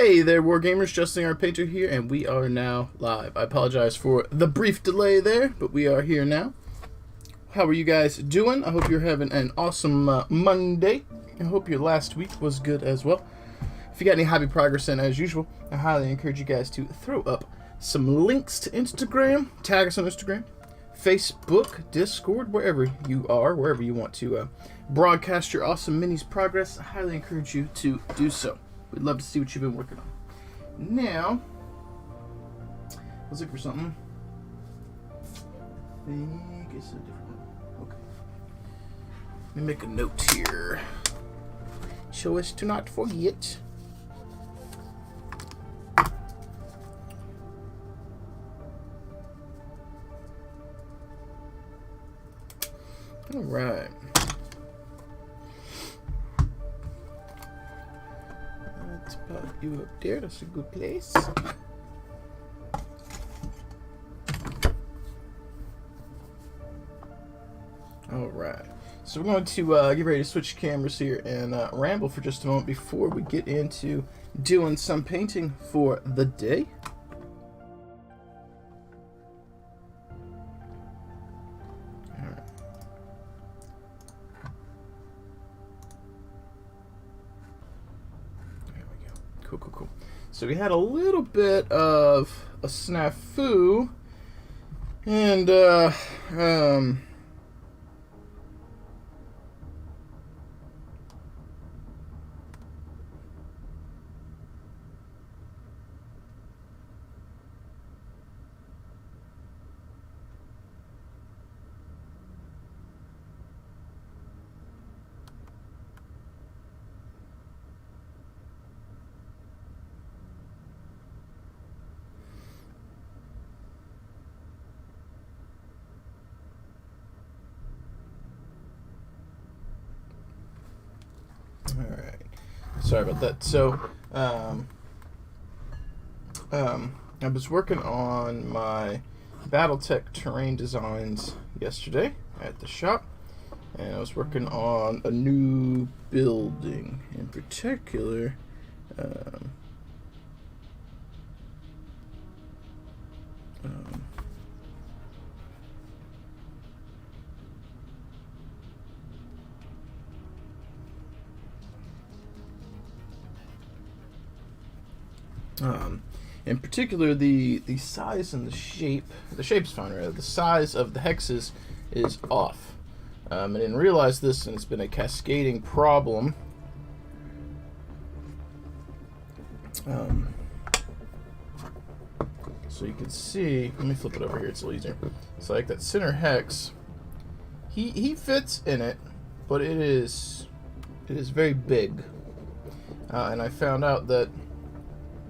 Hey there, Wargamers, Justin our Painter here, and we are now live. I apologize for the brief delay there, but we are here now. How are you guys doing? I hope you're having an awesome Monday. I hope your last week was good as well. If you got any hobby progress in, as usual, I highly encourage you guys to throw up some links to Instagram, tag us on Instagram, Facebook, Discord, wherever you are, wherever you want to broadcast your awesome minis progress. I highly encourage you to do so. We'd love to see what you've been working on. Now, let's look for something. I think it's a different one. Okay. Let me make a note here. Show us to not forget. All right. Let's put you up there. That's a good place. All right. So we're going to get ready to switch cameras here and ramble for just a moment before we get into doing some painting for the day. Cool. So we had a little bit of a snafu, and alright, sorry about that. So, I was working on my Battletech terrain designs yesterday at the shop, and I was working on a new building in particular. In particular, the size and the shape's fine, rather. The size of the hexes is off. I didn't realize this, and it's been a cascading problem. So you can see, let me flip it over here, it's a little easier. It's like that center hex, he fits in it, but it is very big. And I found out that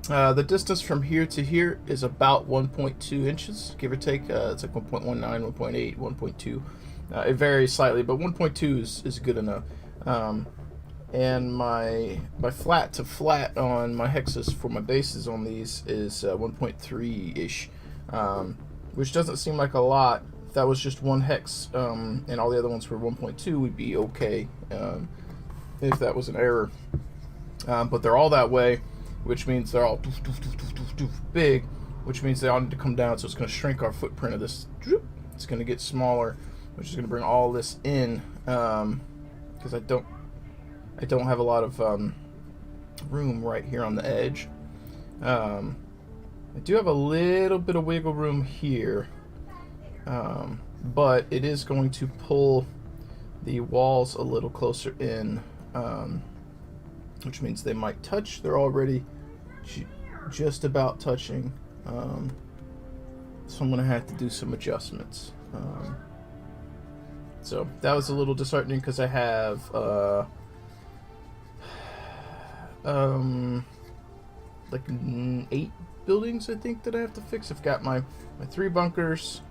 the distance from here to here is about 1.2 inches, give or take. It's like 1.19, 1.8, 1.2. It varies slightly, but 1.2 is good enough. And my flat to flat on my hexes for my bases on these is 1.3-ish, which doesn't seem like a lot. If that was just one hex and all the other ones were 1.2, we'd be okay if that was an error. But they're all that way, which means they're all big, which means they all need to come down, so it's going to shrink our footprint of this. It's going to get smaller, which is going to bring all this in, because I don't have a lot of room right here on the edge. I do have a little bit of wiggle room here, but it is going to pull the walls a little closer in, which means they might touch. They're already just about touching, so I'm gonna have to do some adjustments. So that was a little disheartening because I have like 8 buildings I think that I have to fix. I've got my 3 bunkers,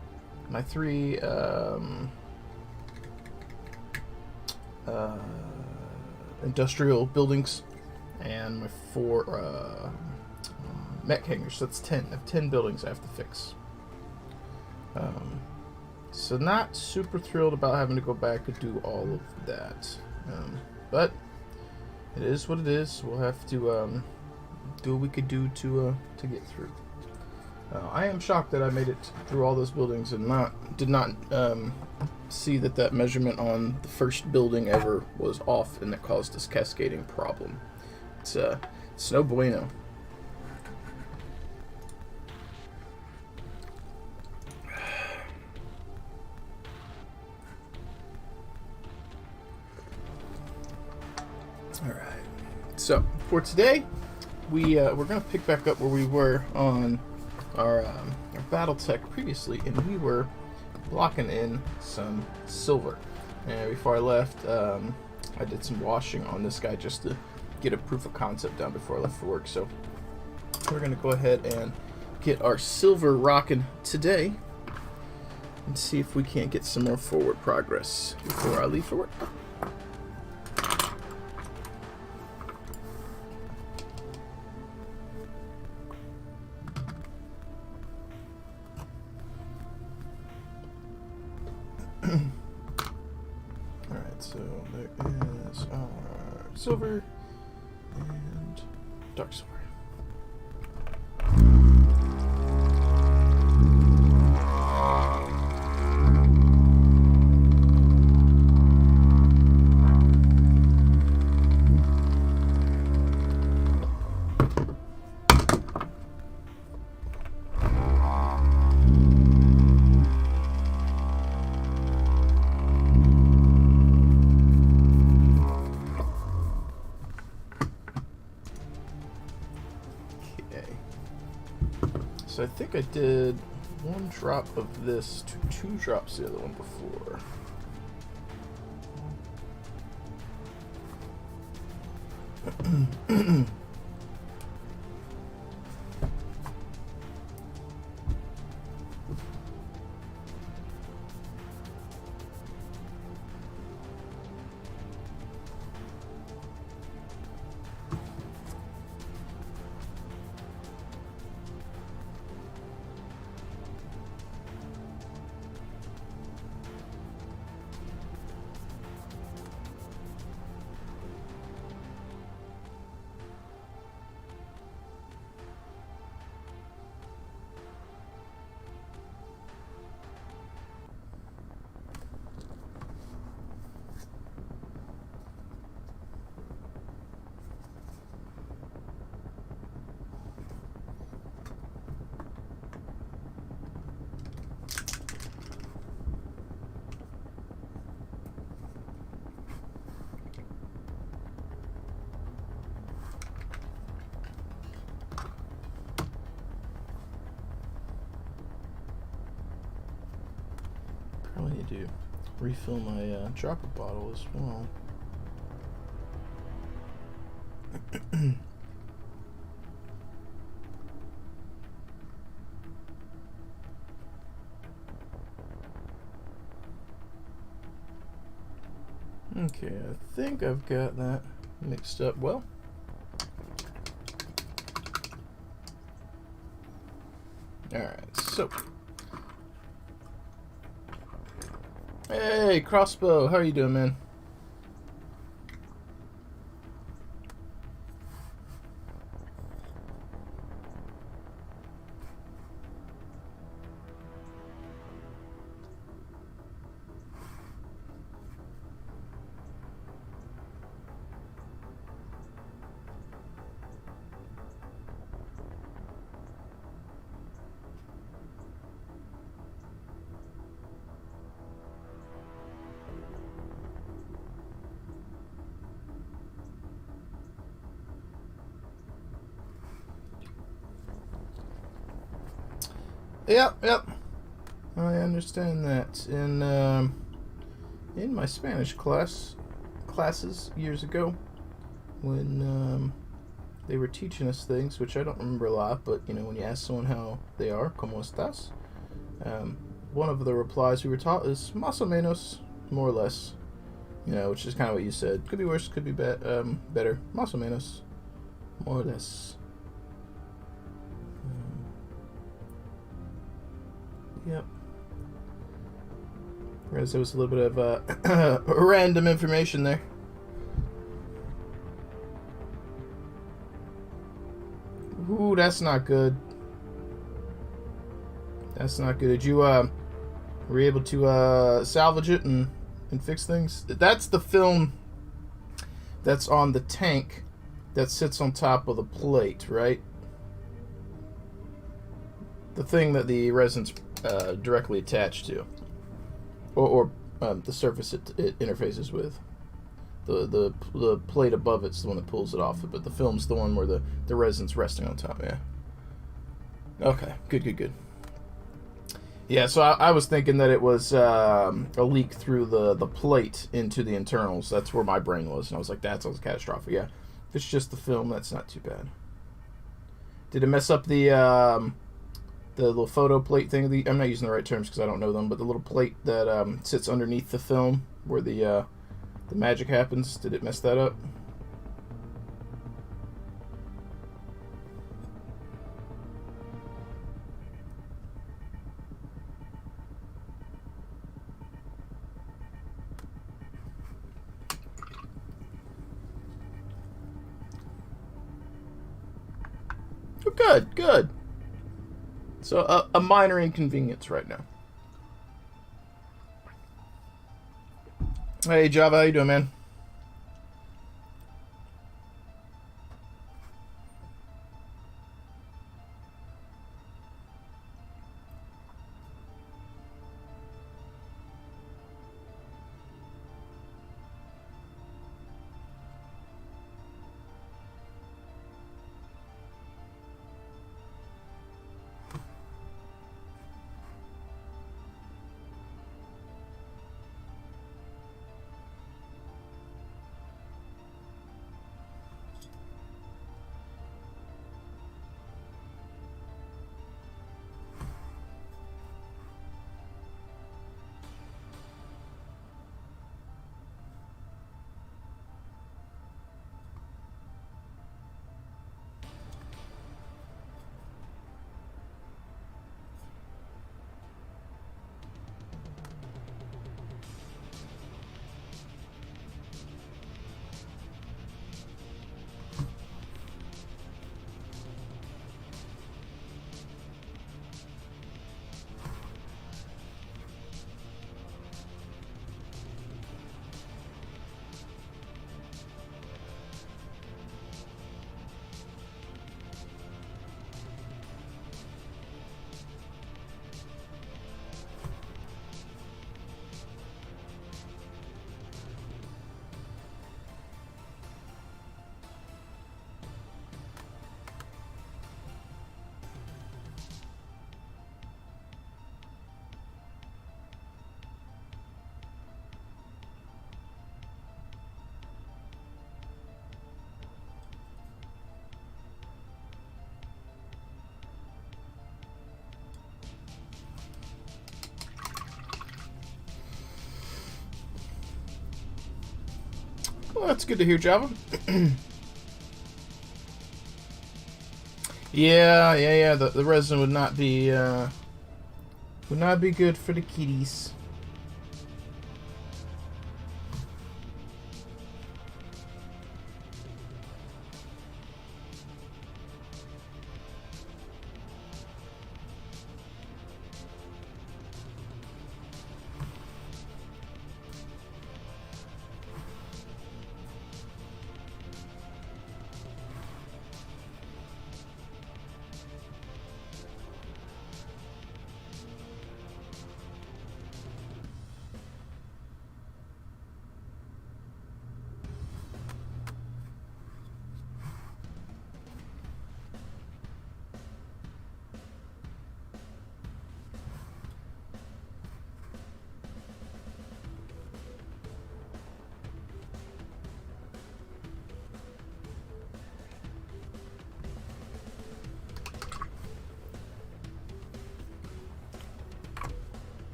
my 3 industrial buildings, and my 4 mech hangars. So that's 10. I have 10 buildings I have to fix. So not super thrilled about having to go back and do all of that. But it is what it is. We'll have to do what we could do to get through. I am shocked that I made it through all those buildings and did not see that measurement on the first building ever was off, and that caused this cascading problem. It's no bueno. All right. So for today, we're gonna pick back up where we were on our Battletech previously, and we were blocking in some silver. And before I left, I did some washing on this guy just to get a proof of concept down before I left for work. So we're gonna go ahead and get our silver rocking today and see if we can't get some more forward progress before I leave for work. Alright, so there is our silver and dark silver. So I think I did one drop of this to 2 drops the other one before. Probably need to refill my dropper bottle as well. Okay, I think I've got that mixed up well. Alright, so. Hey, Crossbow, how are you doing, man? Yep. I understand that. In my Spanish classes years ago, when they were teaching us things, which I don't remember a lot, but you know, when you ask someone how they are, ¿cómo estás? One of the replies we were taught is más o menos, more or less. You know, which is kind of what you said. Could be worse, could be better. Más o menos, more or less. Yep. Whereas there was a little bit of random information there. that's not good. That's not good. Did you, were you able to, salvage it and fix things? That's the film that's on the tank that sits on top of the plate, right? The thing that the resin's directly attached to. Or the surface it interfaces with. The plate above it's the one that pulls it off, but the film's the one where the resin's resting on top, yeah. Okay, good. Yeah, so I was thinking that it was a leak through the plate into the internals. That's where my brain was, and I was like, that sounds catastrophic. Yeah, if it's just the film, that's not too bad. Did it mess up the little photo plate thing? I'm not using the right terms because I don't know them, but the little plate that sits underneath the film where the magic happens, did it mess that up? Oh, good. So a minor inconvenience right now. Hey Java, how you doing, man? Well, that's good to hear, Java. Yeah. The resin would not be good for the kitties.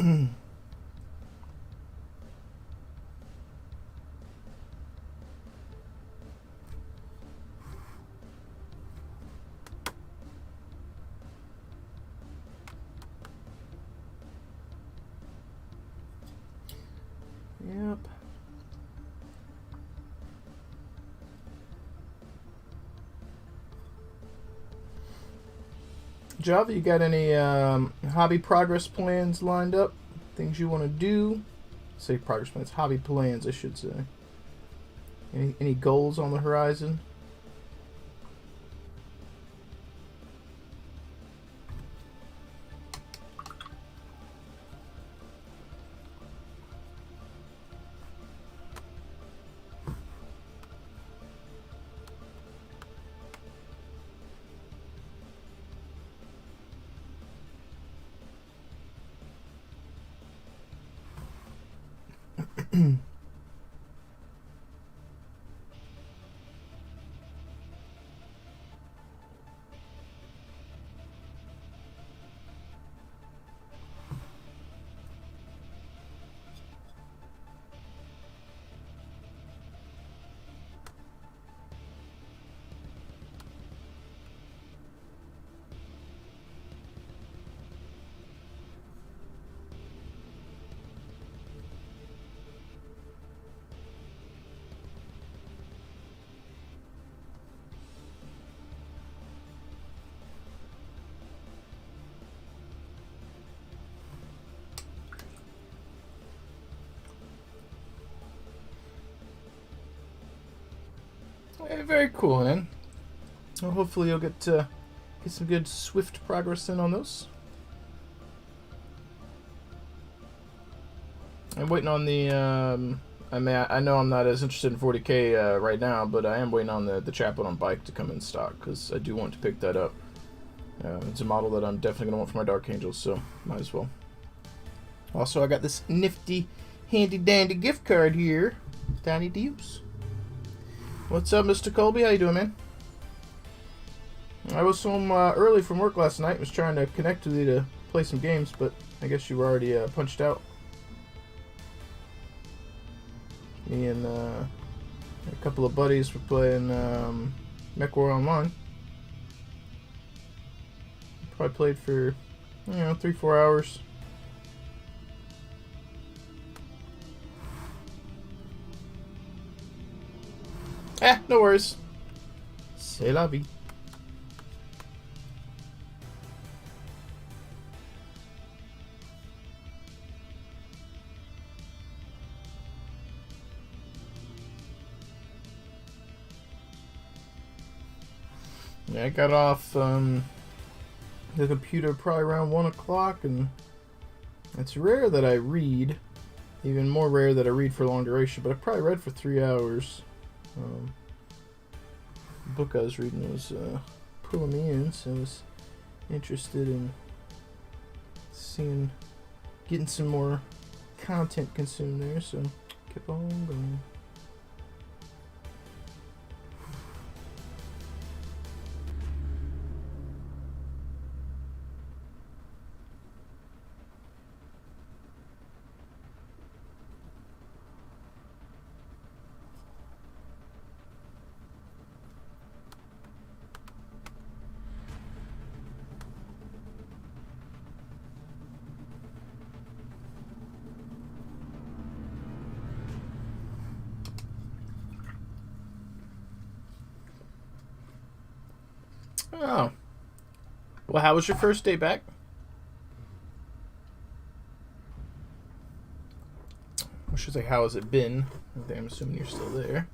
Yep. Java, you got any hobby progress plans lined up? Things you want to do? Say progress plans, hobby plans, I should say. Any goals on the horizon? Hey, very cool, man. Well, hopefully you'll get some good swift progress in on those. I'm waiting on the. I mean, I know I'm not as interested in 40K right now, but I am waiting on the chaplain on bike to come in stock because I do want to pick that up. It's a model that I'm definitely gonna want for my Dark Angels, so might as well. Also, I got this nifty, handy dandy gift card here. Tiny Deeps. What's up, Mr. Colby? How you doing, man? I was home early from work last night. Was trying to connect with you to play some games, but I guess you were already punched out. Me and a couple of buddies were playing MechWar Online. Probably played for, 3-4 hours. No worries. C'est la vie. Yeah, I got off the computer probably around 1 o'clock, and it's rare that I read. Even more rare that I read for long duration, but I probably read for 3 hours. The book I was reading was pulling me in, so I was interested in getting some more content consumed there, so kept on going. Oh. Well, how was your first day back? I should say, how has it been? I'm assuming you're still there.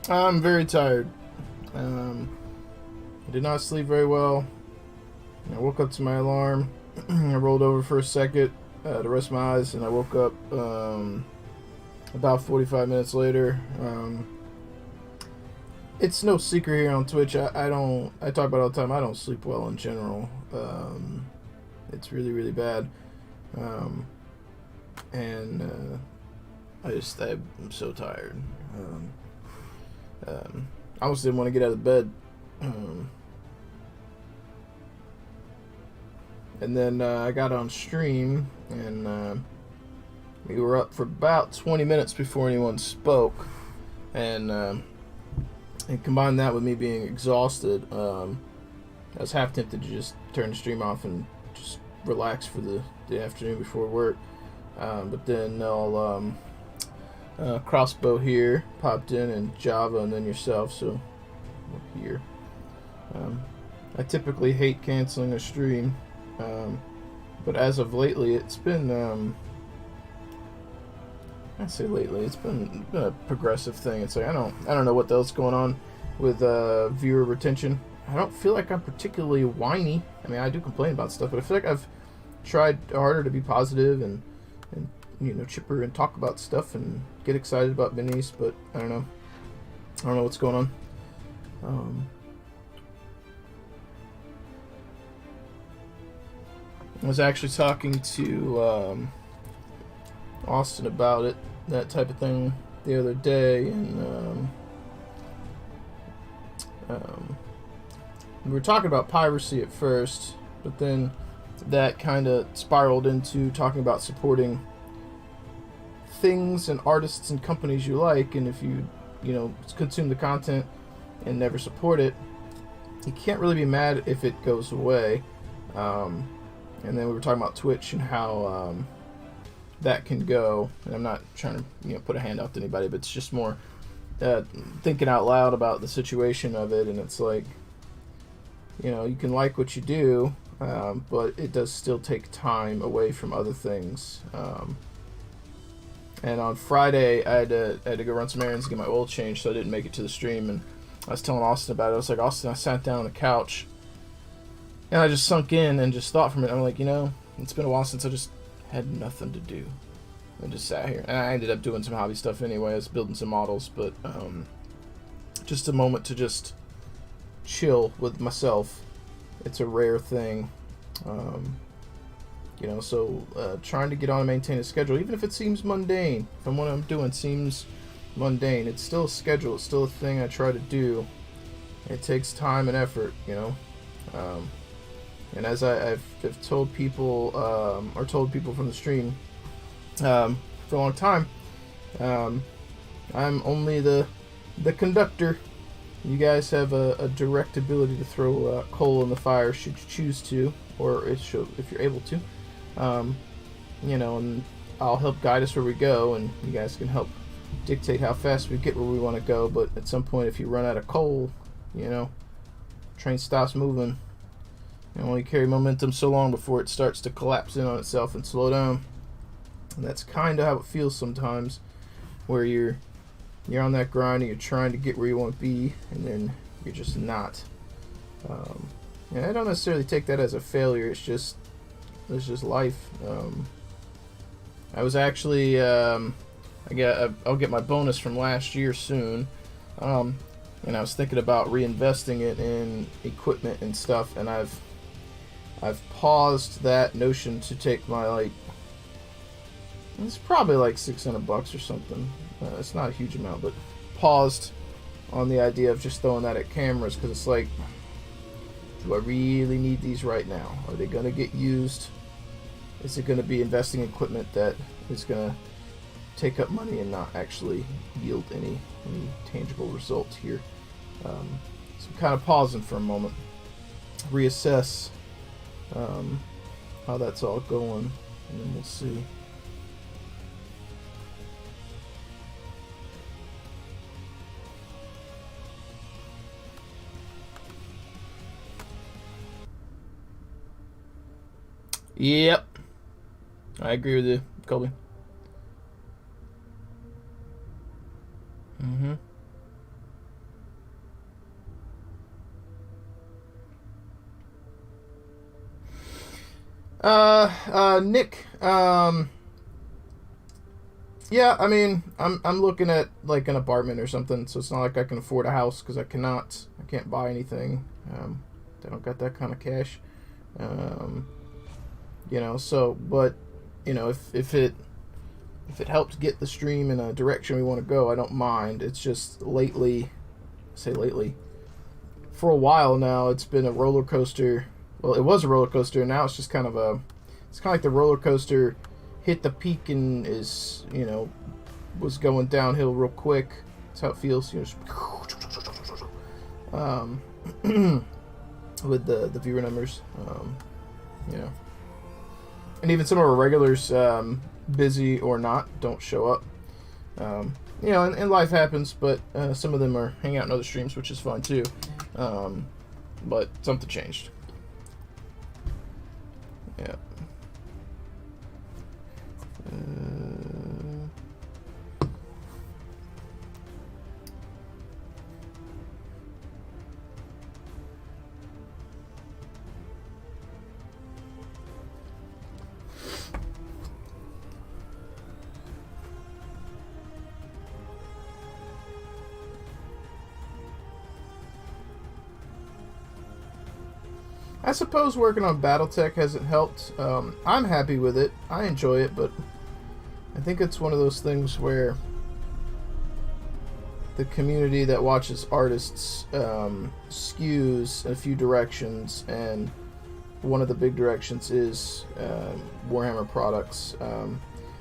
I'm very tired. I did not sleep very well. I woke up to my alarm. I rolled over for a second to rest my eyes, and I woke up about 45 minutes later. It's no secret here on Twitch. I talk about it all the time. I don't sleep well in general. It's really, really bad. And I'm so tired. I almost didn't want to get out of bed. And then I got on stream, and we were up for about 20 minutes before anyone spoke. And combine that with me being exhausted, I was half tempted to just turn the stream off and just relax for the afternoon before work. But then Crossbow here popped in, and Java, and then yourself, so we're here. I typically hate canceling a stream, but as of lately, it's been I say lately, it's been a progressive thing. It's like I don't know what the hell's going on with viewer retention. I don't feel like I'm particularly whiny. I mean, I do complain about stuff, but I feel like I've tried harder to be positive and chipper and talk about stuff and get excited about minis, but I don't know what's going on. I was actually talking to Austin about it, that type of thing, the other day, and we were talking about piracy at first, but then that kind of spiraled into talking about supporting things and artists and companies you like, and if you consume the content and never support it, you can't really be mad if it goes away. And then we were talking about Twitch and how that can go, and I'm not trying to put a hand out to anybody, but it's just more thinking out loud about the situation of it. And it's like, you can like what you do, but it does still take time away from other things. And on Friday, I had to go run some errands and get my oil changed, so I didn't make it to the stream. And I was telling Austin about it. I was like, Austin, I sat down on the couch, and I just sunk in and just thought from it. I'm like, it's been a while since I just had nothing to do. I just sat here, and I ended up doing some hobby stuff anyway. I was building some models, but just a moment to just chill with myself. It's a rare thing. So trying to get on and maintain a schedule, even if it seems mundane, from what I'm doing seems mundane, it's still a schedule, it's still a thing I try to do. It takes time and effort, and as I've told people, or told people from the stream for a long time, I'm only the conductor. You guys have a direct ability to throw coal in the fire should you choose to, or if you're able to. And I'll help guide us where we go, and you guys can help dictate how fast we get where we want to go. But at some point, if you run out of coal, train stops moving. You only carry momentum so long before it starts to collapse in on itself and slow down. And that's kind of how it feels sometimes, where you're on that grind and you're trying to get where you want to be, and then you're just not. And I don't necessarily take that as a failure. It's just life. I was actually I'll get my bonus from last year soon, and I was thinking about reinvesting it in equipment and stuff, and I've paused that notion to take my it's probably like $600 or something. It's not a huge amount, but paused on the idea of just throwing that at cameras, because it's like, do I really need these right now? Are they going to get used? Is it going to be investing in equipment that is going to take up money and not actually yield any tangible result here? So I'm kind of pausing for a moment, reassess how that's all going, and then we'll see. Yep, I agree with you, Colby. Mm-hmm. Nick, yeah, I mean, I'm looking at like an apartment or something, so it's not like I can afford a house because I can't buy anything. I don't got that kind of cash. Um, so, but, if it helps get the stream in a direction we want to go, I don't mind. It's just lately, for a while now, it's been a roller coaster. Well, it was a roller coaster, and now it's just kind of like the roller coaster hit the peak and was going downhill real quick. That's how it feels, with the viewer numbers, and even some of our regulars, busy or not, don't show up. And life happens, but some of them are hanging out in other streams, which is fun too. But something changed. Yeah. I suppose working on Battletech hasn't helped. I'm happy with it. I enjoy it, but I think it's one of those things where the community that watches artists skews in a few directions, and one of the big directions is Warhammer products.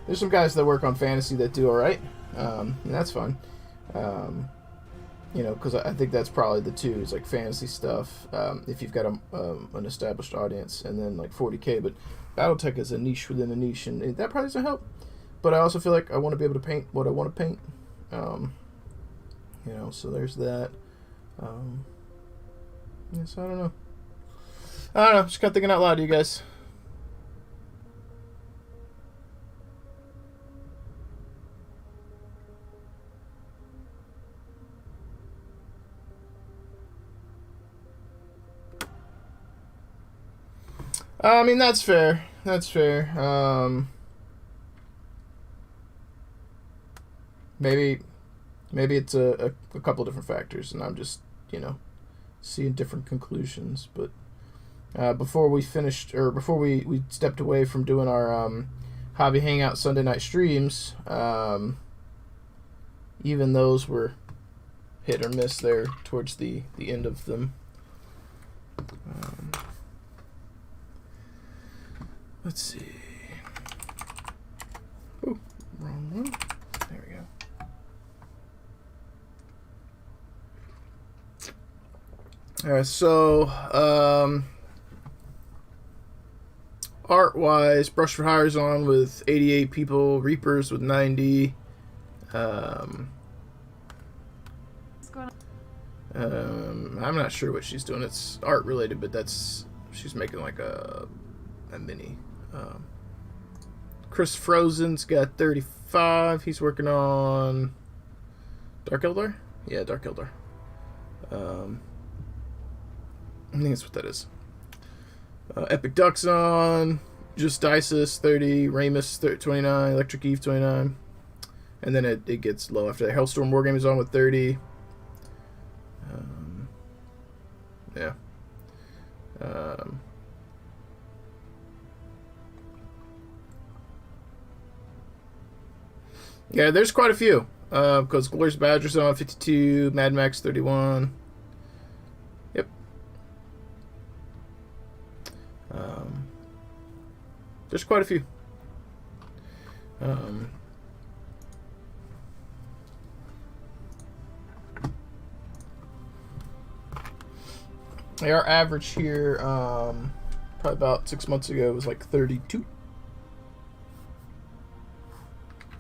There's some guys that work on fantasy that do alright, and that's fine. Because I think that's probably the two, is like fantasy stuff, if you've got an established audience, and then like 40K. But Battletech is a niche within a niche, and that probably doesn't help. But I also feel like I want to be able to paint what I want to paint. So there's that. So I don't know. Just kind of thinking out loud to you guys. I mean, that's fair. That's fair. Maybe it's a couple different factors, and I'm just, seeing different conclusions. But before we stepped away from doing our hobby hangout Sunday night streams, even those were hit or miss there towards the end of them. Let's see. Ooh, wrong one. There we go. Alright, so art-wise, Brush for Hire's on with 88 people, Reapers with 90. I'm not sure what she's doing. It's art related, but she's making like a mini. Chris Frozen's got 35. He's working on Dark Eldar? Yeah, Dark Eldar. I think that's what that is. Epic Duck's on. Just Isis 30. Ramus 29. Electric Eve 29. And then it gets low after that. Hellstorm Wargame is on with 30. Yeah. Yeah, there's quite a few. Because Glorious Badger's on 52, Mad Max 31. Yep. There's quite a few. Our average here, probably about 6 months ago, was like 32.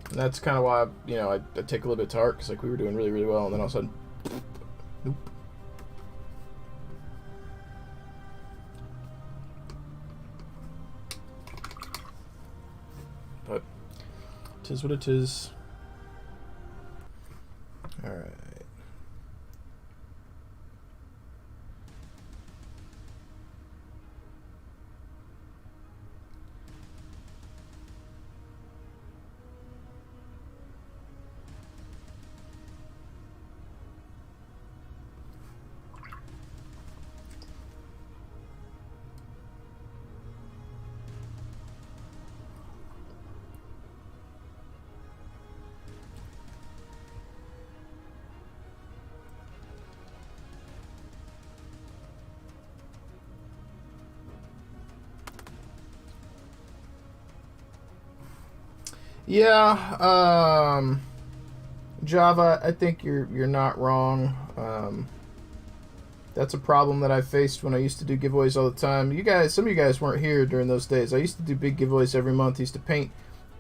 And that's kind of why, I take a little bit to heart, because like we were doing really, really well, and then all of a sudden, nope. But 'tis what it is. All right. Yeah, Java, I think you're not wrong. That's a problem that I faced when I used to do giveaways all the time. You guys, some of you guys weren't here during those days. I used to do big giveaways every month. I used to paint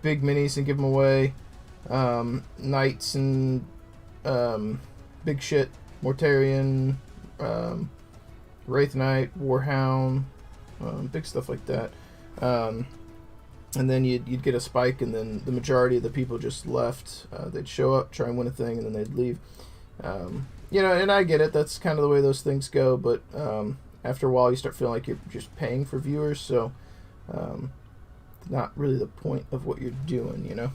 big minis and give them away. Knights and big shit, Mortarion, Wraith Knight, Warhound, big stuff like that. And then you'd get a spike, and then the majority of the people just left. They'd show up, try and win a thing, and then they'd leave. You know, and I get it. That's kind of the way those things go. But after a while, you start feeling like you're just paying for viewers. So, not really the point of what you're doing, you know.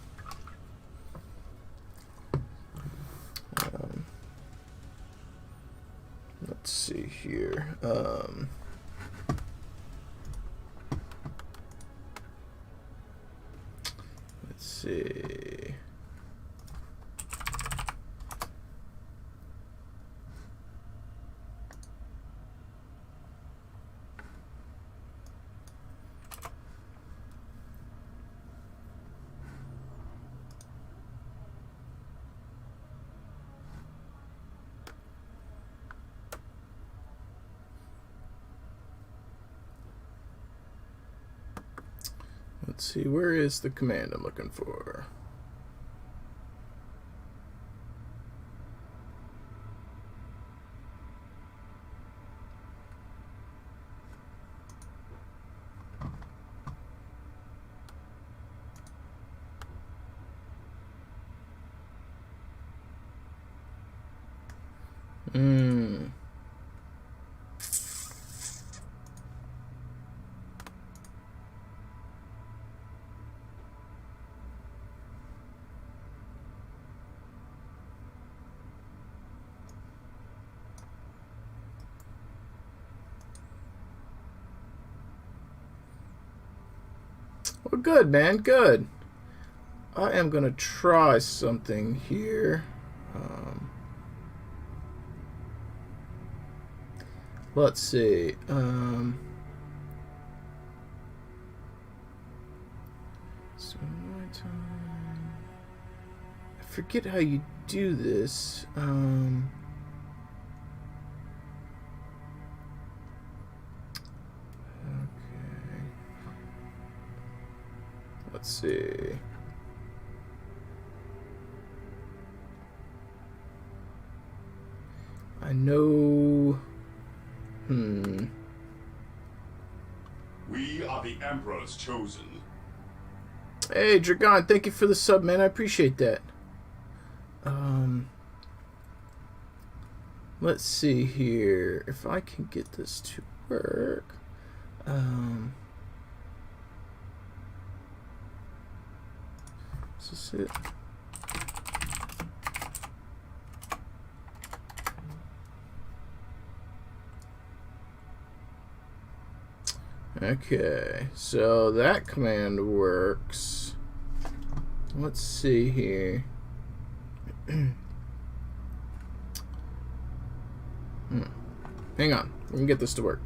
Let's see here. Let's see. Let's see, where is the command I'm looking for? Well, good, man, good. I am gonna try something here. Let's see. So my time. I forget how you do this. Let's see. I know. We are the Emperor's chosen. Hey, Dragon, thank you for the sub, man. I appreciate that. Let's see here. If I can get this to work. Is this it? Okay, so that command works. Let's see here. Hang on, we can get this to work.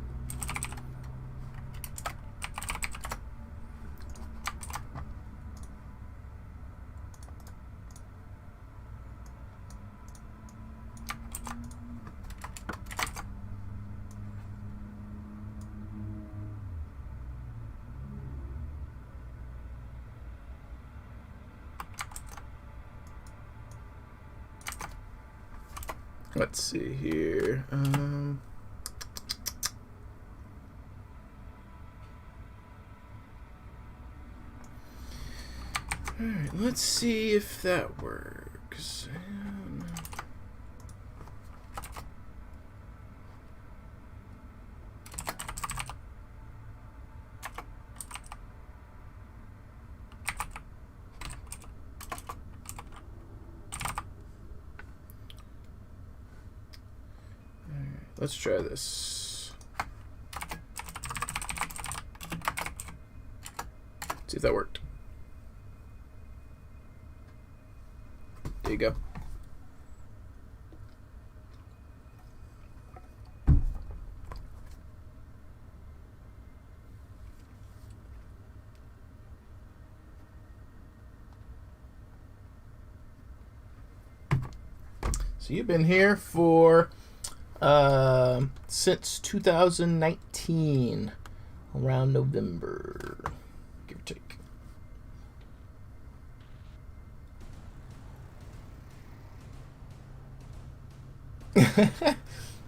Let's see here. Alright, let's see if that works. Let's try this. See if that worked. There you go. So you've been here for since 2019, around November, give or take.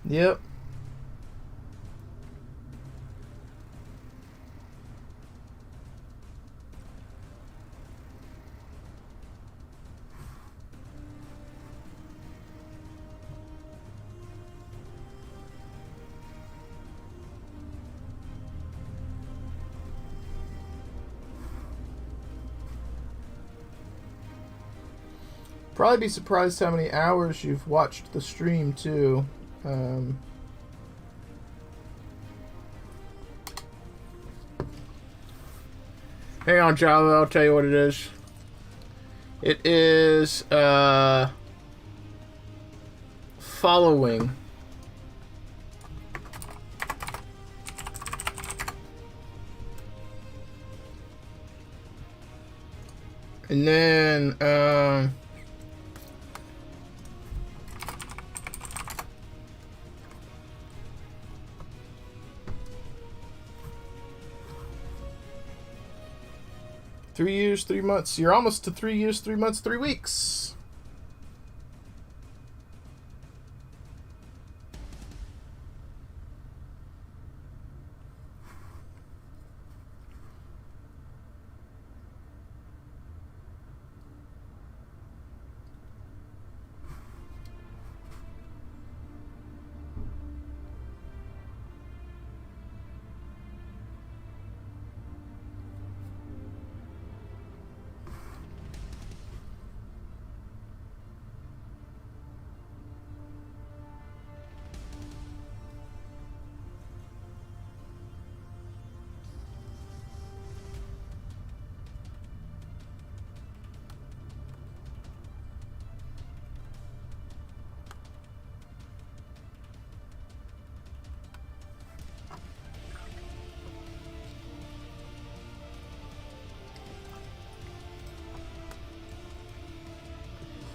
Yep. Probably be surprised how many hours you've watched the stream too. Hang on, Java, I'll tell you what it is. It is following. And then 3 years, 3 months. You're almost to 3 years, 3 months, 3 weeks.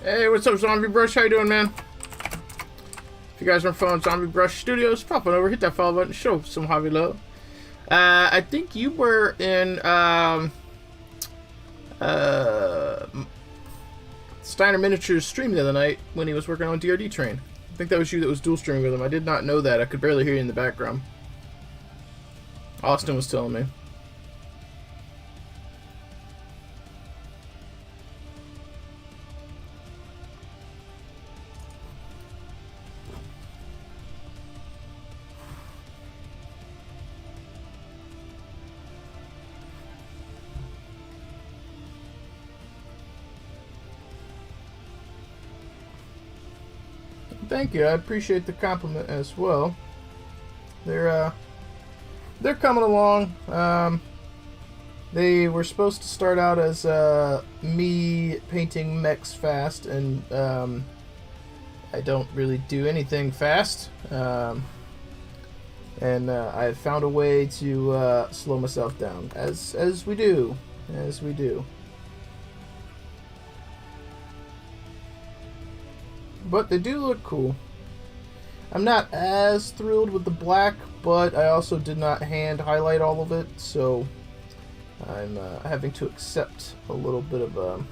Hey, what's up, Zombie Brush? How you doing, man? If you guys are following Zombie Brush Studios, pop on over, hit that follow button, show some hobby love. I think you were in Steiner Miniatures stream the other night when he was working on DRD Train. I think that was you that was dual streaming with him. I did not know that. I could barely hear you in the background. Austin was telling me. Thank you. I appreciate the compliment as well. They're coming along. They were supposed to start out as me painting mechs fast, and I don't really do anything fast. And I found a way to slow myself down, as we do. But they do look cool. I'm not as thrilled with the black, but I also did not hand highlight all of it, so I'm having to accept a little bit of a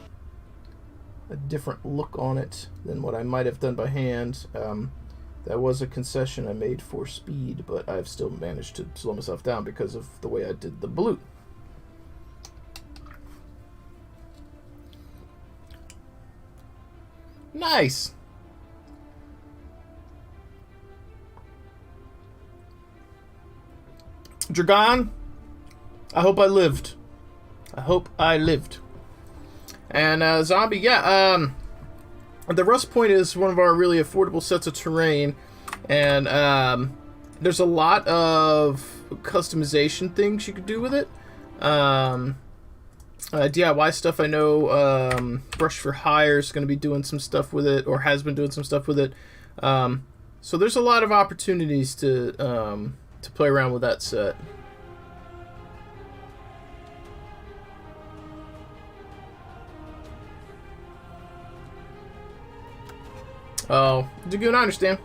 different look on it than what I might have done by hand. That was a concession I made for speed, but I've still managed to slow myself down because of the way I did the blue. Nice! Dragon, I hope I lived. And Zombie, yeah, the Rust Point is one of our really affordable sets of terrain, and there's a lot of customization things you could do with it. DIY stuff, I know Brush for Hire is going to be doing some stuff with it, or has been doing some stuff with it. So there's a lot of opportunities to play around with that set. Oh, Dragoon, I understand.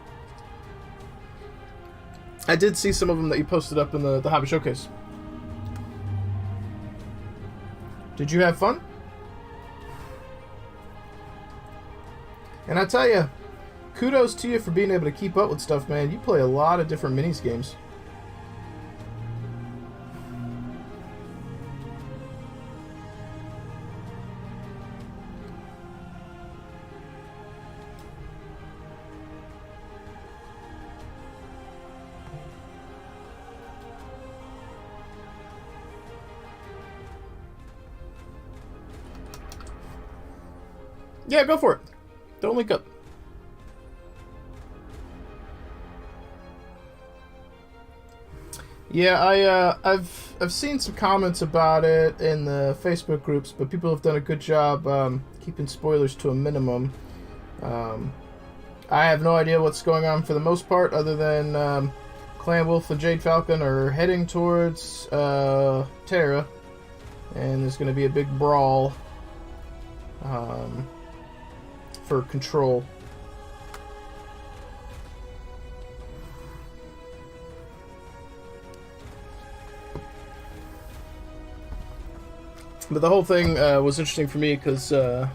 I did see some of them that you posted up in the Hobby Showcase. Did you have fun? And I tell you, kudos to you for being able to keep up with stuff, man. You play a lot of different minis games. Yeah, go for it. Don't link up. Yeah, I've seen some comments about it in the Facebook groups, but people have done a good job keeping spoilers to a minimum. I have no idea what's going on for the most part, other than Clan Wolf and Jade Falcon are heading towards Terra, and there's going to be a big brawl for control. But the whole thing was interesting for me because the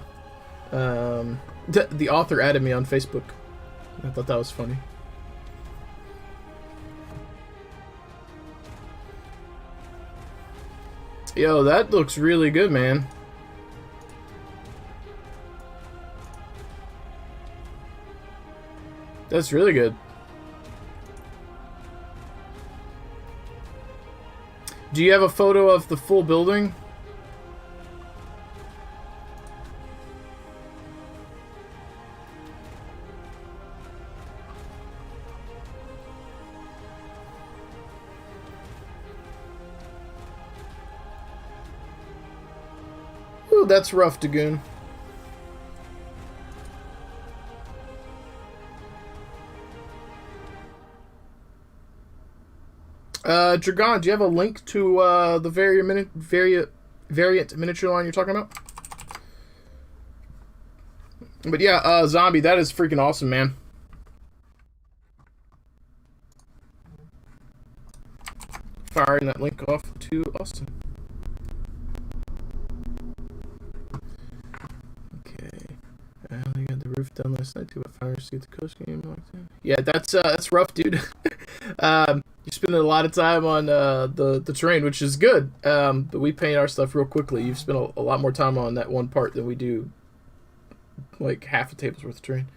author added me on Facebook. I thought that was funny. Yo, that looks really good, man. That's really good. Do you have a photo of the full building? Ooh, that's rough, Dagoon. Dragon, do you have a link to the variant miniature line you're talking about? But yeah, Zombie, that is freaking awesome, man. Firing that link off to Austin. Okay. You got the roof done last night too. What fire see the coast game like that? Yeah, that's rough, dude. You're spending a lot of time on the terrain, which is good. But we paint our stuff real quickly. You've spent a lot more time on that one part than we do, like half a table's worth of terrain.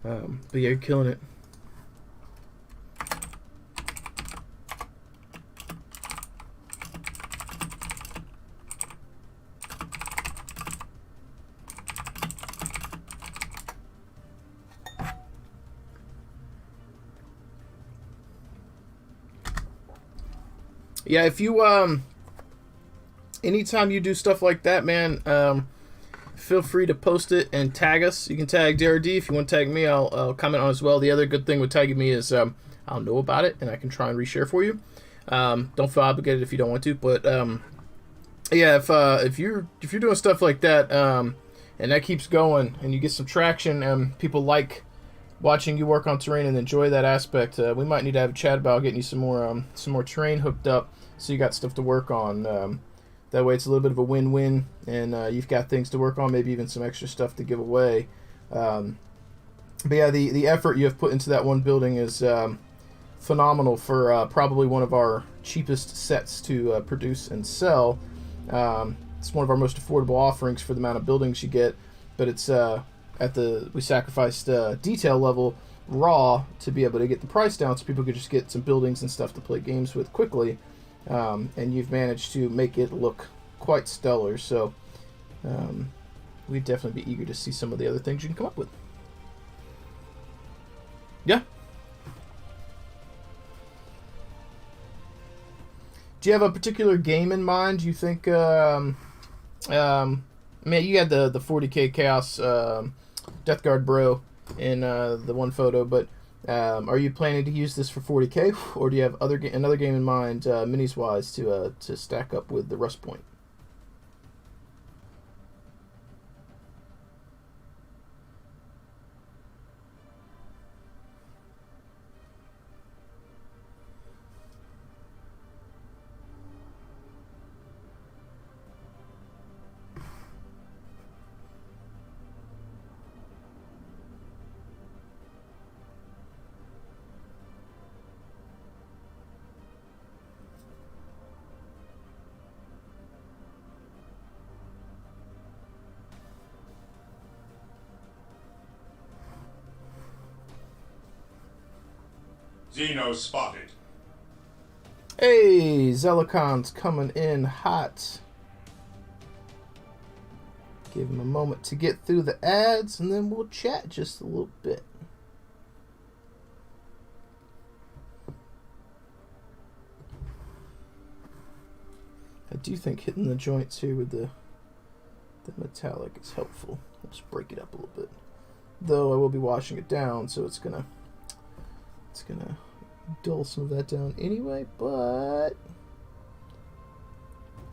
But yeah, you're killing it. Yeah, if you anytime you do stuff like that, man, feel free to post it and tag us. You can tag DRD. If you want to tag me, I'll comment on it as well. The other good thing with tagging me is I'll know about it and I can try and reshare for you. Don't feel obligated if you don't want to, but yeah, if you're doing stuff like that and that keeps going and you get some traction and people like watching you work on terrain and enjoy that aspect, we might need to have a chat about getting you some more terrain hooked up so you got stuff to work on. That way it's a little bit of a win-win, and you've got things to work on, maybe even some extra stuff to give away. But yeah, the effort you have put into that one building is phenomenal for probably one of our cheapest sets to produce and sell. It's one of our most affordable offerings for the amount of buildings you get, but it's we sacrificed detail level raw to be able to get the price down so people could just get some buildings and stuff to play games with quickly. And you've managed to make it look quite stellar, so we'd definitely be eager to see some of the other things you can come up with. Yeah. Do you have a particular game in mind you think, man, you had the 40k Chaos Death Guard Bro in the one photo, but are you planning to use this for 40k, or do you have another game in mind, minis wise, to stack up with the Rust Point? Xeno spotted. Hey, Zelicon's coming in hot. Give him a moment to get through the ads, and then we'll chat just a little bit. I do think hitting the joints here with the metallic is helpful. Let's break it up a little bit. Though I will be washing it down, so it's gonna dull some of that down anyway, but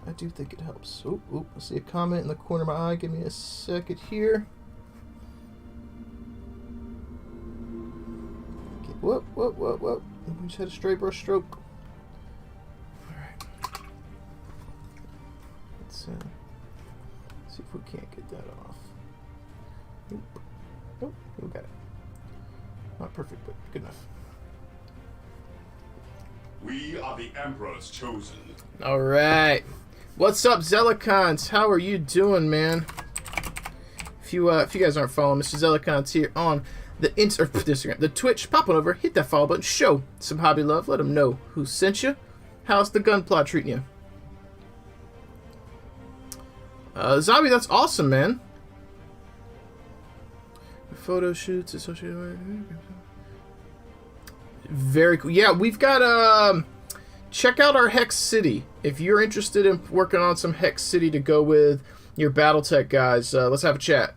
I do think it helps. Oh, I see a comment in the corner of my eye. Give me a second here. Okay, whoop. We just had a straight brush stroke. Alright. Let's see if we can't get that off. Nope, we got it. Not perfect, but good enough. We are the Emperor's chosen. Alright. What's up, Zelicons? How are you doing, man? If you guys aren't following, Mr. Zelicons here on the Instagram, the Twitch, pop on over, hit that follow button, show some hobby love, let them know who sent you. How's the gunpla treating you? Zombie, that's awesome, man. Photo shoots associated. Very cool. Yeah, we've got check out our Hex City if you're interested in working on some Hex City to go with your Battletech guys. Let's have a chat.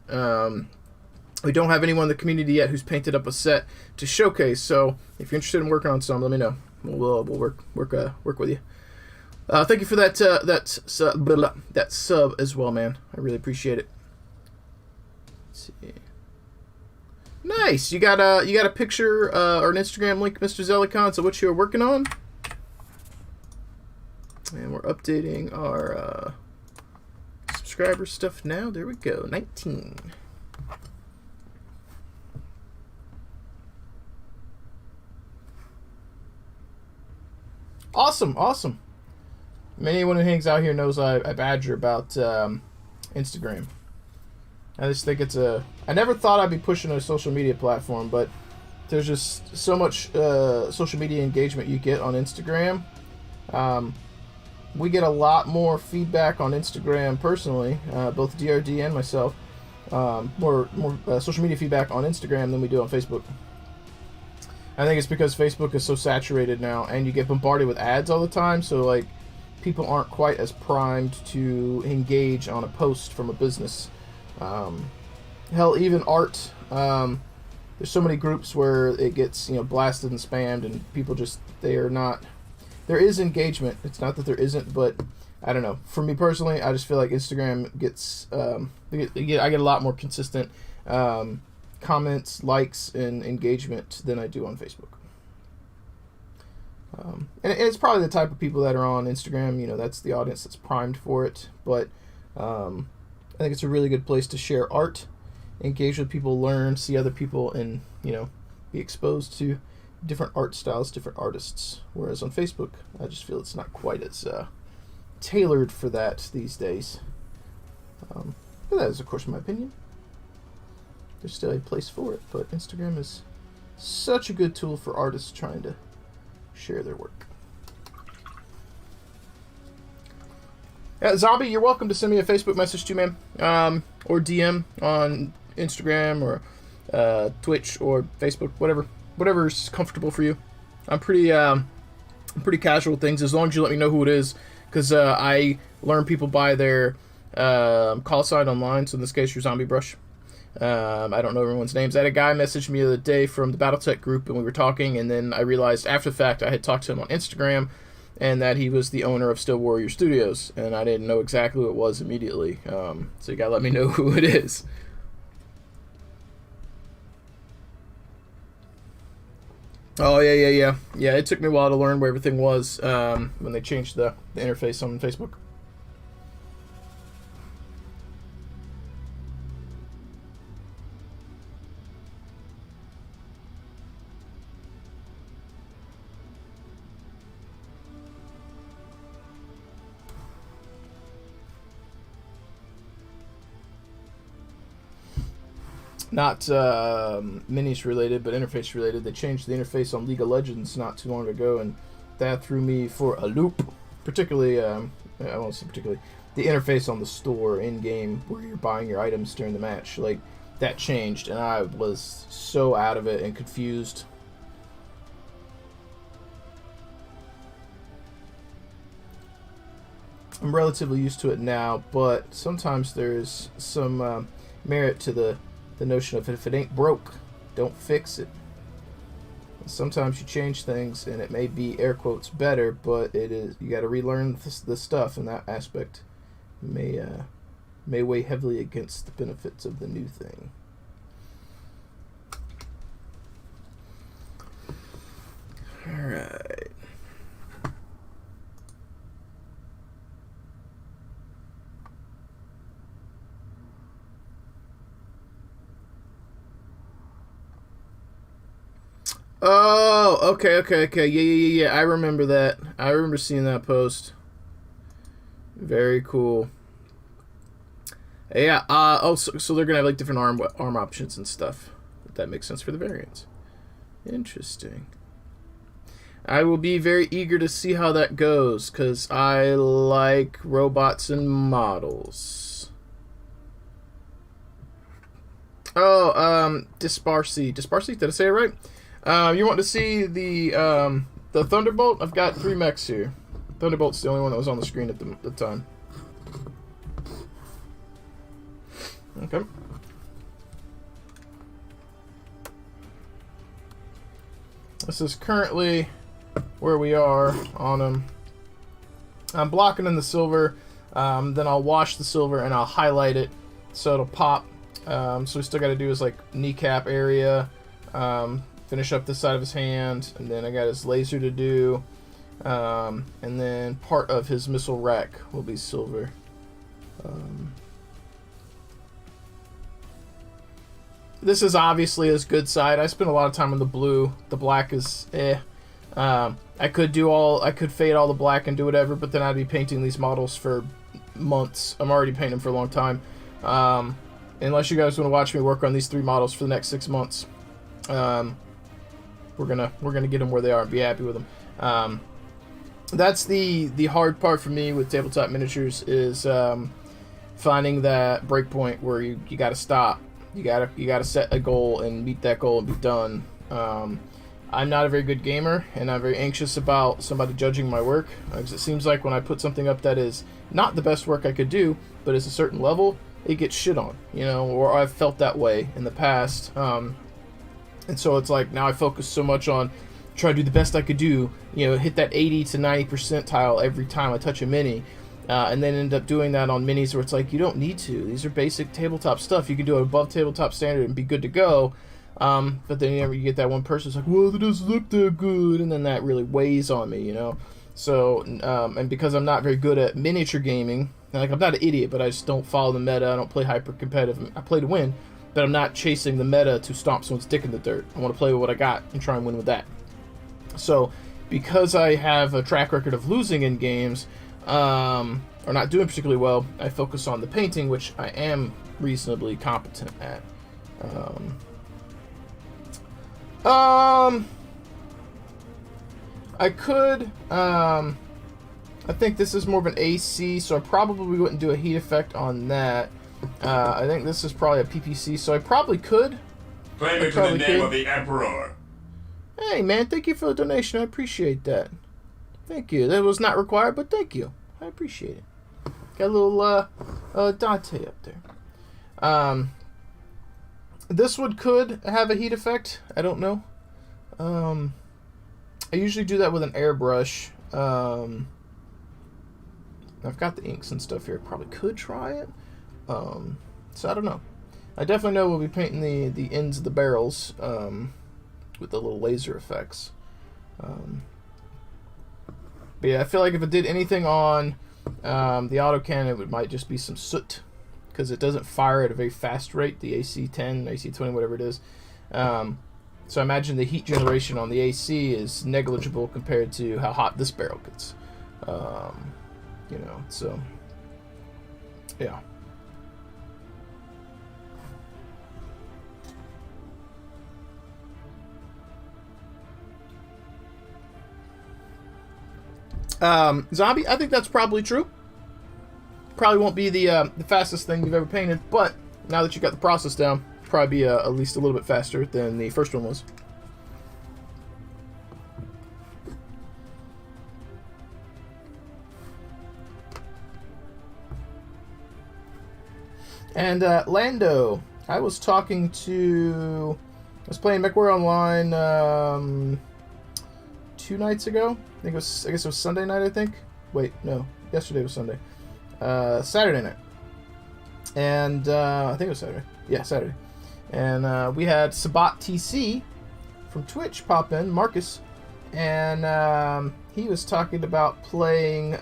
We don't have anyone in the community yet who's painted up a set to showcase, so if you're interested in working on some, let me know. We'll work with you. Thank you for that sub as well, man. I really appreciate it. Let's see. Nice. You got a picture or an Instagram link, Mr. Zelicon, of what you're working on. And we're updating our subscriber stuff now. There we go. 19. Awesome. Anyone who hangs out here knows I badger about Instagram. I just think it's I never thought I'd be pushing a social media platform, but there's just so much social media engagement you get on Instagram. We get a lot more feedback on Instagram personally, both DRD and myself. More social media feedback on Instagram than we do on Facebook. I think it's because Facebook is so saturated now, and you get bombarded with ads all the time, so like people aren't quite as primed to engage on a post from a business. Hell, even art. There's so many groups where it gets blasted and spammed, and people just they are not. There is engagement. It's not that there isn't, but I don't know. For me personally, I just feel like Instagram gets I get a lot more consistent comments, likes, and engagement than I do on Facebook. And it's probably the type of people that are on Instagram. That's the audience that's primed for it. But I think it's a really good place to share art, engage with people, learn, see other people, and be exposed to different art styles, different artists. Whereas on Facebook, I just feel it's not quite as tailored for that these days. But that is, of course, my opinion. There's still a place for it, but Instagram is such a good tool for artists trying to share their work. Zombie, you're welcome to send me a Facebook message too, man, or DM on Instagram or Twitch or Facebook, whatever's comfortable for you. I'm pretty casual with things as long as you let me know who it is, because I learn people by their call sign online. So in this case, your Zombie Brush. I don't know everyone's names. I had a guy message me the other day from the Battletech group, and we were talking, and then I realized after the fact I had talked to him on Instagram, and that he was the owner of Still Warrior Studios, and I didn't know exactly who it was immediately. So you gotta let me know who it is. Oh, yeah. Yeah, it took me a while to learn where everything was when they changed the interface on Facebook. not minis related, but interface related. They changed the interface on League of Legends not too long ago, and that threw me for a loop. Particularly, I won't say particularly, the interface on the store in game where you're buying your items during the match, like that changed, and I was so out of it and confused. I'm relatively used to it now, but sometimes there's some merit to the notion of if it ain't broke, don't fix it. Sometimes you change things and it may be air quotes better, but it is, you got to relearn the stuff, and that aspect may weigh heavily against the benefits of the new thing. All right. Oh, okay. Yeah. I remember that. I remember seeing that post. Very cool. Yeah. So they're gonna have like different arm options and stuff. That makes sense for the variants. Interesting. I will be very eager to see how that goes, because I like robots and models. Oh, Disparcy, did I say it right? You want to see the Thunderbolt? I've got 3 mechs here. Thunderbolt's the only one that was on the screen at the time. Okay. This is currently where we are on them. I'm blocking in the silver, then I'll wash the silver and I'll highlight it so it'll pop. So we still got to do his like kneecap area, finish up the side of his hand, and then I got his laser to do, and then part of his missile rack will be silver. This is obviously his good side. I spent a lot of time on the blue. The black is I could fade all the black and do whatever, but then I'd be painting these models for months. I'm already painting them for a long time. Unless you guys want to watch me work on these 3 models for the next 6 months, we're gonna get them where they are and be happy with them. That's the hard part for me with tabletop miniatures is finding that breakpoint where you gotta stop. You gotta set a goal and meet that goal and be done. I'm not a very good gamer, and I'm very anxious about somebody judging my work. Because it seems like when I put something up that is not the best work I could do, but is a certain level, it gets shit on, or I've felt that way in the past. And so it's like now I focus so much on trying to do the best I could do, hit that 80 to 90 percentile every time I touch a mini. And then end up doing that on minis where it's like, you don't need to. These are basic tabletop stuff. You can do it above tabletop standard and be good to go. But then you get that one person who's like, well, it doesn't look that good. And then that really weighs on me, So, and because I'm not very good at miniature gaming, like I'm not an idiot, but I just don't follow the meta. I don't play hyper competitive. I play to win, but I'm not chasing the meta to stomp someone's dick in the dirt. I want to play with what I got and try and win with that. So, because I have a track record of losing in games, or not doing particularly well, I focus on the painting, which I am reasonably competent at. I could, I think this is more of an AC, so I probably wouldn't do a heat effect on that. I think this is probably a PPC, so I probably could. Claim it in the name of the Emperor. Hey man, thank you for the donation. I appreciate that. Thank you. That was not required, but thank you. I appreciate it. Got a little Dante up there. This one could have a heat effect. I don't know. I usually do that with an airbrush. I've got the inks and stuff here. Probably could try it. So I don't know. I definitely know we'll be painting the ends of the barrels with the little laser effects. But yeah, I feel like if it did anything on the autocannon, it might just be some soot, because it doesn't fire at a very fast rate, the AC-10, AC-20, whatever it is. So I imagine the heat generation on the AC is negligible compared to how hot this barrel gets. So yeah. Zombie, I think that's probably true. Probably won't be the fastest thing you've ever painted, but now that you got the process down, probably be at least a little bit faster than the first one was. And Lando, I was playing MechWarrior Online 2 nights ago. I guess it was Sunday night. I think. Wait, no, yesterday was Sunday. Saturday night, and I think it was Saturday. Yeah, Saturday. And we had Sabat TC from Twitch pop in, Marcus, and he was talking about playing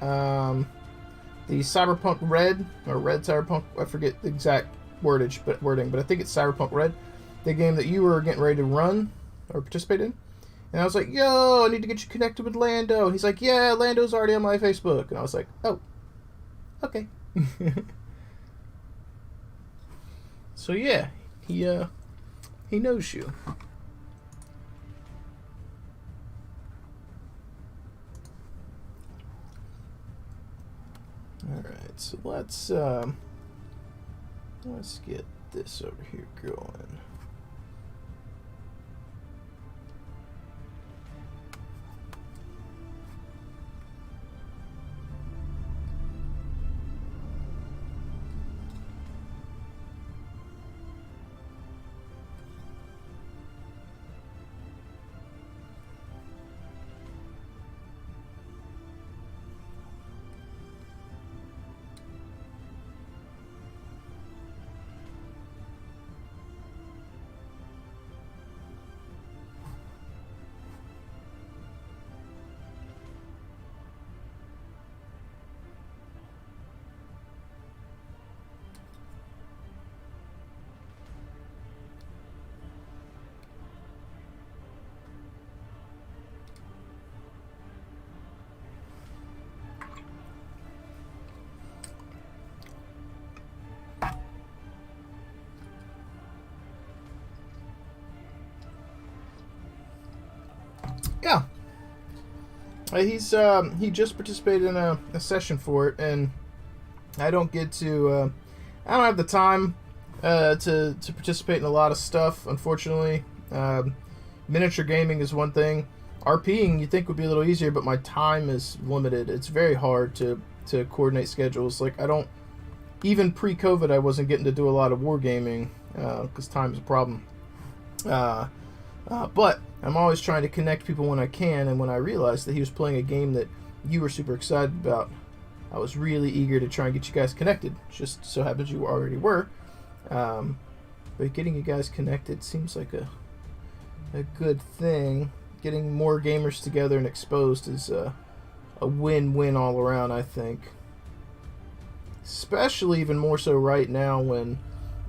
the Cyberpunk Red or Red Cyberpunk. I forget the exact wording, but I think it's Cyberpunk Red, the game that you were getting ready to run or participate in. And I was like, "Yo, I need to get you connected with Lando." And he's like, "Yeah, Lando's already on my Facebook." And I was like, "Oh, okay." So yeah, he knows you. All right, so let's get this over here going. Yeah. He just participated in a session for it, and I don't get to I don't have the time to participate in a lot of stuff, unfortunately. Miniature gaming is one thing. RPing you think would be a little easier, but my time is limited. It's very hard to coordinate schedules. Like, I don't, even pre-COVID, I wasn't getting to do a lot of wargaming because time is a problem. But I'm always trying to connect people when I can, and when I realized that he was playing a game that you were super excited about, I was really eager to try and get you guys connected. Just so happens you already were. But getting you guys connected seems like a good thing. Getting more gamers together and exposed is a win-win all around, I think. Especially even more so right now when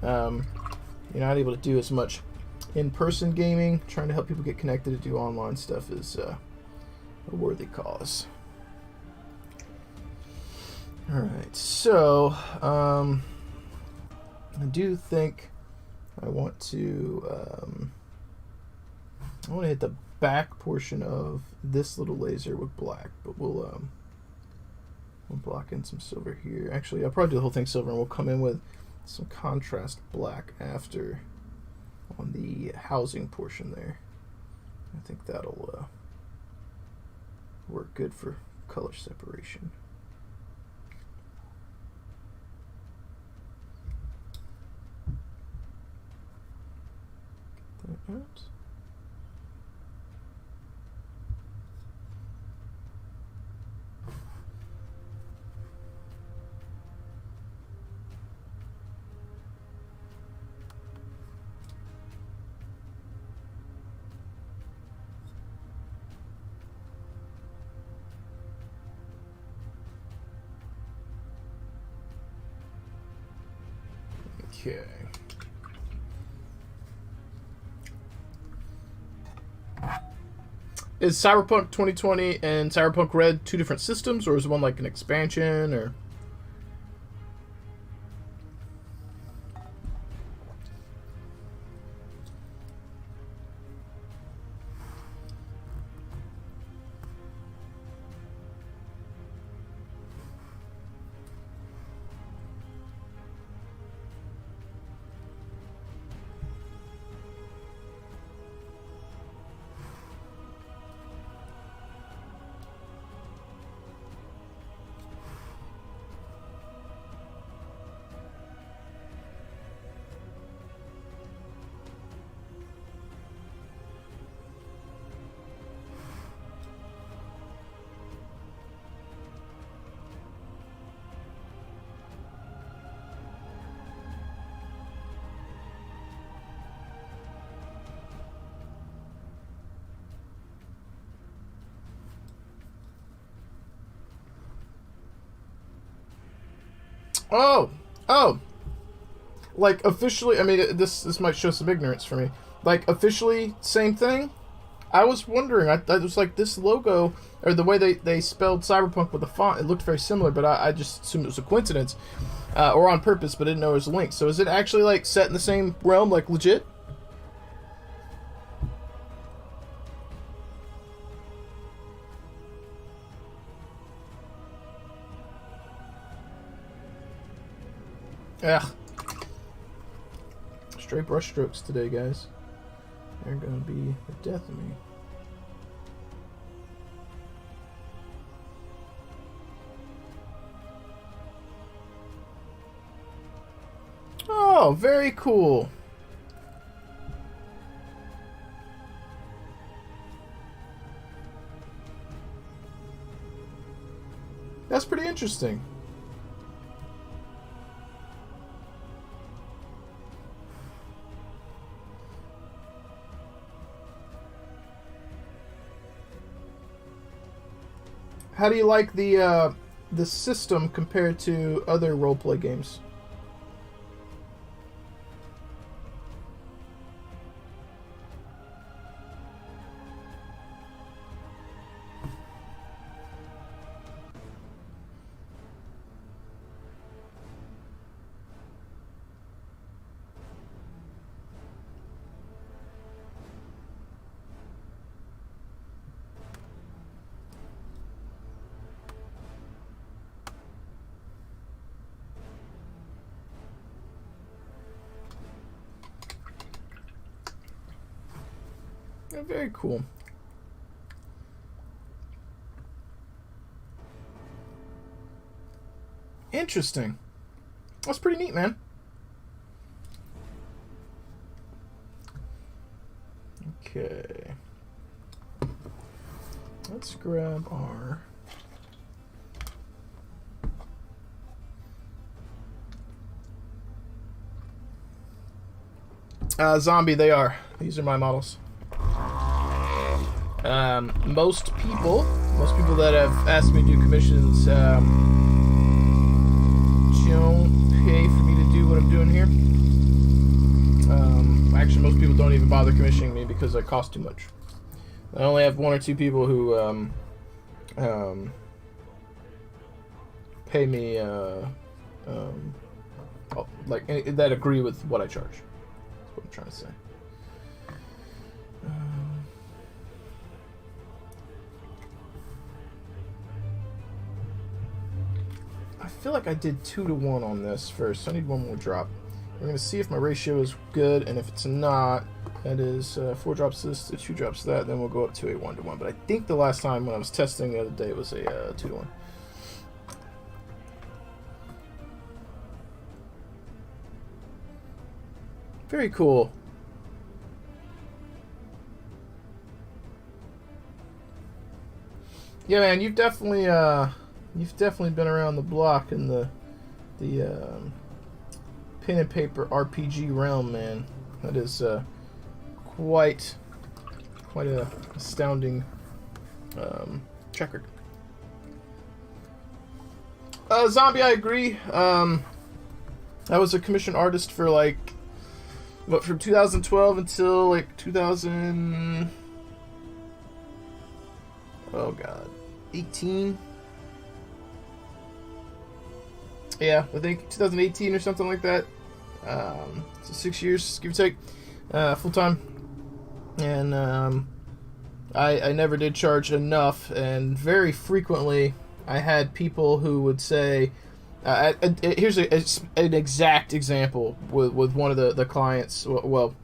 you're not able to do as much in-person gaming. Trying to help people get connected to do online stuff is a worthy cause. Alright, so I do think I want to hit the back portion of this little laser with black, but we'll block in some silver here. Actually, I'll probably do the whole thing silver, and we'll come in with some contrast black after on the housing portion there. I think that'll work good for color separation. Get that out. Okay. Is Cyberpunk 2020 and Cyberpunk Red two different systems, or is one like an expansion, or? Oh, oh. Like, officially, I mean, this might show some ignorance for me. Like, officially, same thing? I was wondering, I was like, this logo, or the way they spelled Cyberpunk with the font, it looked very similar, but I just assumed it was a coincidence, or on purpose, but didn't know it was linked. So is it actually, like, set in the same realm, like, legit? Ugh. Straight brush strokes today, guys. They're gonna be the death of me. Oh, very cool. That's pretty interesting. How do you like the system compared to other roleplay games? Yeah, very cool. Interesting. That's pretty neat, man. Okay. Let's grab our... zombie, they are. These are my models. Most people that have asked me to do commissions don't pay for me to do what I'm doing here. Actually, most people don't even bother commissioning me because I cost too much. I only have one or two people who pay me like that agree with what I charge. That's what I'm trying to say. I feel like I did 2-to-1 on this first, so I need one more drop. We're going to see if my ratio is good, and if it's not, that is 4 drops this to 2 drops that, then we'll go up to a 1-to-1. But I think the last time when I was testing the other day it was a 2-to-1. Very cool. Yeah, man, you've definitely been around the block in the pen and paper RPG realm, man. That is quite a astounding track record. Zombie, I agree. I was a commissioned artist for like from 2012 until like 2000. Oh god, 18. Yeah, I think 2018 or something like that. So 6 years, give or take, full time. And I never did charge enough, and very frequently I had people who would say, here's an exact example with one of the clients. Well,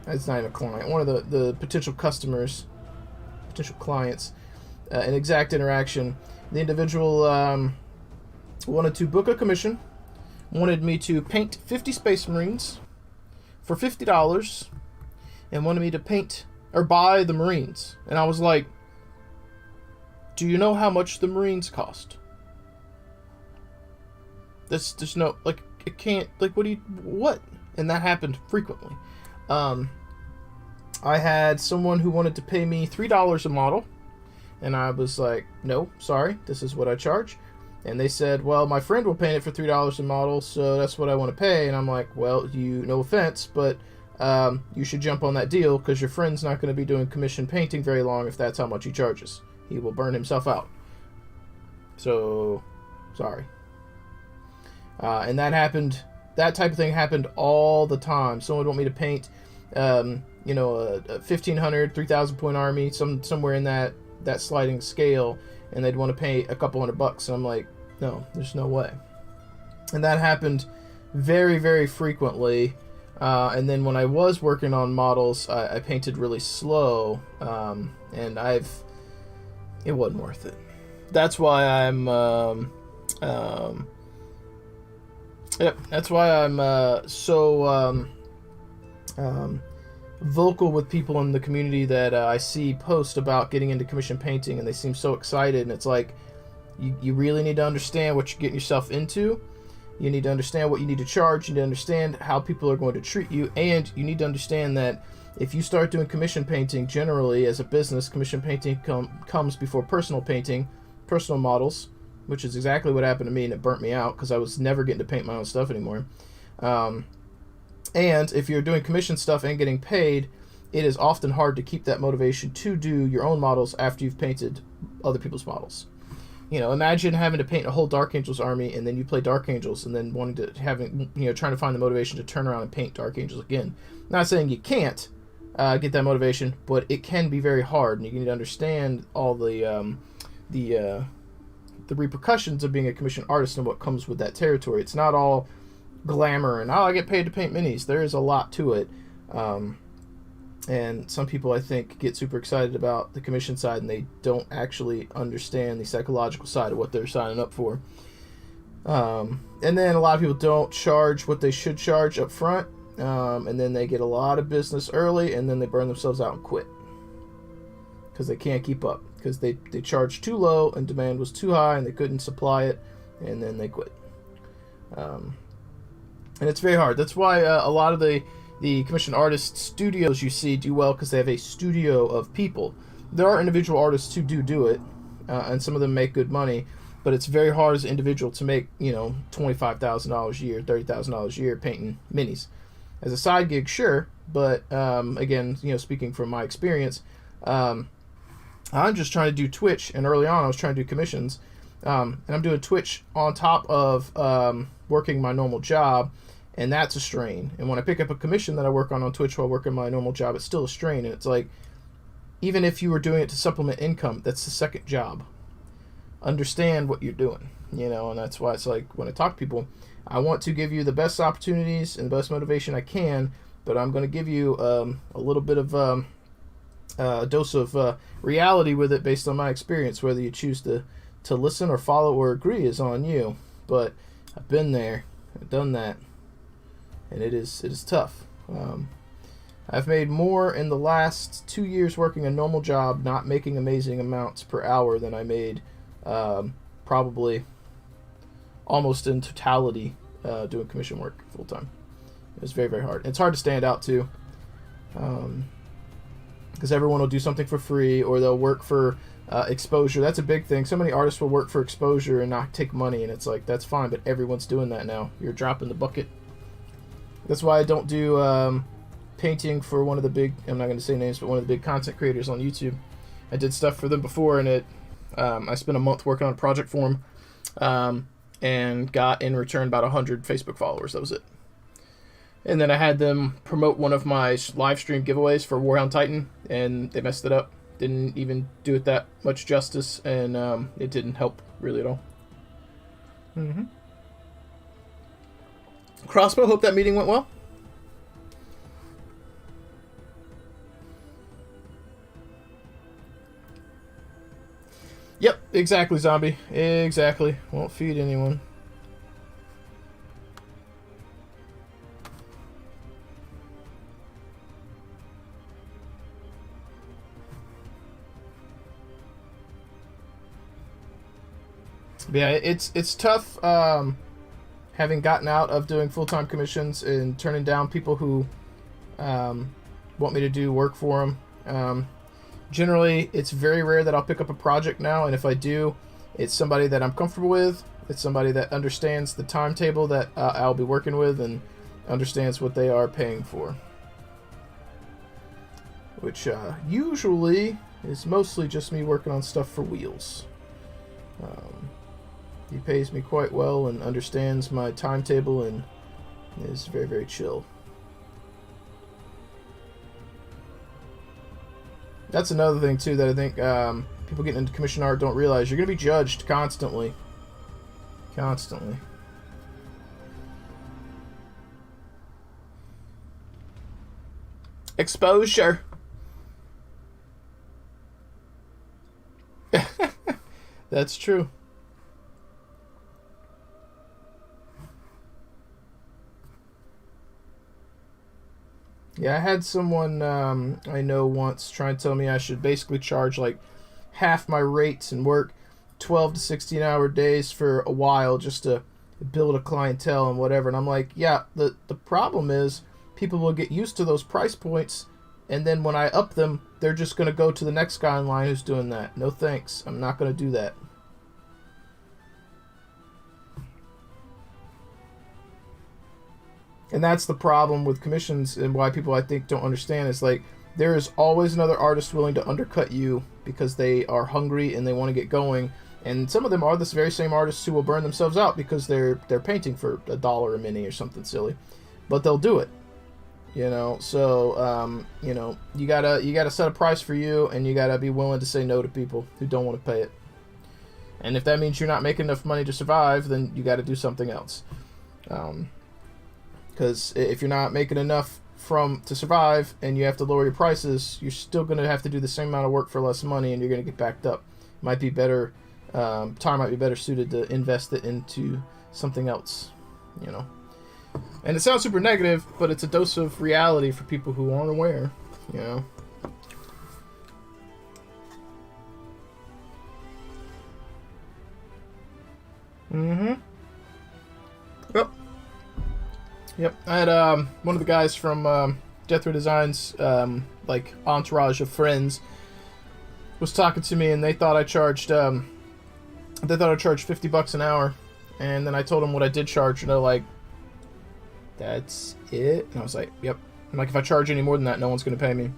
it's not even a client. One of the potential customers, potential clients, an exact interaction. The individual wanted to book a commission, wanted me to paint 50 Space Marines for $50, and wanted me to paint or buy the Marines. And I was like, do you know how much the Marines cost? There's no, like, it can't, like, what? And that happened frequently. I had someone who wanted to pay me $3 a model, and I was like, no, sorry, this is what I charge. And they said, well, my friend will paint it for $3 a model, so that's what I want to pay. And I'm like, well, no offense, but you should jump on that deal because your friend's not going to be doing commission painting very long if that's how much he charges. He will burn himself out. So, sorry. And that happened. That type of thing happened all the time. Someone would want me to paint, a 1,500, 3,000 point army, somewhere in that sliding scale, and they'd want to pay a couple $100. And I'm like, no, there's no way. And that happened very, very frequently. And then when I was working on models, I painted really slow, and it wasn't worth it. That's why I'm, that's why I'm so vocal with people in the community that I see post about getting into commission painting, and they seem so excited. And it's like, you really need to understand what you're getting yourself into. You need to understand what you need to charge. You need to understand how people are going to treat you. And you need to understand that if you start doing commission painting, generally as a business, commission painting comes before personal painting, personal models, which is exactly what happened to me, and it burnt me out because I was never getting to paint my own stuff anymore. And if you're doing commission stuff and getting paid, it is often hard to keep that motivation to do your own models after you've painted other people's models. Imagine having to paint a whole Dark Angels army, and then you play Dark Angels, and then trying to find the motivation to turn around and paint Dark Angels again. Not saying you can't get that motivation, but it can be very hard, and you need to understand all the repercussions of being a commissioned artist and what comes with that territory. It's not all glamour and I get paid to paint minis. There is a lot to it. And some people, I think, get super excited about the commission side, and they don't actually understand the psychological side of what they're signing up for. And then a lot of people don't charge what they should charge up front, and then they get a lot of business early, and then they burn themselves out and quit because they can't keep up, because they charged too low and demand was too high and they couldn't supply it, and then they quit. And it's very hard. That's why a lot of the commissioned artist studios you see do well, because they have a studio of people. There are individual artists who do it, and some of them make good money, but it's very hard as an individual to make $25,000 a year, $30,000 a year painting minis. As a side gig, sure, but again, speaking from my experience, I'm just trying to do Twitch, and early on I was trying to do commissions, and I'm doing Twitch on top of working my normal job. And that's a strain. And when I pick up a commission that I work on Twitch while working my normal job, it's still a strain. And it's like, even if you were doing it to supplement income, that's the second job. Understand what you're doing, and that's why it's like, when I talk to people, I want to give you the best opportunities and the best motivation I can, but I'm going to give you a little bit of a dose of reality with it based on my experience. Whether you choose to listen or follow or agree is on you. But I've been there, I've done that. And it is tough. I've made more in the last 2 years working a normal job, not making amazing amounts per hour, than I made probably almost in totality doing commission work full time. It was very, very hard. It's hard to stand out too, because everyone will do something for free, or they'll work for exposure. That's a big thing. So many artists will work for exposure and not take money, and it's like, that's fine, but everyone's doing that now. You're dropping the bucket. That's why I don't do painting for one of the big, I'm not going to say names, but one of the big content creators on YouTube. I did stuff for them before, and I spent a month working on a project for them, and got in return about 100 Facebook followers. That was it. And then I had them promote one of my live stream giveaways for Warhound Titan, and they messed it up. Didn't even do it that much justice, and it didn't help really at all. Crossbow, hope that meeting went well. Yep, exactly, zombie. Exactly. Won't feed anyone. But yeah, it's tough. Having gotten out of doing full-time commissions and turning down people who want me to do work for them. Generally, it's very rare that I'll pick up a project now, and if I do, it's somebody that I'm comfortable with, It's somebody that understands the timetable that I'll be working with and understands what they are paying for. Which usually is mostly just me working on stuff for wheels. He pays me quite well and understands my timetable and is very, very chill. That's another thing, too, that I think people getting into commission art don't realize. You're going to be judged constantly. Constantly. Exposure. That's true. Yeah, I had someone I know once try and tell me I should basically charge like half my rates and work 12 to 16 hour days for a while just to build a clientele and whatever. And I'm like, yeah, the problem is people will get used to those price points, and then when I up them, they're just going to go to the next guy in line who's doing that. No thanks. I'm not going to do that. And that's the problem with commissions, and why people, I think, don't understand is like there is always another artist willing to undercut you because they are hungry and they want to get going. And some of them are this very same artists who will burn themselves out because they're painting for $1 a mini or something silly, but they'll do it. You know, so you know, you gotta set a price for you, and you gotta be willing to say no to people who don't want to pay it. And if that means you're not making enough money to survive, then you got to do something else. Because if you're not making enough to survive and you have to lower your prices, you're still going to have to do the same amount of work for less money, and you're going to get backed up. Might be better, time might be better suited to invest it into something else, you know. And it sounds super negative, but it's a dose of reality for people who aren't aware, you know. Mm-hmm. Yep. Yep. I had one of the guys from Death Row Designs, like entourage of friends, was talking to me, and they thought I charged $50 an hour, and then I told them what I did charge, and they're like, "That's it?" And I was like, "Yep." I'm like, if I charge any more than that, no one's gonna pay me.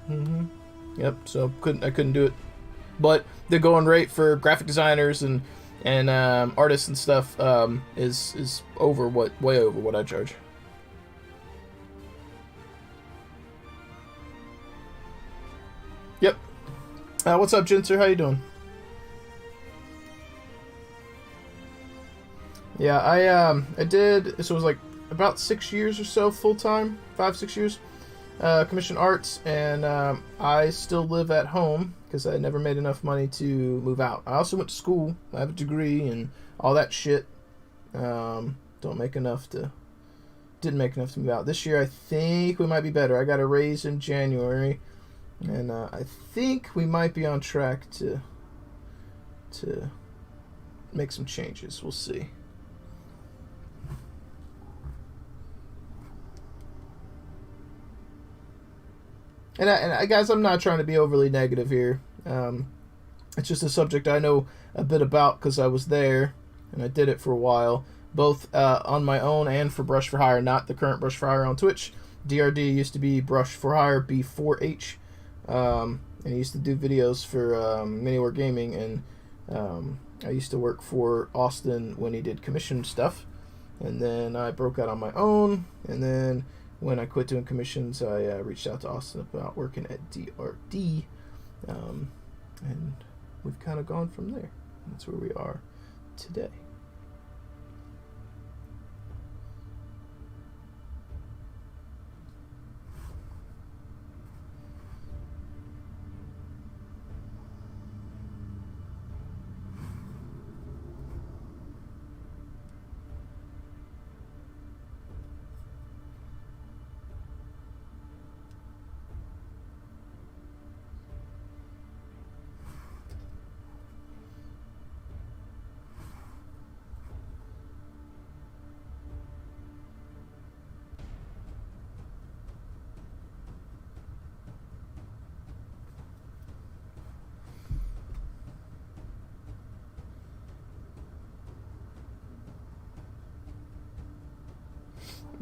Mm-hmm. Yep. So I couldn't do it. But the going rate for graphic designers and artists and stuff is way over what I charge. Yep. What's up, Jinser? How you doing? Yeah, I did. So it was like about 6 years or so full time, 5-6 years, commission arts, and I still live at home because I never made enough money to move out. I also went to school. I have a degree and all that shit. Didn't make enough to move out. This year I think we might be better. I got a raise in January, and I think we might be on track to make some changes. We'll see. And guys, I'm not trying to be overly negative here. It's just a subject I know a bit about because I was there and I did it for a while, both on my own and for Brush for Hire, not the current Brush for Hire on Twitch. DRD used to be Brush for Hire B4H, and he used to do videos for Miniware Gaming, and I used to work for Austin when he did commission stuff, and then I broke out on my own, and then when I quit doing commissions, I reached out to Austin about working at DRD, and we've kind of gone from there. That's where we are today.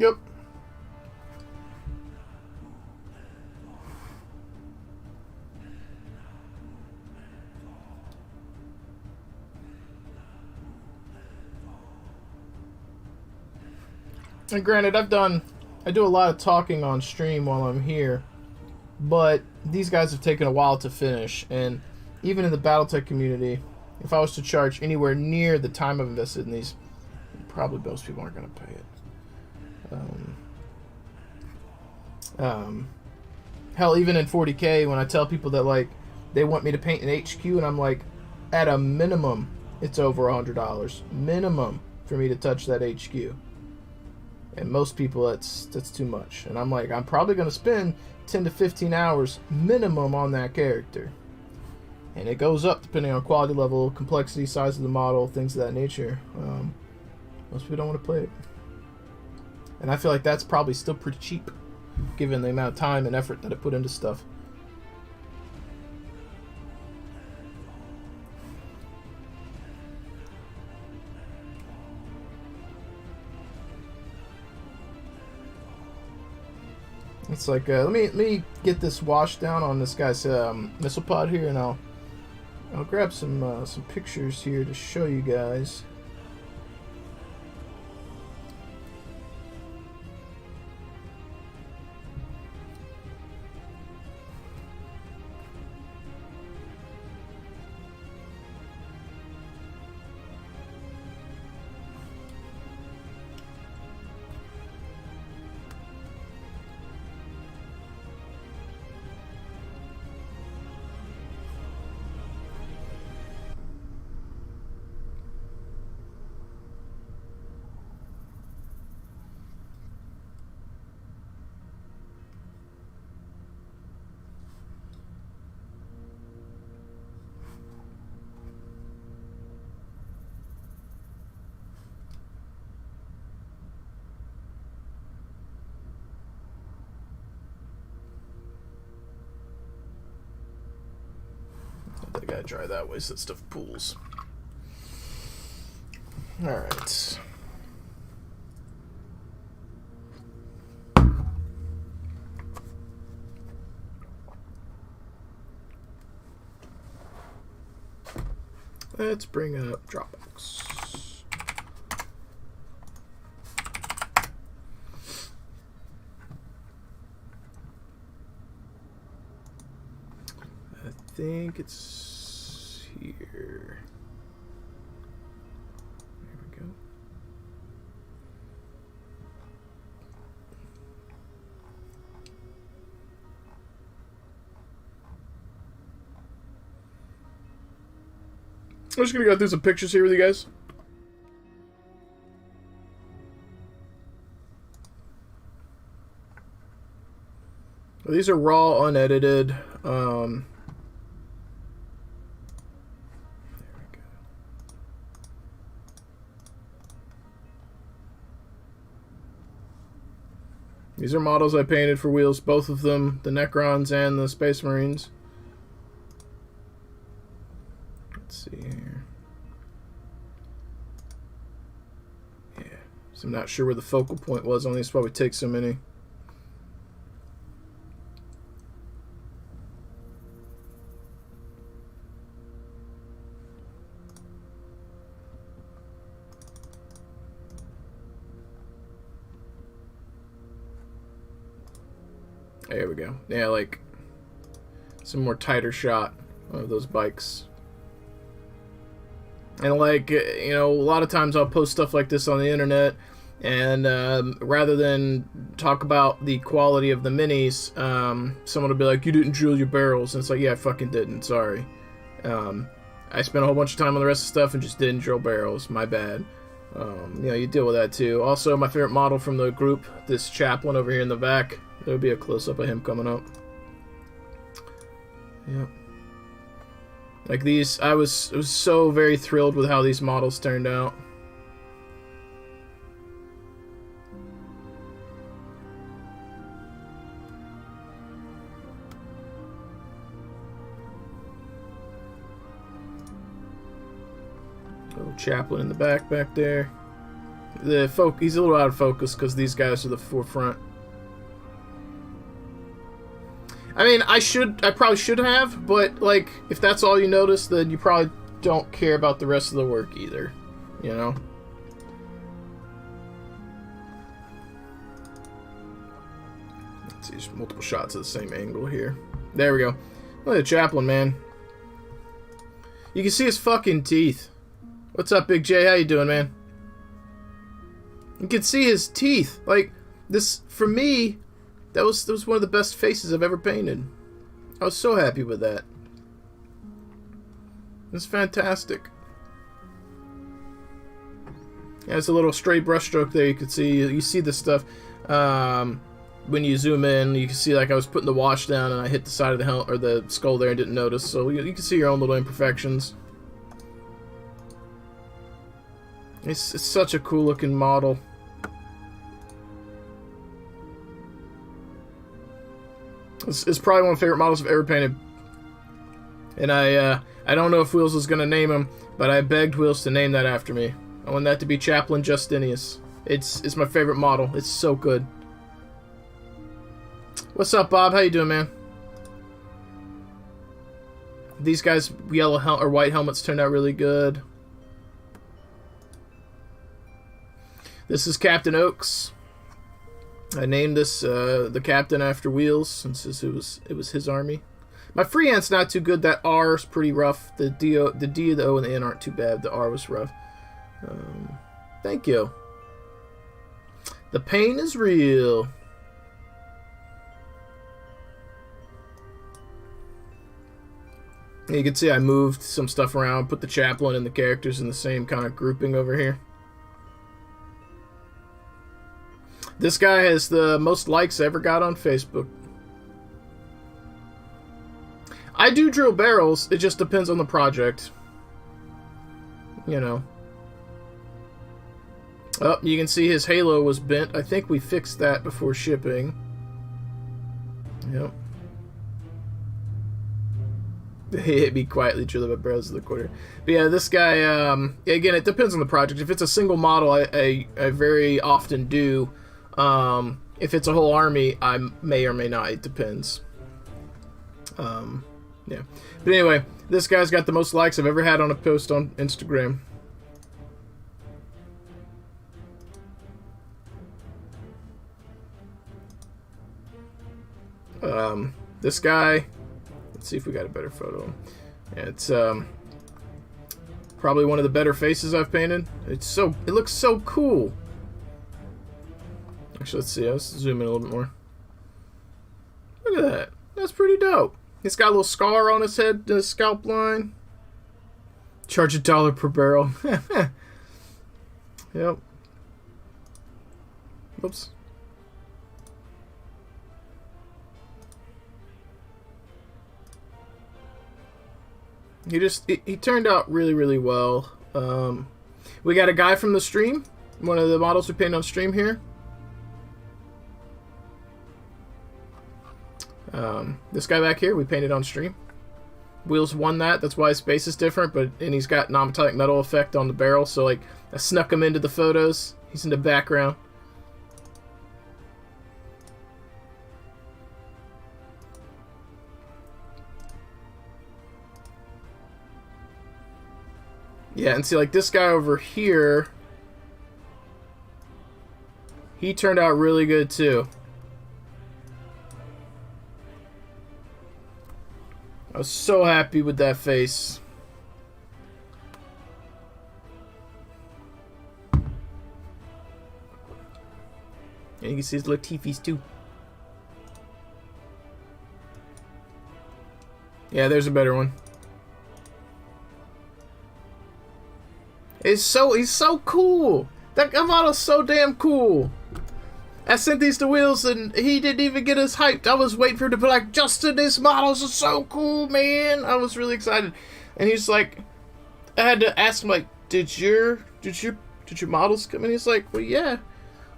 Yep. And granted, I do a lot of talking on stream while I'm here, but these guys have taken a while to finish, and even in the Battletech community, if I was to charge anywhere near the time I've invested in these, probably most people aren't going to pay it. Hell, even in 40K, when I tell people that, like, they want me to paint an HQ, and I'm like, at a minimum, it's over $100. Minimum for me to touch that HQ. And most people, that's too much. And I'm like, I'm probably going to spend 10 to 15 hours minimum on that character. And it goes up depending on quality level, complexity, size of the model, things of that nature. Most people don't want to play it. And I feel like that's probably still pretty cheap, given the amount of time and effort that I put into stuff. It's like, let me get this wash down on this guy's missile pod here, and I'll grab some pictures here to show you guys. I gotta dry that way so that stuff pools. Alright. Let's bring up Dropbox. I think it's here. There we go. I'm just gonna go through some pictures here with you guys. Well, these are raw, unedited. These are models I painted for wheels, both of them, the Necrons and the Space Marines. Let's see here. Yeah, so I'm not sure where the focal point was on these, that's why we take so many. There we go. Yeah, like some more tighter shot of those bikes. And like, you know, a lot of times I'll post stuff like this on the internet, and rather than talk about the quality of the minis, someone will be like, you didn't drill your barrels. And it's like, yeah, I fucking didn't. Sorry. I spent a whole bunch of time on the rest of the stuff and just didn't drill barrels. My bad. You know, you deal with that too. Also, my favorite model from the group, this chaplain over here in the back. There'll be a close-up of him coming up. Yep. Like these, I was so very thrilled with how these models turned out. Oh, chaplain in the back there. He's a little out of focus because these guys are the forefront. I mean, I probably should have, but like, if that's all you notice, then you probably don't care about the rest of the work either, you know? Let's see, there's multiple shots of the same angle here. There we go. Look at the chaplain, man. You can see his fucking teeth. What's up, Big J? How you doing, man? You can see his teeth. Like, this, for me, that was one of the best faces I've ever painted. I was so happy with that. It's fantastic. Yeah, it's a little stray brushstroke there. You can see, you see this stuff. When you zoom in, you can see like I was putting the wash down and I hit the side of the helmet or the skull there and didn't notice. So you can see your own little imperfections. It's such a cool looking model. It's probably one of my favorite models I've ever painted. And I don't know if Wheels is going to name him, but I begged Wheels to name that after me. I want that to be Chaplain Justinius. It's my favorite model. It's so good. What's up, Bob? How you doing, man? These guys' yellow or white helmets turned out really good. This is Captain Oaks. I named this the captain after Wheels since it was his army. My freehand's not too good. That R is pretty rough. The D, the O, and the N aren't too bad. The R was rough. Thank you. The pain is real. You can see I moved some stuff around, put the chaplain and the characters in the same kind of grouping over here. This guy has the most likes I ever got on Facebook. I do drill barrels, it just depends on the project. You know. Oh, you can see his halo was bent. I think we fixed that before shipping. Yep. They hit me quietly, drill my barrels in the corner. But yeah, this guy, again, it depends on the project. If it's a single model, I very often do. If it's a whole army, I may or may not. It depends. Yeah. But anyway, this guy's got the most likes I've ever had on a post on Instagram. This guy, let's see if we got a better photo. Yeah, it's probably one of the better faces I've painted. It looks so cool. Actually, let's see. Let's zoom in a little bit more. Look at that. That's pretty dope. He's got a little scar on his head, the scalp line. Charge $1 per barrel. Yep. Oops. He turned out really, really well. We got a guy from the stream. One of the models we painted on stream here. This guy back here, we painted on stream. Wheels won that. That's why his face is different, and he's got non-metallic metal effect on the barrel. So like, I snuck him into the photos. He's in the background. Yeah, and see, like, this guy over here, he turned out really good, too. I was so happy with that face. And you can see his little teefies, too. Yeah, there's a better one. He's so cool. That model's so damn cool. I sent these to Wheels and he didn't even get us hyped. I was waiting for him to be like, Justin, these models are so cool, man. I was really excited. And he's like, I had to ask him, like, did your models come in? He's like, well, yeah.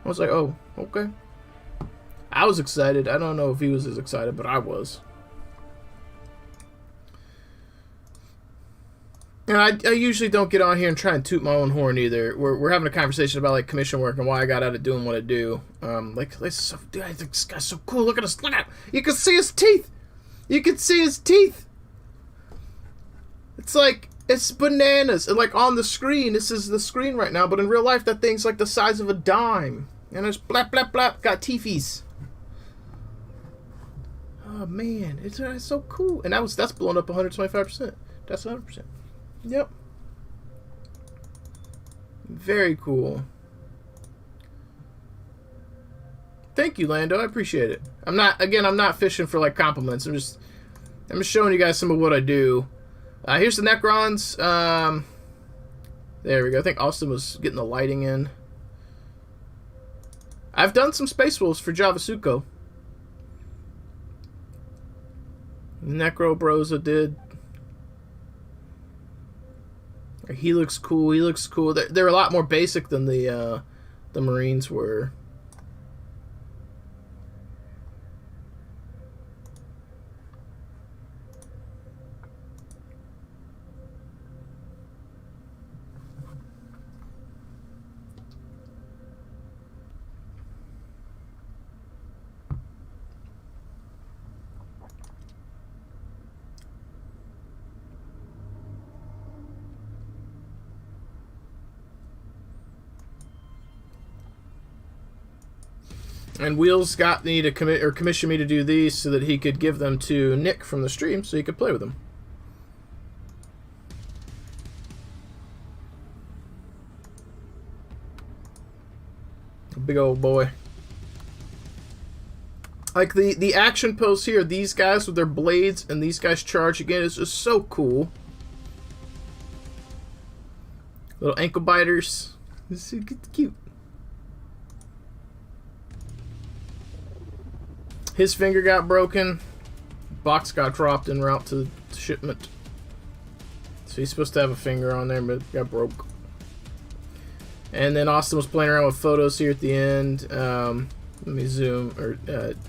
I was like, oh, okay. I was excited. I don't know if he was as excited, but I was. And I usually don't get on here and try and toot my own horn either. We're having a conversation about like commission work and why I got out of doing what I do. Like this, dude, I think this guy's so cool. Look at us, look at him. You can see his teeth. You can see his teeth. It's like it's bananas. And like on the screen, this is the screen right now, but in real life, that thing's like the size of a dime. And it's blap blap blap. Got teethies. Oh man, it's so cool. And that's blown up 125%. That's 100%. Yep. Very cool. Thank you, Lando. I appreciate it. I'm not fishing for like compliments. I'm just showing you guys some of what I do. Here's the Necrons. There we go. I think Austin was getting the lighting in. I've done some Space Wolves for Javasuko. Necro Brosa did. He looks cool. He looks cool. They're a lot more basic than the Marines were. And Wheels got me to commission me to do these so that he could give them to Nick from the stream so he could play with them. Big old boy. Like the action pose here, these guys with their blades and these guys charge again is just so cool. Little ankle biters. It's cute. His finger got broken. Box got dropped en route to the shipment. So he's supposed to have a finger on there, but it got broke. And then Austin was playing around with photos here at the end. Let me zoom or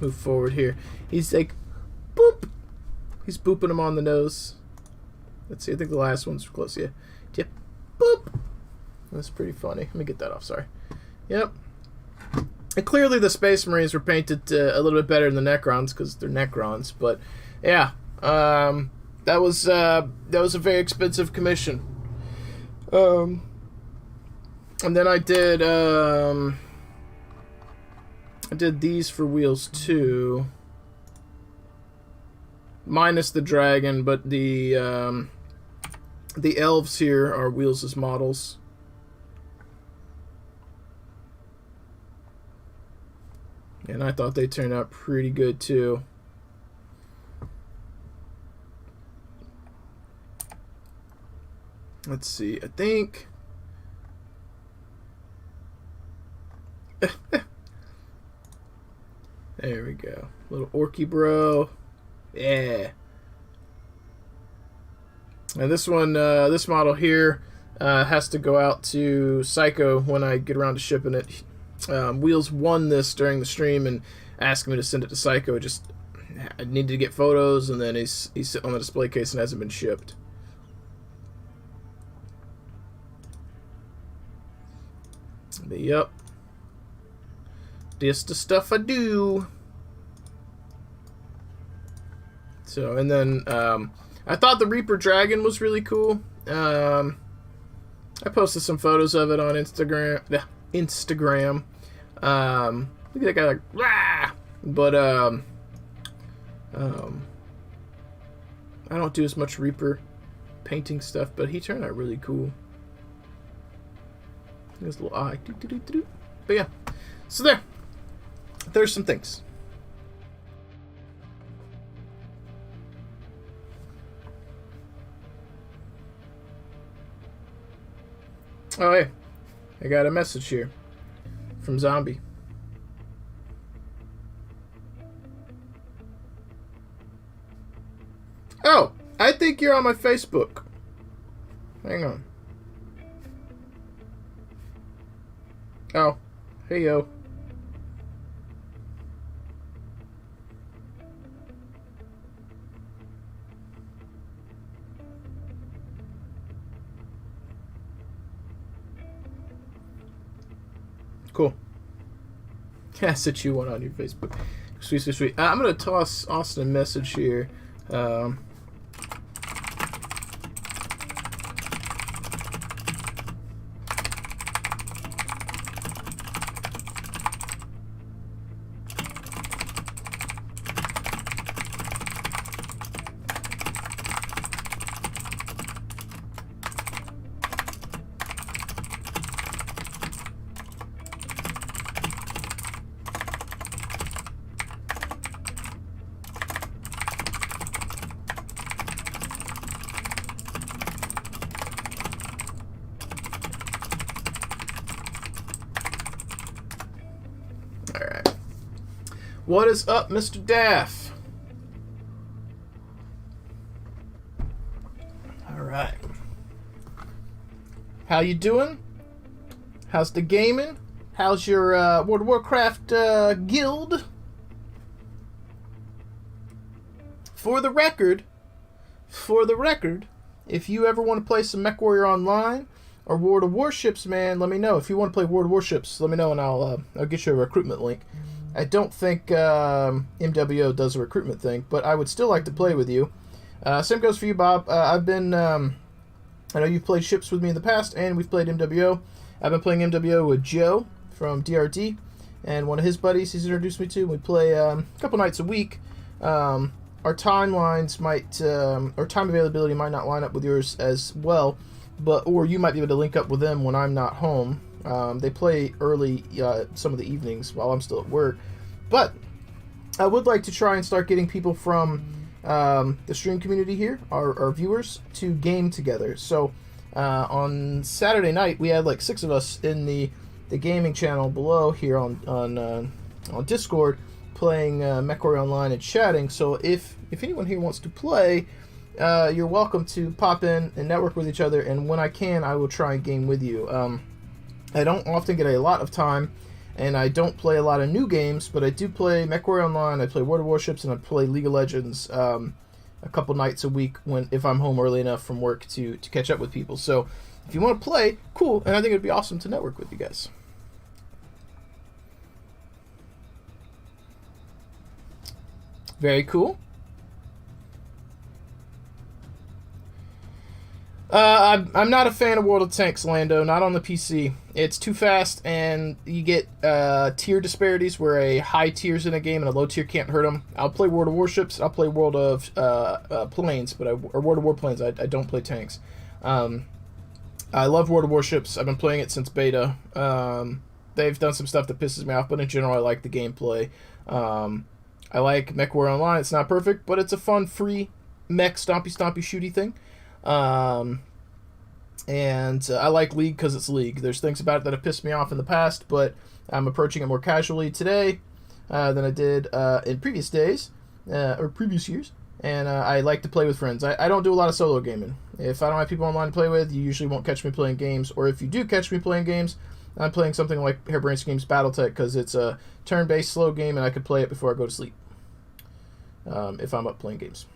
move forward here. He's like, boop. He's booping him on the nose. Let's see. I think the last one's close. Yeah. Yep. Boop. That's pretty funny. Let me get that off. Sorry. Yep. And clearly the Space Marines were painted a little bit better than the Necrons because they're Necrons. But yeah, that was a very expensive commission. And then I did these for Wheels too, minus the dragon, but the elves here are Wheels' models. And I thought they turned out pretty good, too. Let's see. I think... There we go. Little Orky bro. Yeah. And this one, this model here, has to go out to Psycho when I get around to shipping it. Wheels won this during the stream and asked me to send it to Psycho. I needed to get photos, and then he's sitting on the display case and hasn't been shipped. But yep, this the stuff I do. So, and then I thought the Reaper Dragon was really cool. I posted some photos of it on Instagram. Look at that guy like, rah! But I don't do as much Reaper painting stuff, but he turned out really cool. His little eye. But yeah, so there's some things. Oh, hey, I got a message here from Zombie. Oh, I think you're on my Facebook. Hang on. Oh, hey yo. Cool. Yeah, I sent you one on your Facebook. Sweet, sweet, sweet. I'm going to toss Austin a message here. Alright. What is up, Mr. Daff? Alright. How you doing? How's the gaming? How's your World of Warcraft guild? For the record, if you ever want to play some MechWarrior Online or World of Warships, man, let me know. If you want to play World of Warships, let me know and I'll get you a recruitment link. I don't think MWO does a recruitment thing, but I would still like to play with you. Same goes for you, Bob. I've been, I know you've played ships with me in the past, and we've played MWO. I've been playing MWO with Joe from DRD, and one of his buddies he's introduced me to. We play a couple nights a week. Our timelines might, or time availability might not line up with yours as well, or you might be able to link up with them when I'm not home. They play early some of the evenings while I'm still at work. But I would like to try and start getting people from the stream community here, our viewers, to game together. So on Saturday night, we had like 6 of us in the gaming channel below here on Discord, playing MechWarrior Online and chatting. So if anyone here wants to play, you're welcome to pop in and network with each other, and when I can, I will try and game with you. I don't often get a lot of time, and I don't play a lot of new games, but I do play MechWarrior Online, I play World of Warships, and I play League of Legends a couple nights a week if I'm home early enough from work to catch up with people. So if you want to play, cool, and I think it'd be awesome to network with you guys. Very cool. I'm not a fan of World of Tanks, Lando, not on the PC. It's too fast, and you get tier disparities where a high tier's in a game and a low tier can't hurt them. I'll play World of Warships, I'll play World of Planes, or World of Warplanes. I don't play tanks. I love World of Warships. I've been playing it since beta. They've done some stuff that pisses me off, but in general, I like the gameplay. I like MechWarrior Online. It's not perfect, but it's a fun, free mech stompy shooty thing. And I like League because it's League. There's things about it that have pissed me off in the past, but I'm approaching it more casually today than I did in previous days or previous years. And I like to play with friends. I don't do a lot of solo gaming. If I don't have people online to play with, you usually won't catch me playing games. Or if you do catch me playing games, I'm playing something like Harebrained Schemes Battletech because it's a turn-based slow game and I could play it before I go to sleep if I'm up playing games.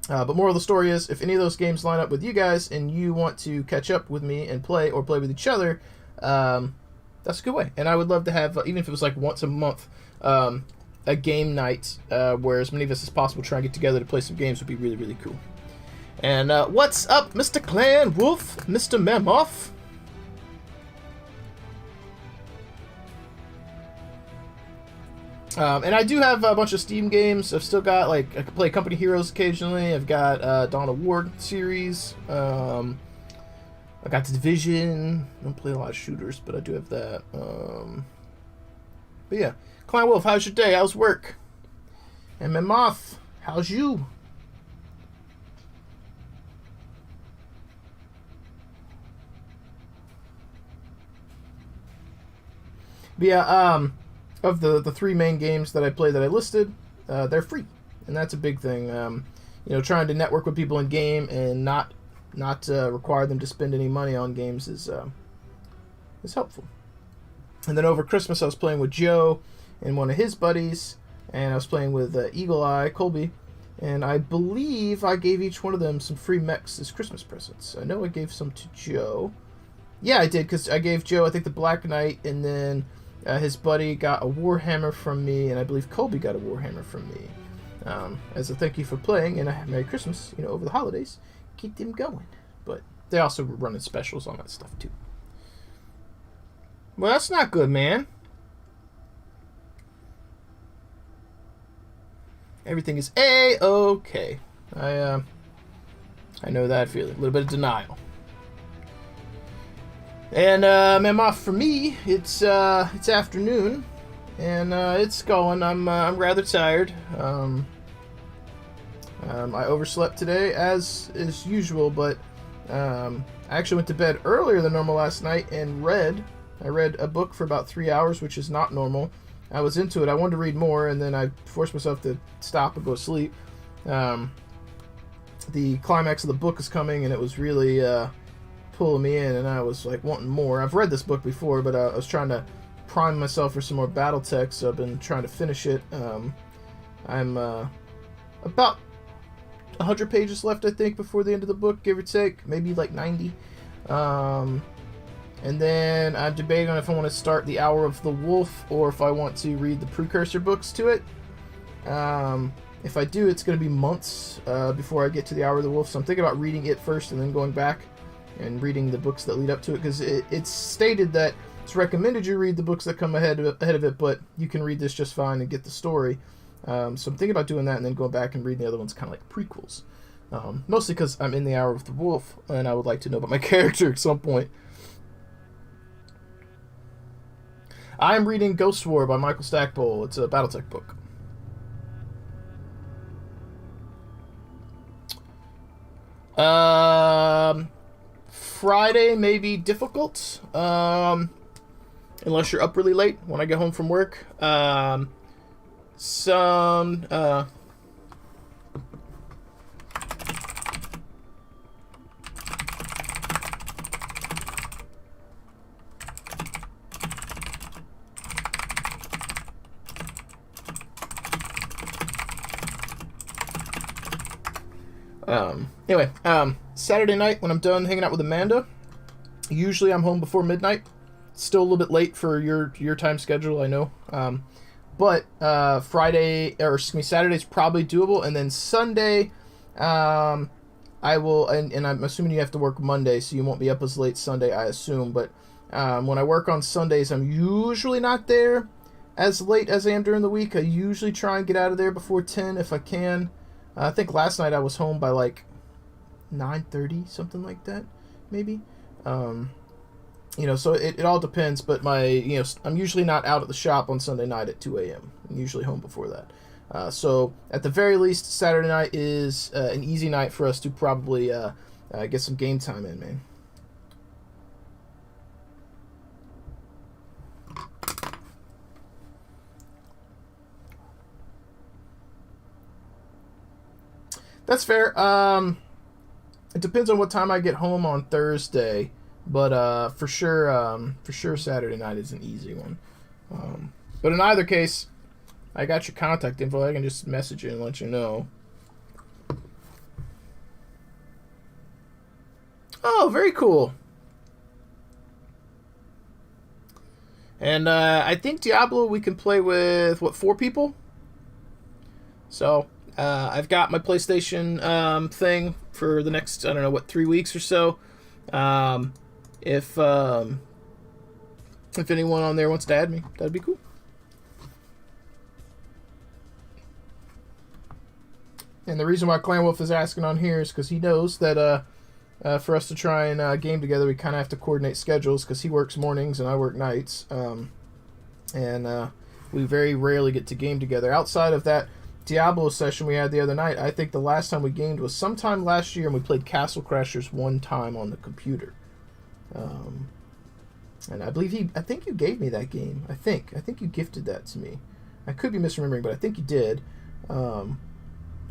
But moral of the story is, if any of those games line up with you guys and you want to catch up with me and play or play with each other, that's a good way. And I would love to have, even if it was like once a month, a game night where as many of us as possible try and get together to play some games would be really, really cool. And what's up, Mr. Clan Wolf, Mr. Mammoth? And I do have a bunch of Steam games. I've still got, like, I can play Company Heroes occasionally. I've got Dawn of War series. I got The Division. I don't play a lot of shooters, but I do have that. But yeah. Clan Wolf, how's your day? How's work? And Mammoth, how's you? But yeah, of the 3 main games that I play that I listed, they're free, and that's a big thing. You know, trying to network with people in game and not require them to spend any money on games is helpful. And then over Christmas, I was playing with Joe and one of his buddies, and I was playing with Eagle Eye Colby, and I believe I gave each one of them some free mechs as Christmas presents. I know I gave some to Joe. Yeah, I did, because I gave Joe, I think, the Black Knight, and then his buddy got a Warhammer from me, and I believe Colby got a Warhammer from me. As a thank you for playing, and a Merry Christmas, over the holidays. Keep them going. But they also were running specials on that stuff, too. Well, that's not good, man. Everything is A-okay. I know that feeling. A little bit of denial. And man, for me, it's afternoon, and it's going. I'm rather tired. I overslept today, as is usual, but I actually went to bed earlier than normal last night and read. I read a book for about 3 hours, which is not normal. I was into it. I wanted to read more, and then I forced myself to stop and go to sleep. The climax of the book is coming, and it was really pulling me in, and I was like wanting more. I've read this book before, but I was trying to prime myself for some more Battletech, so I've been trying to finish it. I'm about 100 pages left, I think, before the end of the book, give or take, maybe like 90. And then I'm debating on if I want to start The Hour of the Wolf or if I want to read the precursor books to it. If I do, it's going to be months before I get to The Hour of the Wolf, so I'm thinking about reading it first and then going back and reading the books that lead up to it, because it's stated that it's recommended you read the books that come ahead of it, but you can read this just fine and get the story. So I'm thinking about doing that and then going back and reading the other ones kind of like prequels. Mostly because I'm in The Hour of the Wolf, and I would like to know about my character at some point. I'm reading Ghost War by Michael Stackpole. It's a Battletech book. Friday may be difficult, unless you're up really late when I get home from work. Anyway, Saturday night when I'm done hanging out with Amanda, usually I'm home before midnight. Still a little bit late for your time schedule, I know. But Saturday's probably doable, and then Sunday, I will, and I'm assuming you have to work Monday, so you won't be up as late Sunday, I assume. But when I work on Sundays, I'm usually not there as late as I am during the week. I usually try and get out of there before 10 if I can. I think last night I was home by like 9:30, something like that, maybe. So it all depends, but I'm usually not out at the shop on Sunday night at 2 a.m. I'm usually home before that. So at the very least, Saturday night is an easy night for us to probably get some game time in, man. That's fair. It depends on what time I get home on Thursday, but for sure Saturday night is an easy one. But in either case, I got your contact info. I can just message you and let you know. Oh, very cool. And I think Diablo we can play with 4 people. So I've got my PlayStation thing for the next 3 weeks or so. If anyone on there wants to add me, that'd be cool. And the reason why Clan Wolf is asking on here is because he knows that for us to try and game together, we kind of have to coordinate schedules, because he works mornings and I work nights, and we very rarely get to game together. Outside of that Diablo session we had the other night, I think the last time we gamed was sometime last year, and we played Castle Crashers one time on the computer. And I think you gave me that game. I think you gifted that to me. I could be misremembering, but I think you did.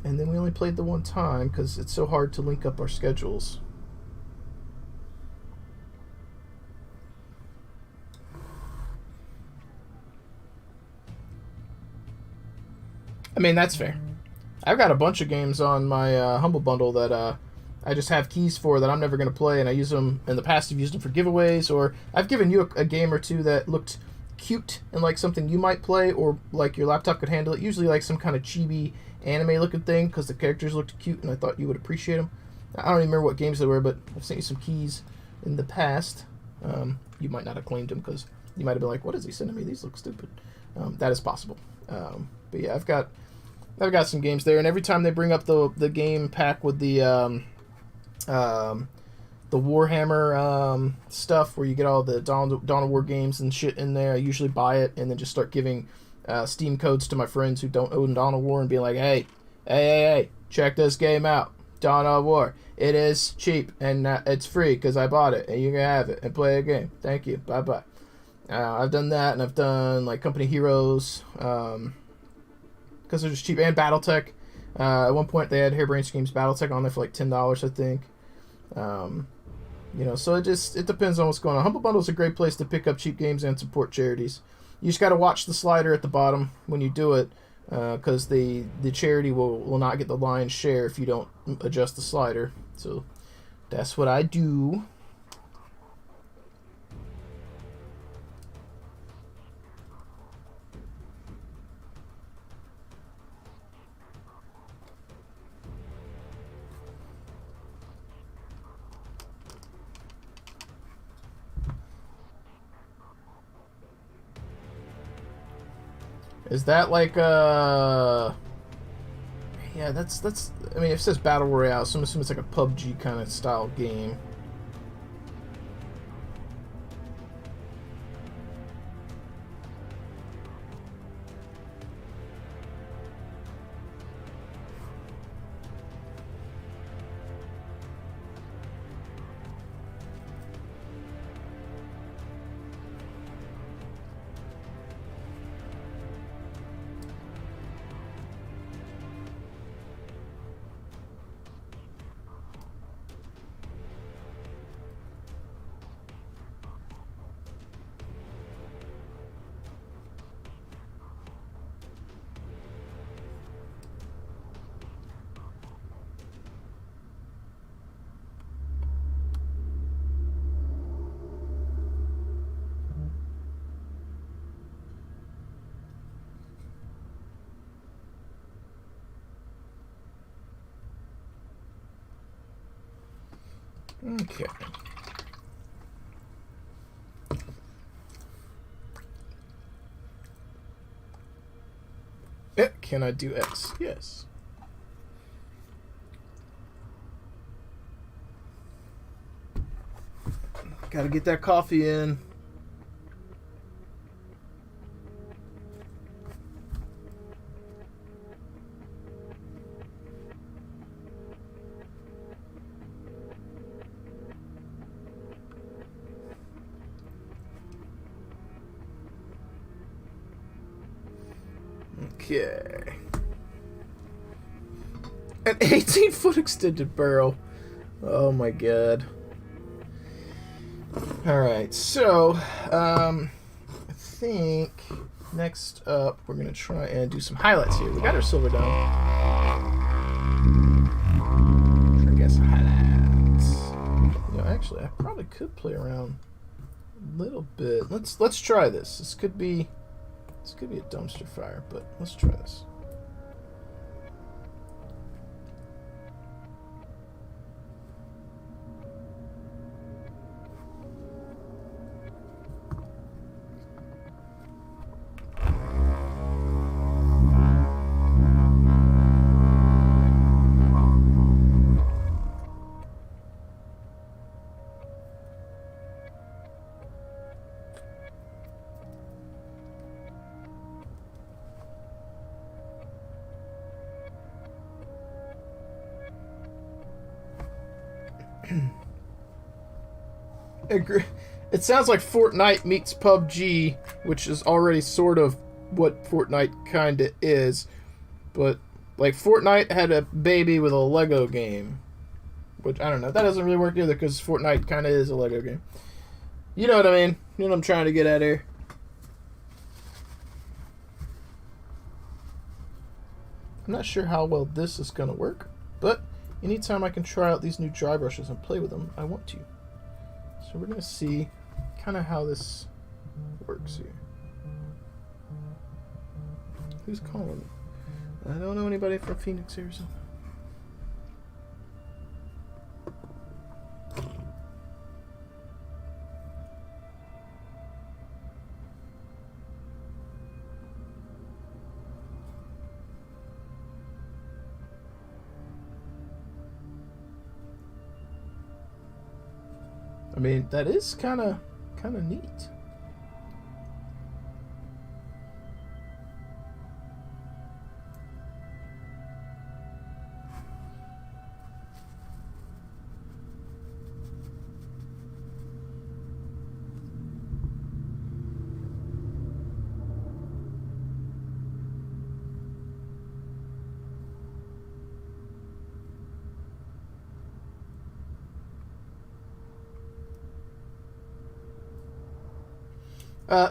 And then we only played the one time because it's so hard to link up our schedules. I mean, that's fair. I've got a bunch of games on my Humble Bundle that I just have keys for that I'm never going to play, and I use them in the past. I've used them for giveaways, or I've given you a game or two that looked cute and like something you might play, or like your laptop could handle it. Usually like some kind of chibi anime looking thing because the characters looked cute and I thought you would appreciate them. I don't even remember what games they were, but I've sent you some keys in the past. You might not have claimed them because you might have been like, what is he sending me? These look stupid. That is possible. But yeah, I've got some games there, and every time they bring up the game pack with the Warhammer stuff where you get all the Dawn of War games and shit in there, I usually buy it and then just start giving Steam codes to my friends who don't own Dawn of War and being like, hey, check this game out, Dawn of War. It is cheap and it's free because I bought it, and you can have it and play a game. Thank you. Bye-bye. I've done that, and I've done like Company Heroes because they're just cheap, and Battletech. At one point they had Harebrained Schemes Battletech on there for like $10, I think. So it depends on what's going on. Humble Bundle is a great place to pick up cheap games and support charities. You just got to watch the slider at the bottom when you do it, because the charity will not get the lion's share if you don't adjust the slider. So that's what I do. Is that like yeah, that's I mean, it says Battle Royale, so I'm assuming it's like a PUBG kind of style game. Okay. Can I do X? Yes. Gotta get that coffee in. Okay. An 18-foot extended barrel. Oh my god. Alright, so, I think next up we're going to try and do some highlights here. We got our silver dome. Try to get some highlights. You know, actually, I probably could play around a little bit. Let's try this. This could be a dumpster fire, but let's try this. It sounds like Fortnite meets PUBG, which is already sort of what Fortnite kinda is, but like Fortnite had a baby with a Lego game, which I don't know. That doesn't really work either because Fortnite kinda is a Lego game. You know what I mean? You know what I'm trying to get at here. I'm not sure how well this is gonna work, but anytime I can try out these new dry brushes and play with them, I want to. So we're going to see kind of how this works here. Who's calling? I don't know anybody from Phoenix, Arizona. I mean, that is kind of neat.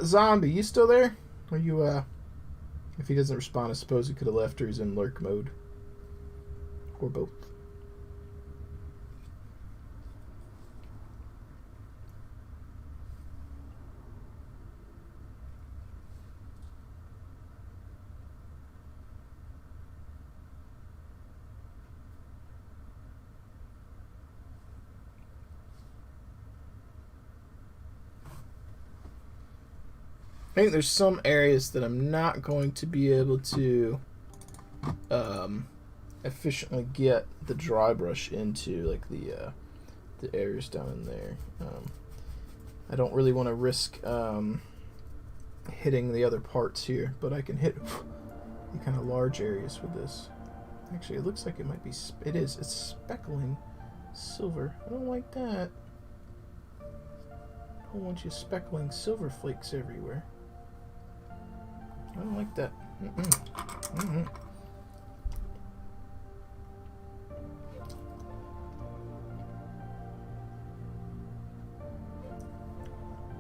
Zombie, you still there? Are you, if he doesn't respond, I suppose he could have left or he's in lurk mode. Or both. I think there's some areas that I'm not going to be able to efficiently get the dry brush into, like the areas down in there. I don't really want to risk hitting the other parts here, but I can hit the kind of large areas with this. Actually, it looks like it might be. It's speckling silver. I don't like that. I don't want you speckling silver flakes everywhere. I don't like that.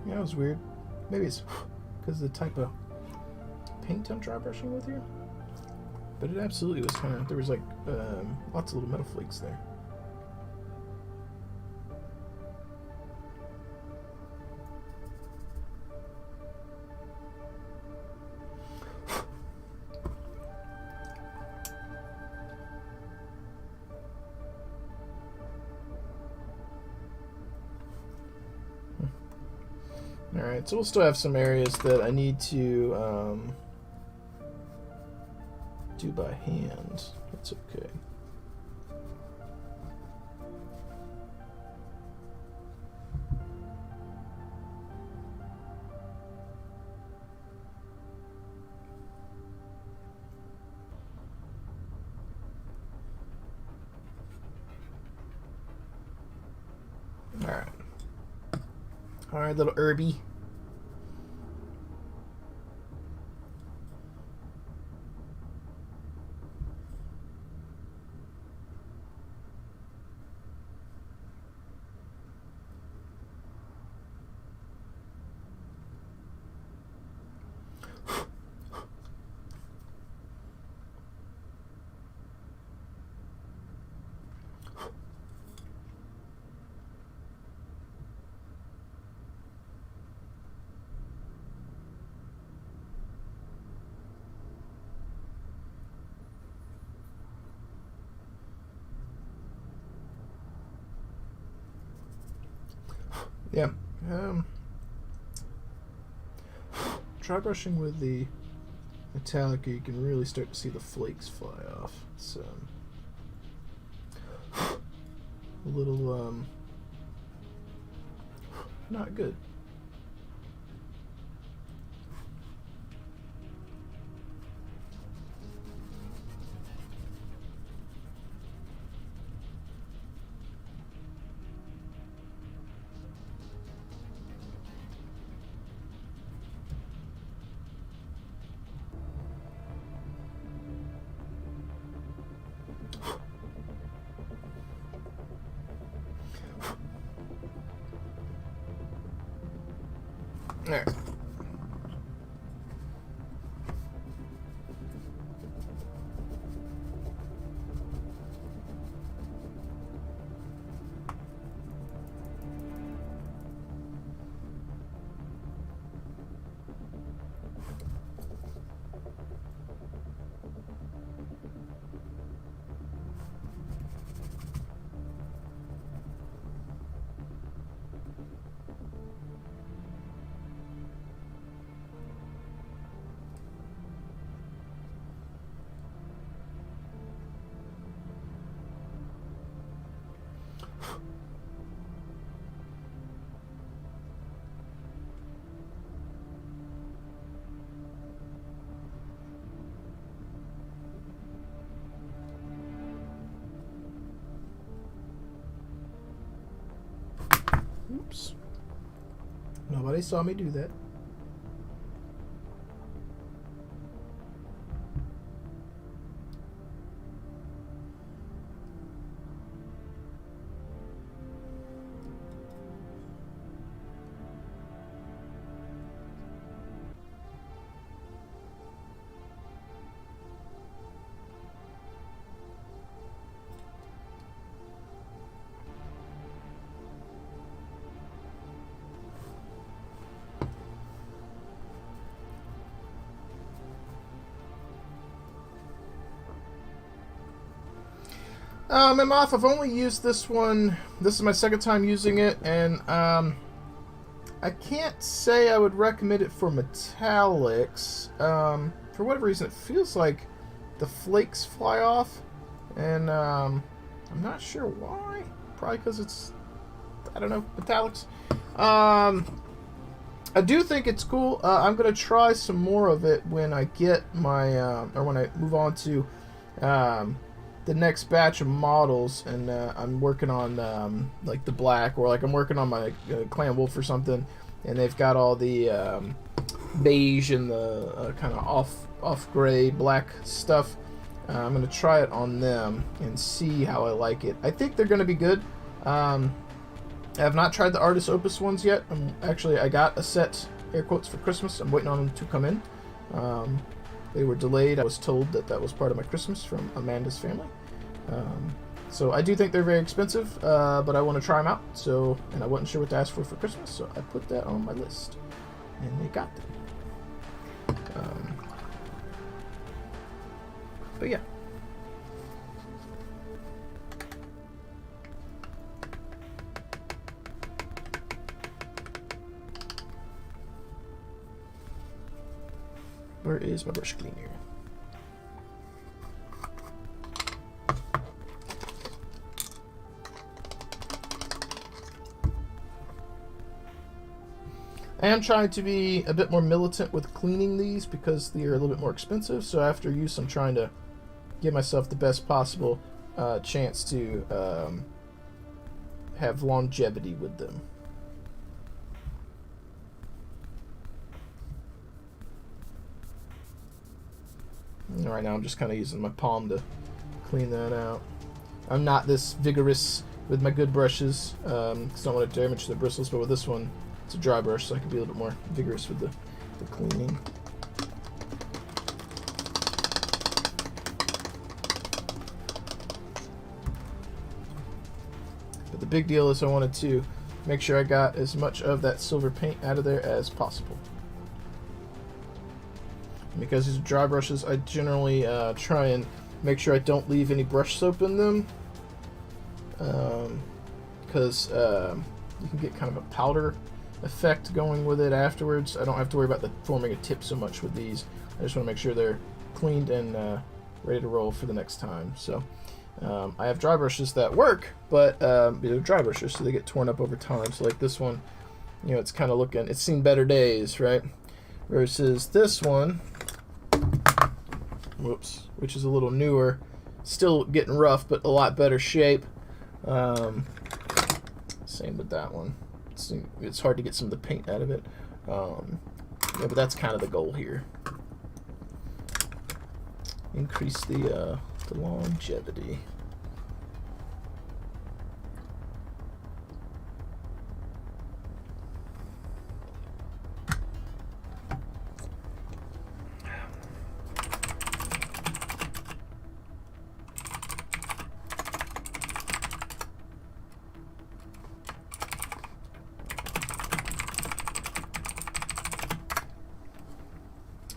Yeah, that was weird. Maybe it's because of the type of paint I'm dry brushing with here. But it absolutely was kind of, there was like lots of little metal flakes there. Alright, so we'll still have some areas that I need to do by hand. That's okay. Alright. Alright, little Herbie. Yeah. Dry brushing with the metallic, you can really start to see the flakes fly off. It's a little not good. Alright. Oops. Nobody saw me do that. Moth, I've only used this one. This is my second time using it, and I can't say I would recommend it for metallics. For whatever reason, it feels like the flakes fly off, and I'm not sure why. Probably because it's, I don't know, metallics. I do think it's cool. I'm gonna try some more of it when I get my, or when I move on to the next batch of models, and I'm working on like the black, or like I'm working on my Clan Wolf or something, and they've got all the beige and the kind of off gray black stuff. I'm gonna try it on them and see how I like it. I think they're gonna be good. I have not tried the Artist Opus ones yet. I got a set, air quotes, for Christmas. I'm waiting on them to come in. They were delayed. I was told that that was part of my Christmas from Amanda's family. So I do think they're very expensive, but I want to try them out. So, and I wasn't sure what to ask for Christmas, so I put that on my list, and they got them. But yeah. Where is my brush cleaner? I am trying to be a bit more militant with cleaning these because they are a little bit more expensive. So after use, I'm trying to give myself the best possible chance to have longevity with them. And right now I'm just kind of using my palm to clean that out. I'm not this vigorous with my good brushes because I don't want to damage the bristles, but with this one, it's a dry brush, so I can be a little bit more vigorous with the cleaning. But the big deal is I wanted to make sure I got as much of that silver paint out of there as possible. And because these are dry brushes, I generally try and make sure I don't leave any brush soap in them, because you can get kind of a powder effect going with it afterwards. I don't have to worry about the forming a tip so much with these. I just want to make sure they're cleaned and ready to roll for the next time. So I have dry brushes that work, but they're dry brushes, so they get torn up over time. So like this one, you know, it's kind of looking, it's seen better days, right? Versus this one, whoops, which is a little newer, still getting rough, but a lot better shape. Same with that one. It's hard to get some of the paint out of it. Yeah, but that's kind of the goal here. Increase the longevity.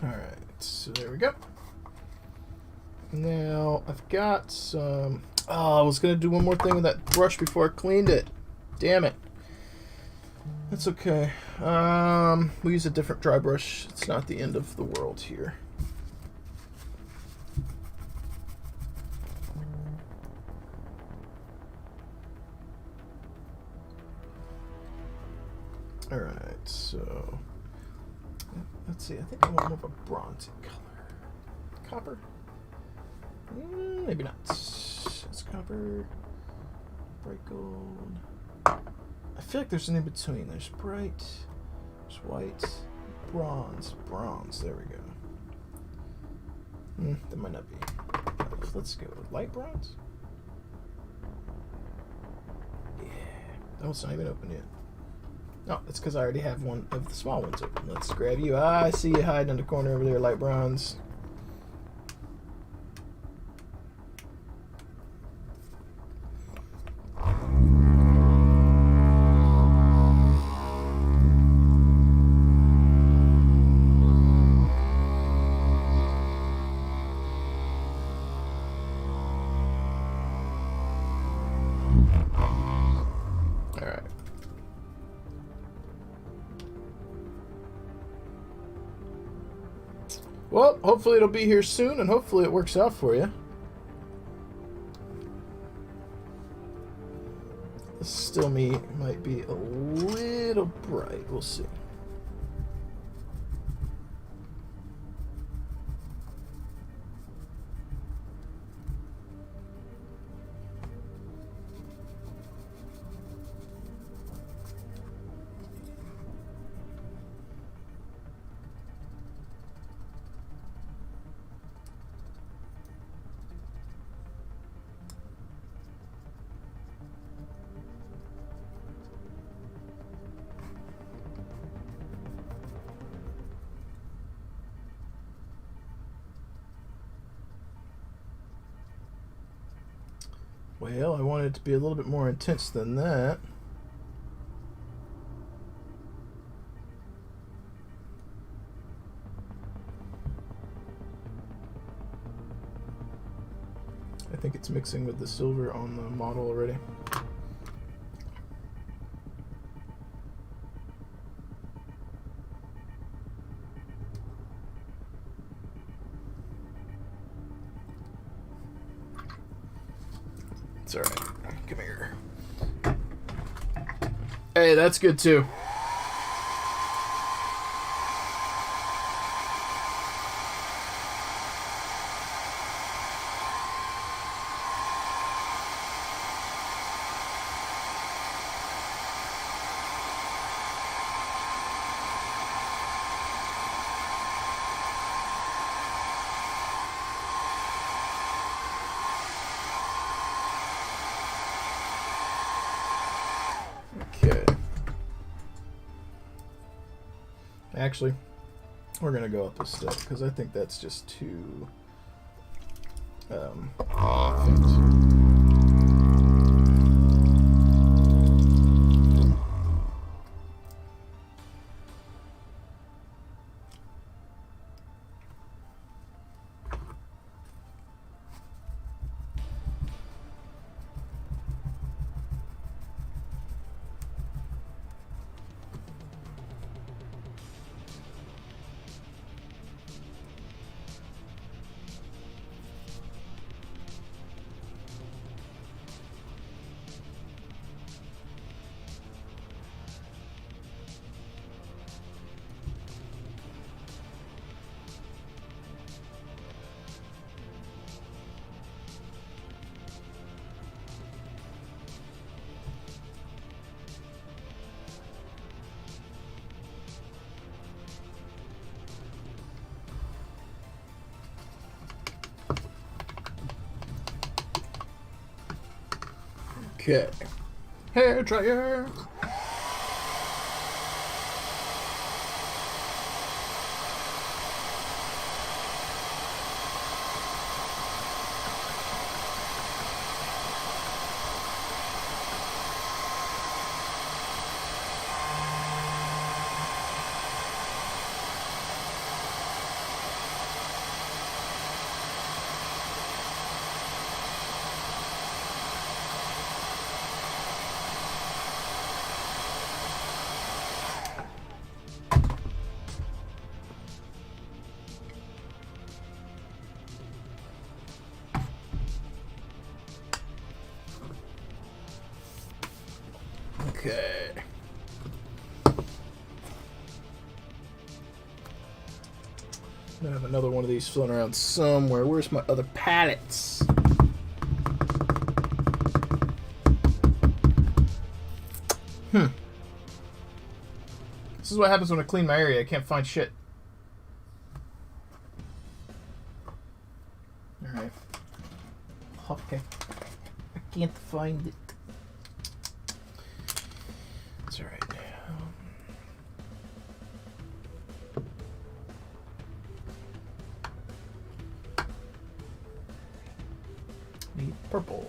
Alright, so there we go. Now, I've got some... Oh, I was going to do one more thing with that brush before I cleaned it. Damn it. That's okay. We'll use a different dry brush. It's not the end of the world here. Alright, so... Let's see, I think I want more of a bronzy color. Copper? Maybe not. It's copper. Bright gold. I feel like there's an in between. There's bright, there's white, bronze, bronze. There we go. That might not be. Let's go with light bronze. Yeah, that one's not even open yet. No, that's because I already have one of the small ones open. Let's grab you. I see you hiding in the corner over there, light bronze. Well, hopefully it'll be here soon, and hopefully it works out for you. This still might be a little bright. We'll see. Well, I wanted it to be a little bit more intense than that. I think it's mixing with the silver on the model already. It's alright. Come here. Hey, that's good too. Actually, we're going to go up a step because I think that's just too Okay. Hair dryer. Okay. I have another one of these floating around somewhere. Where's my other pallets? This is what happens when I clean my area. I can't find shit. Alright. Okay. I can't find it. It's alright. Need purple.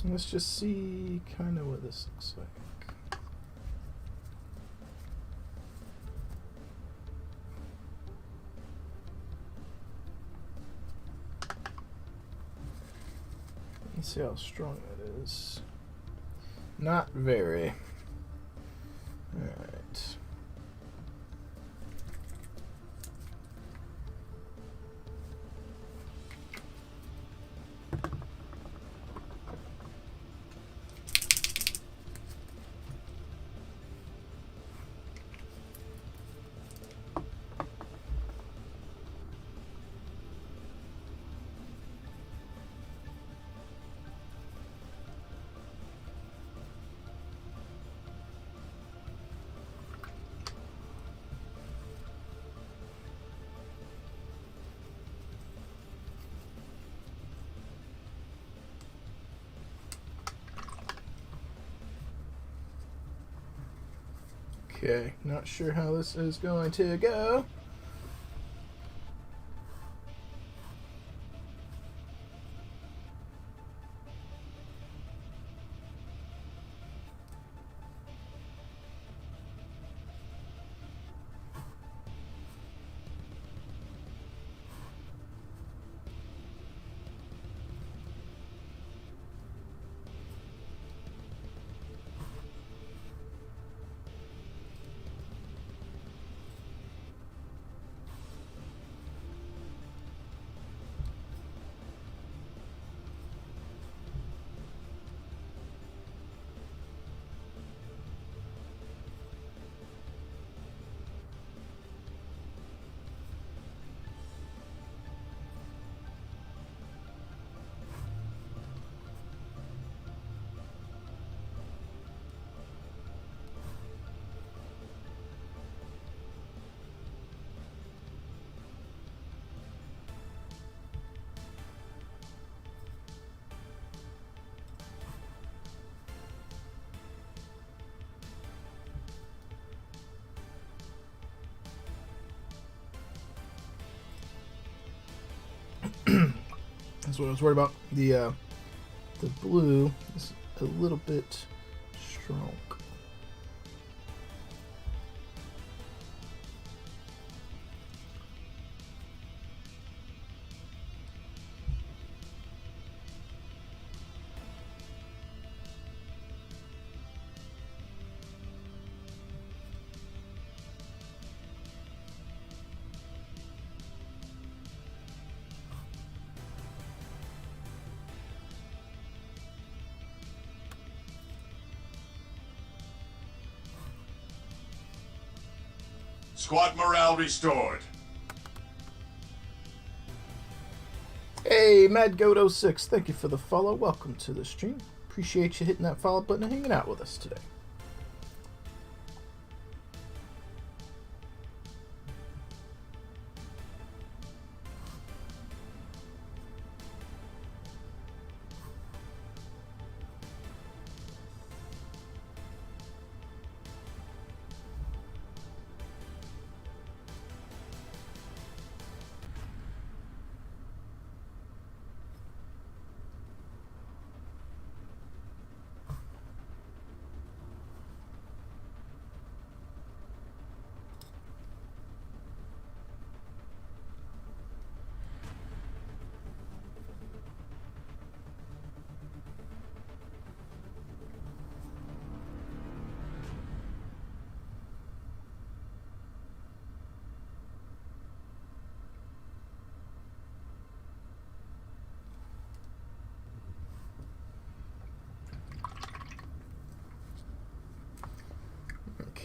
Let's just see kind of what this looks like. Let's see how strong that is. Not very. Alright. Okay, not sure how this is going to go. That's what I was worried about. The blue is a little bit strong. Squad morale restored. Hey, MadGoat06, thank you for the follow. Welcome to the stream. Appreciate you hitting that follow button and hanging out with us today.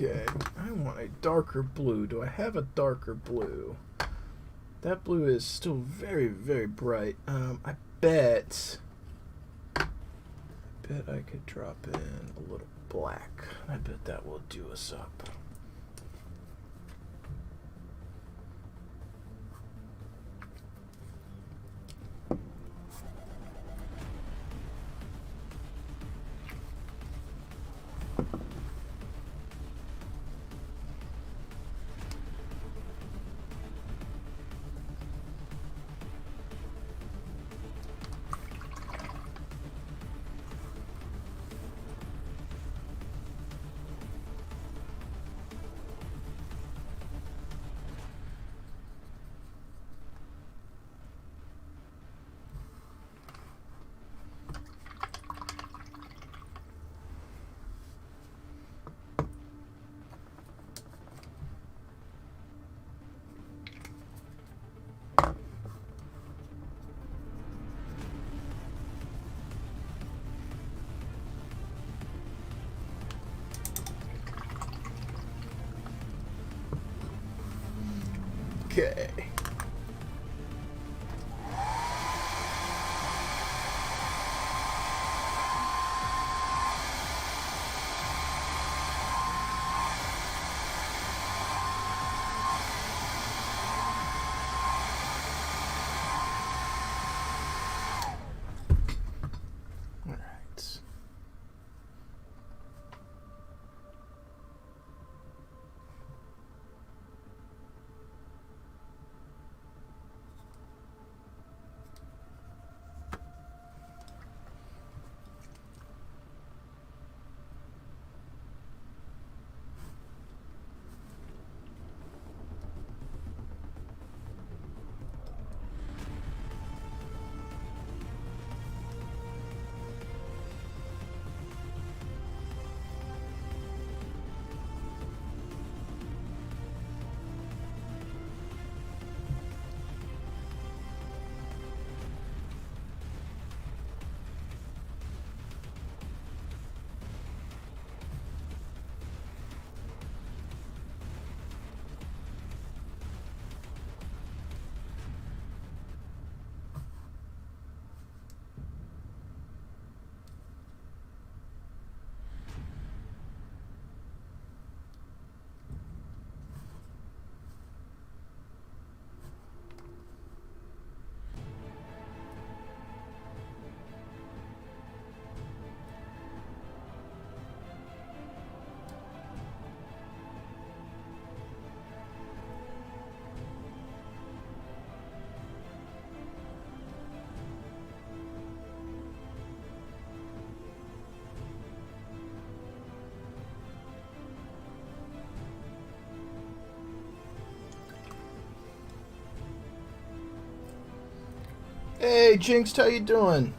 Okay, I want a darker blue. Do I have a darker blue? That blue is still very, very bright. I bet I could drop in a little black. I bet that will do us up. Okay. All right. Hey, Jinx, how you doing?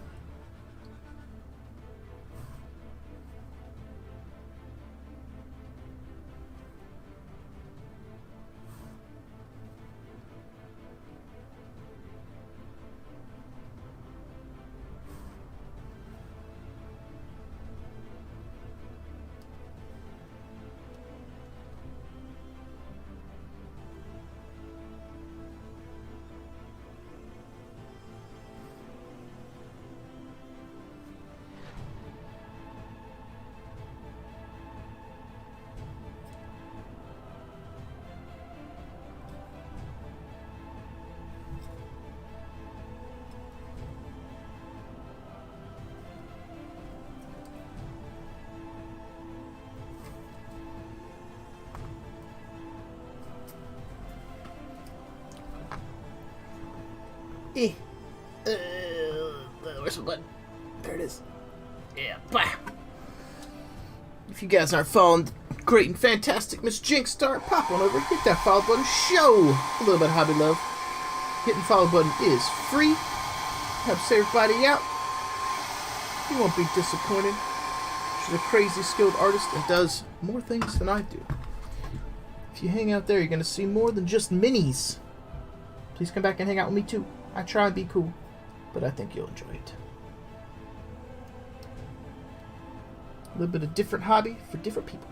Where's the button? There it is. Yeah, bah. If you guys aren't following great and fantastic Miss Jinx Star, pop on over, hit that follow button, show a little bit of hobby love. Hitting follow button is free. Helps everybody out. You won't be disappointed. She's a crazy skilled artist that does more things than I do. If you hang out there, you're going to see more than just minis. Please come back and hang out with me too. I try and be cool, but I think you'll enjoy it. A little bit of different hobby for different people.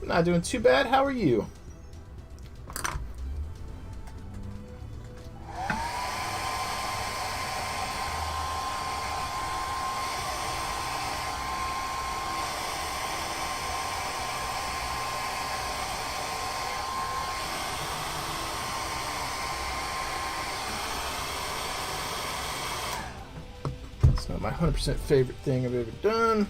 Not doing too bad. How are you? It's not my 100% favorite thing I've ever done.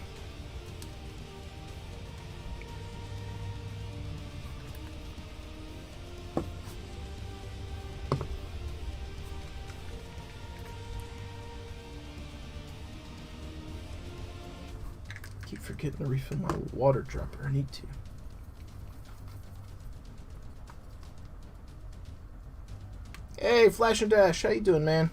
Keep forgetting to refill my water dropper. I need to. Hey, Flash and Dash, how you doing, man?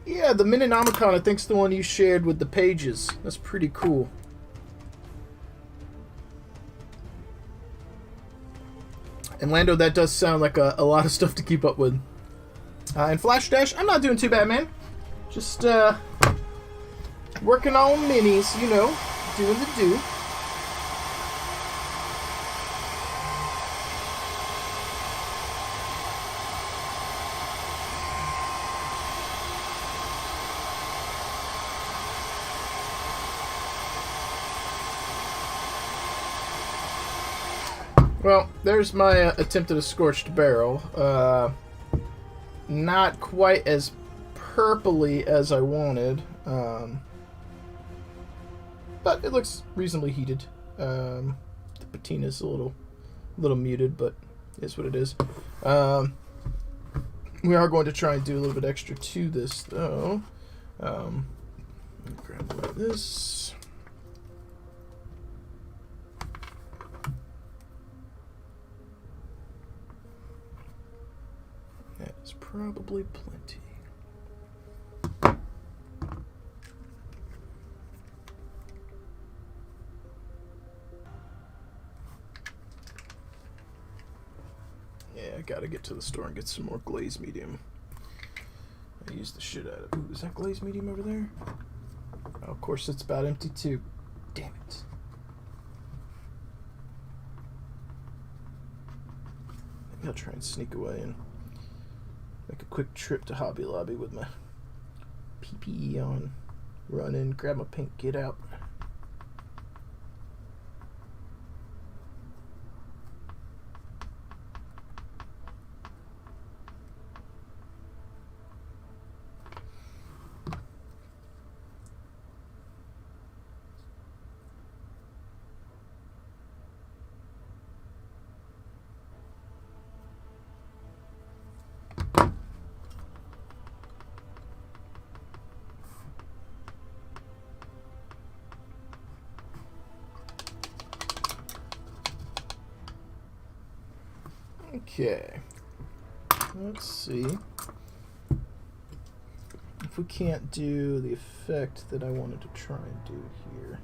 Yeah, the Mininomicon, I think, is the one you shared with the pages. That's pretty cool. And Lando, that does sound like a lot of stuff to keep up with. And Flash Dash, I'm not doing too bad, man. Just working on minis, you know, doing the do. Well, there's my attempt at a scorched barrel. Not quite as purpley as I wanted, but it looks reasonably heated. The patina's a little muted, but it's what it is. We are going to try and do a little bit extra to this, though. Grab like this. That's probably plenty. Yeah, I gotta get to the store and get some more glazed medium. I use the shit out of it. Ooh, is that glazed medium over there? Oh, of course, it's about empty too. Damn it. I'll try and sneak away and make a quick trip to Hobby Lobby with my PPE on. Run in, grab my pink, get out. Okay, let's see if we can't do the effect that I wanted to try and do here.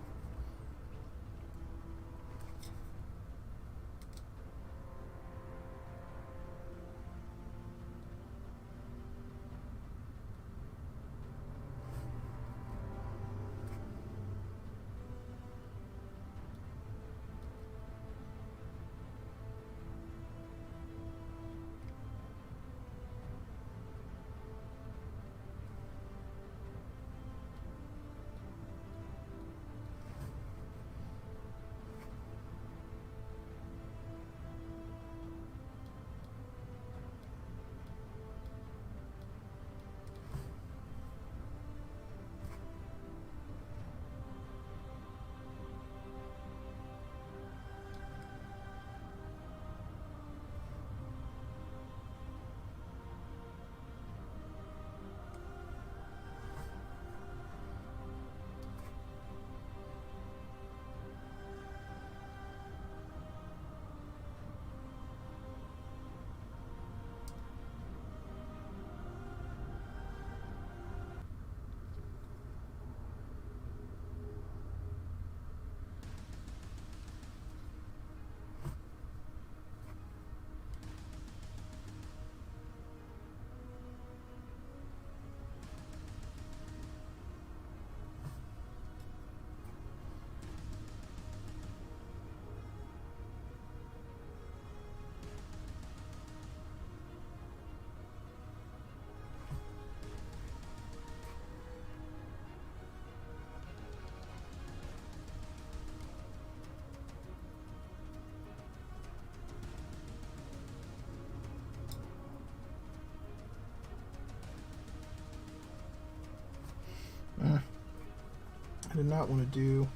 I did not want to do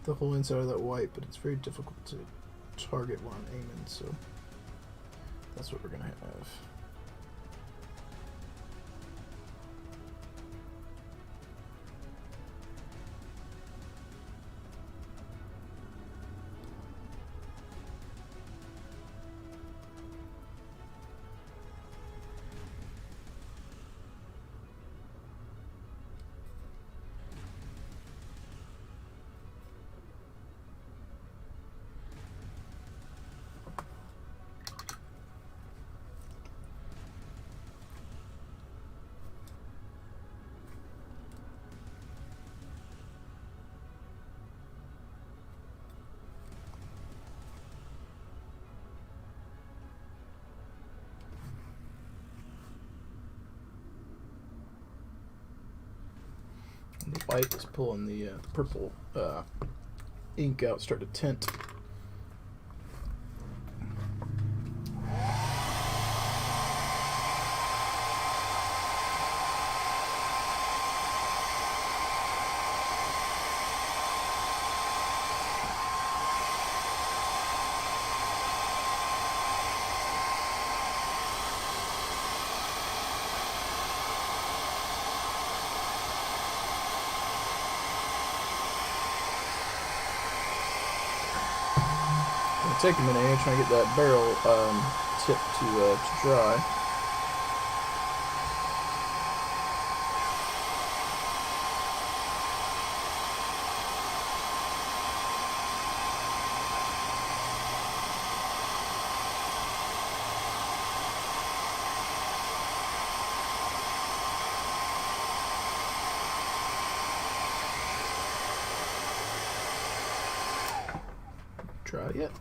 the whole inside of that white, but it's very difficult to target while I'm aiming, so that's what we're going to have. The white is pulling the purple ink out, start to tint. Take a minute here, trying to get that barrel tip to dry. Dry yet?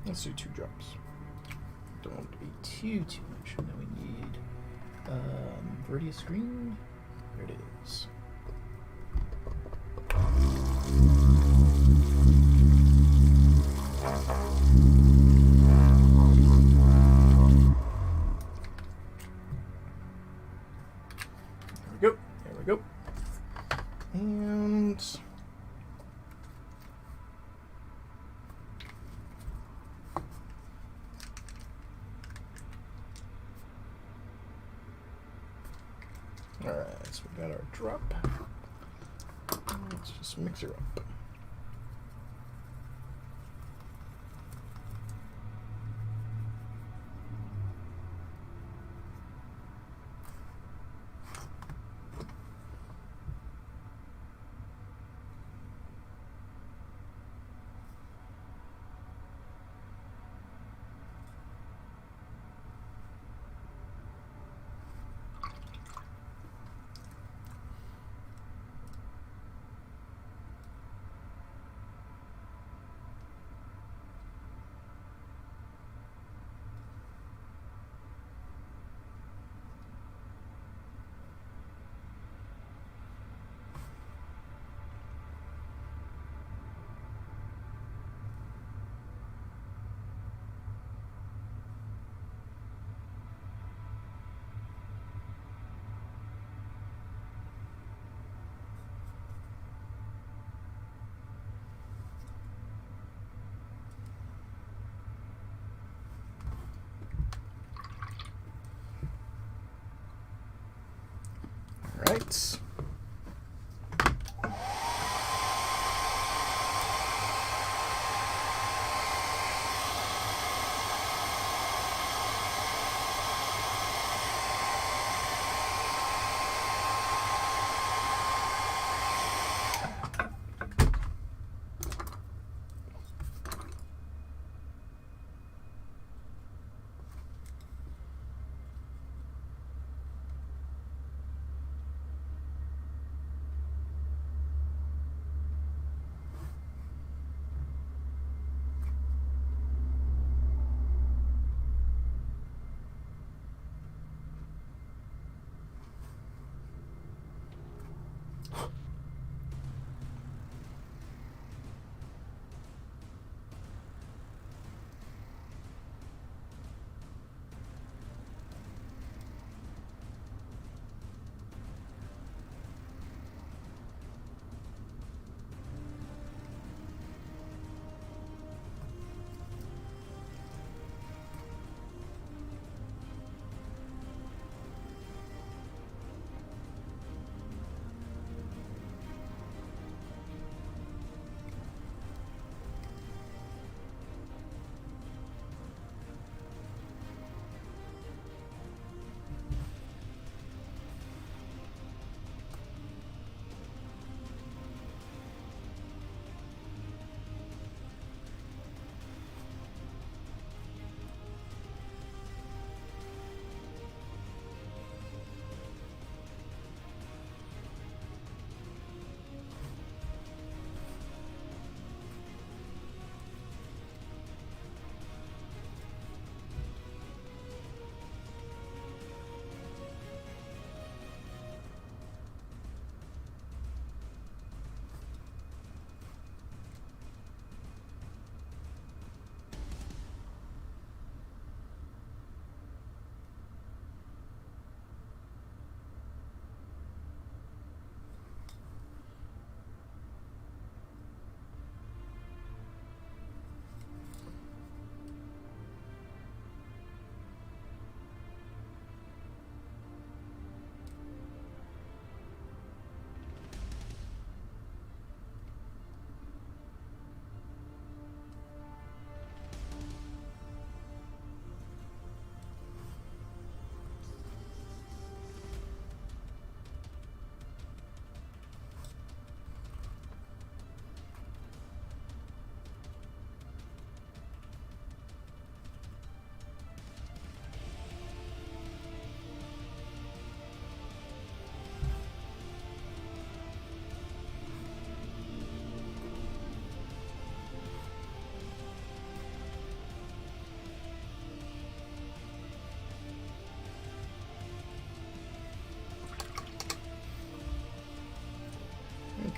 Let's do 2 drops. Don't want it to be too much. And then we need Verdia screen. There it is. There we go. And all right, so we got our drop. Let's just mix her up. All right.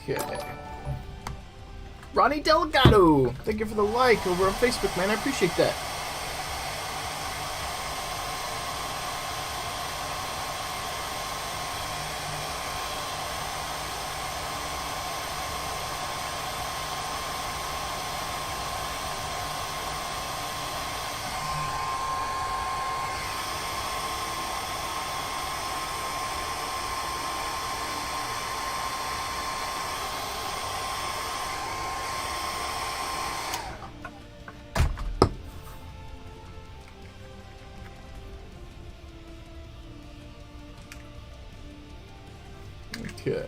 Okay. Ronnie Delgado, thank you for the like over on Facebook, man. I appreciate that. Okay.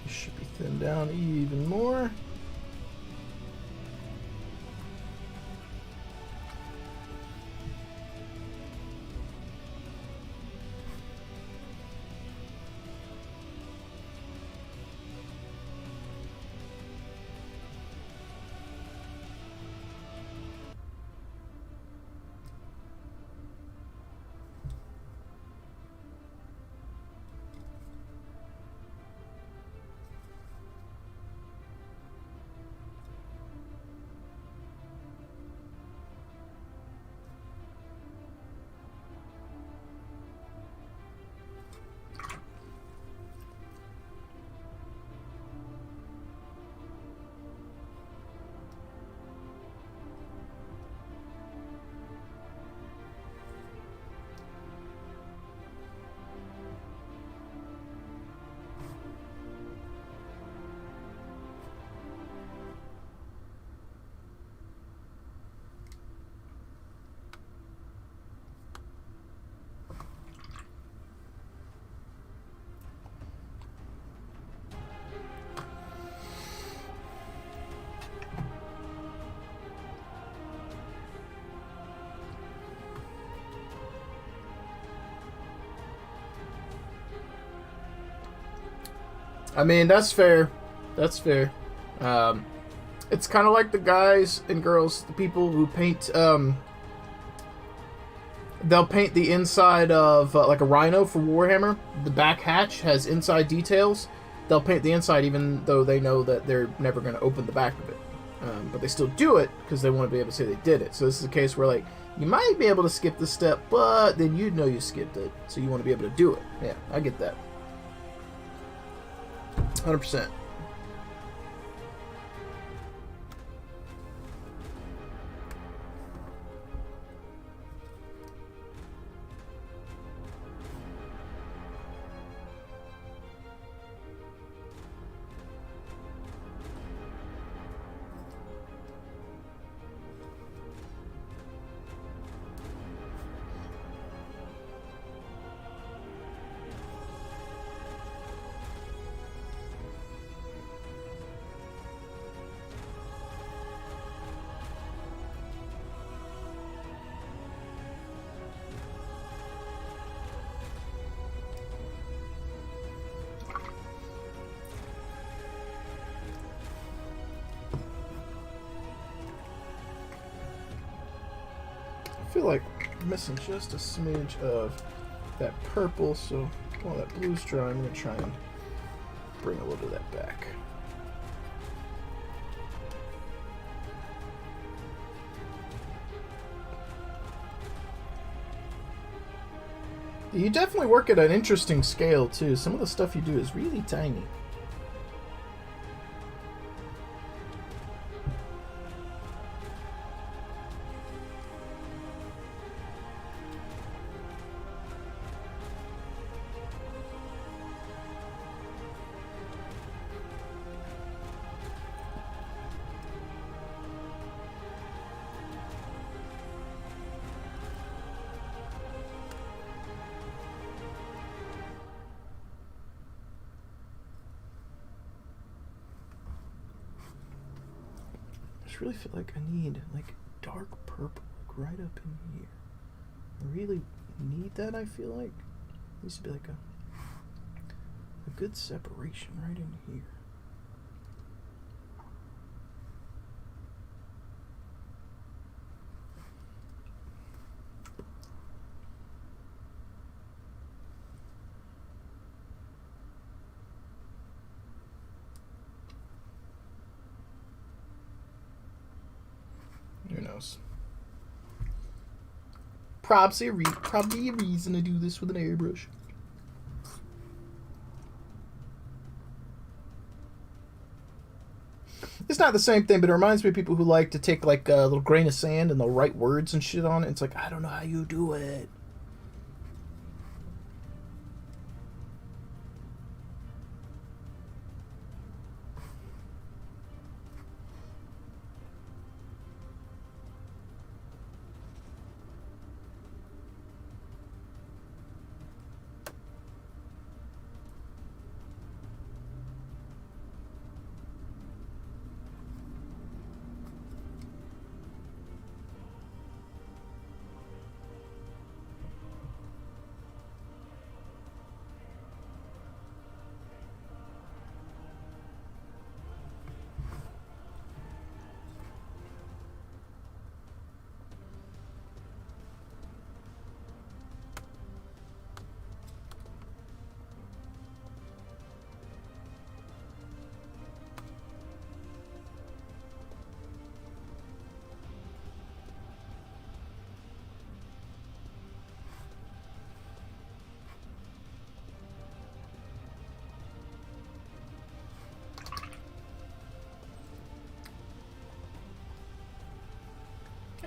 Should be thinned down even more. I mean, that's fair. That's fair. It's kind of like the guys and girls, the people who paint. They'll paint the inside of like a rhino for Warhammer. The back hatch has inside details. They'll paint the inside even though they know that they're never going to open the back of it. But they still do it because they want to be able to say they did it. So this is a case where like you might be able to skip this step, but then you know you skipped it, so you want to be able to do it. Yeah, I get that. 100%. I feel like I'm missing just a smidge of that purple, so while that blue's dry, I'm going to try and bring a little of that back. You definitely work at an interesting scale, too. Some of the stuff you do is really tiny. I just really feel like I need like dark purple like right up in here. I really need that, I feel like. Needs to be like a good separation right in here. knows. Probably a reason to do this with an airbrush. It's not the same thing, but it reminds me of people who like to take like a little grain of sand and they'll write words and shit on it. It's like, I don't know how you do it.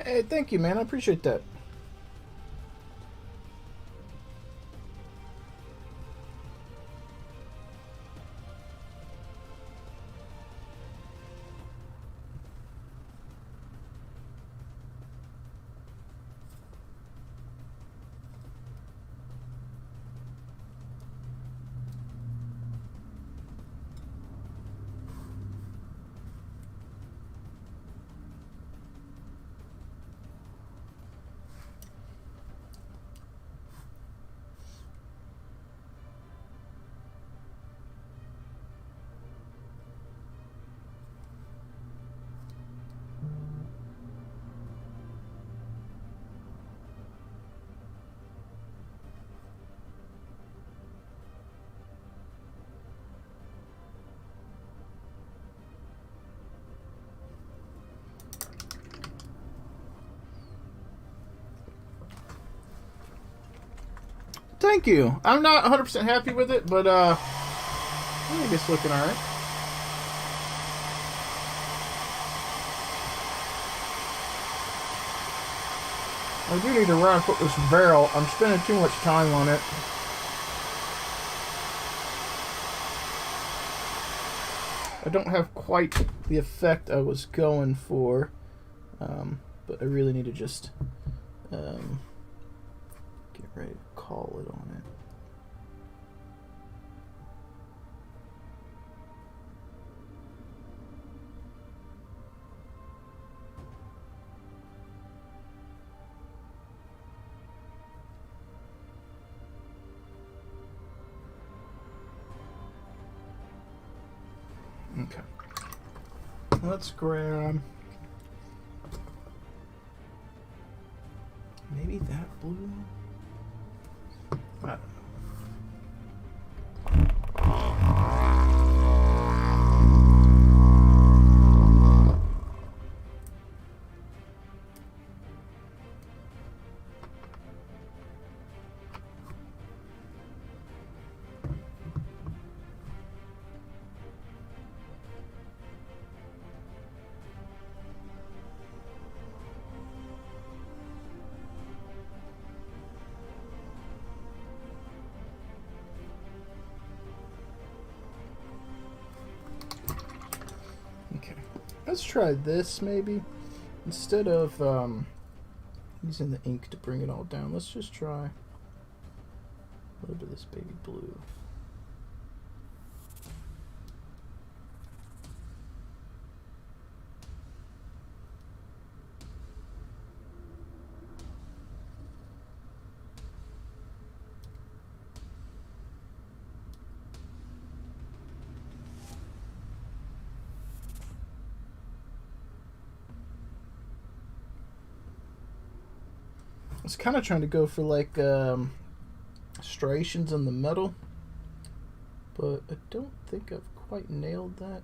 Hey, thank you, man. I appreciate that. Thank you. I'm not 100% happy with it, but I think it's looking alright. I do need to round up this barrel. I'm spending too much time on it. I don't have quite the effect I was going for, but I really need to just get ready to call it on it. Okay. Let's grab maybe that blue. I don't know. Let's try this maybe. Instead of using the ink to bring it all down, let's just try a little bit of this baby blue. I was kind of trying to go for like striations in the metal, but I don't think I've quite nailed that.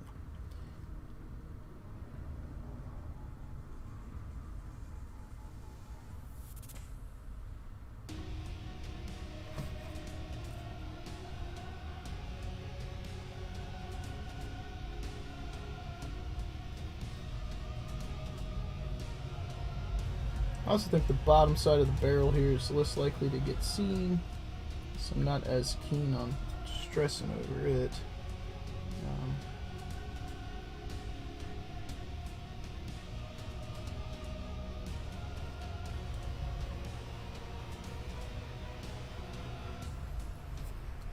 I also think the bottom side of the barrel here is less likely to get seen, so I'm not as keen on stressing over it.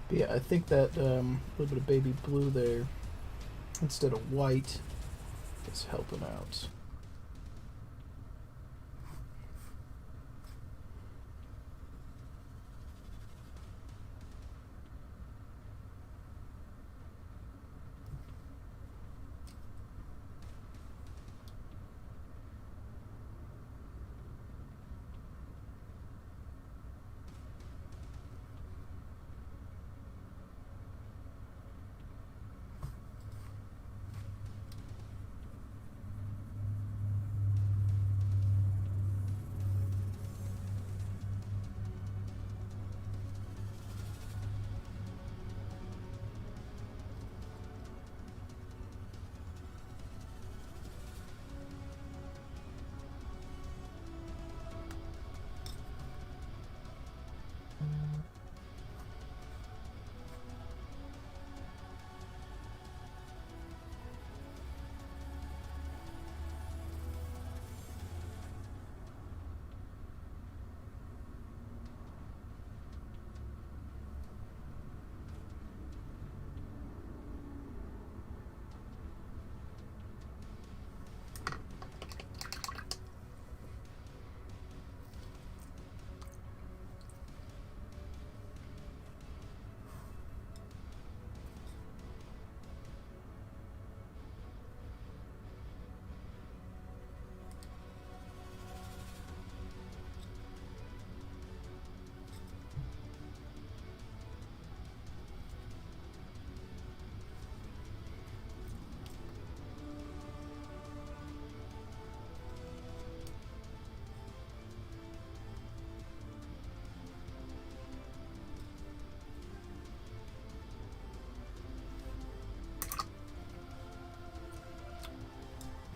But yeah, I think that little bit of baby blue there instead of white is helping out.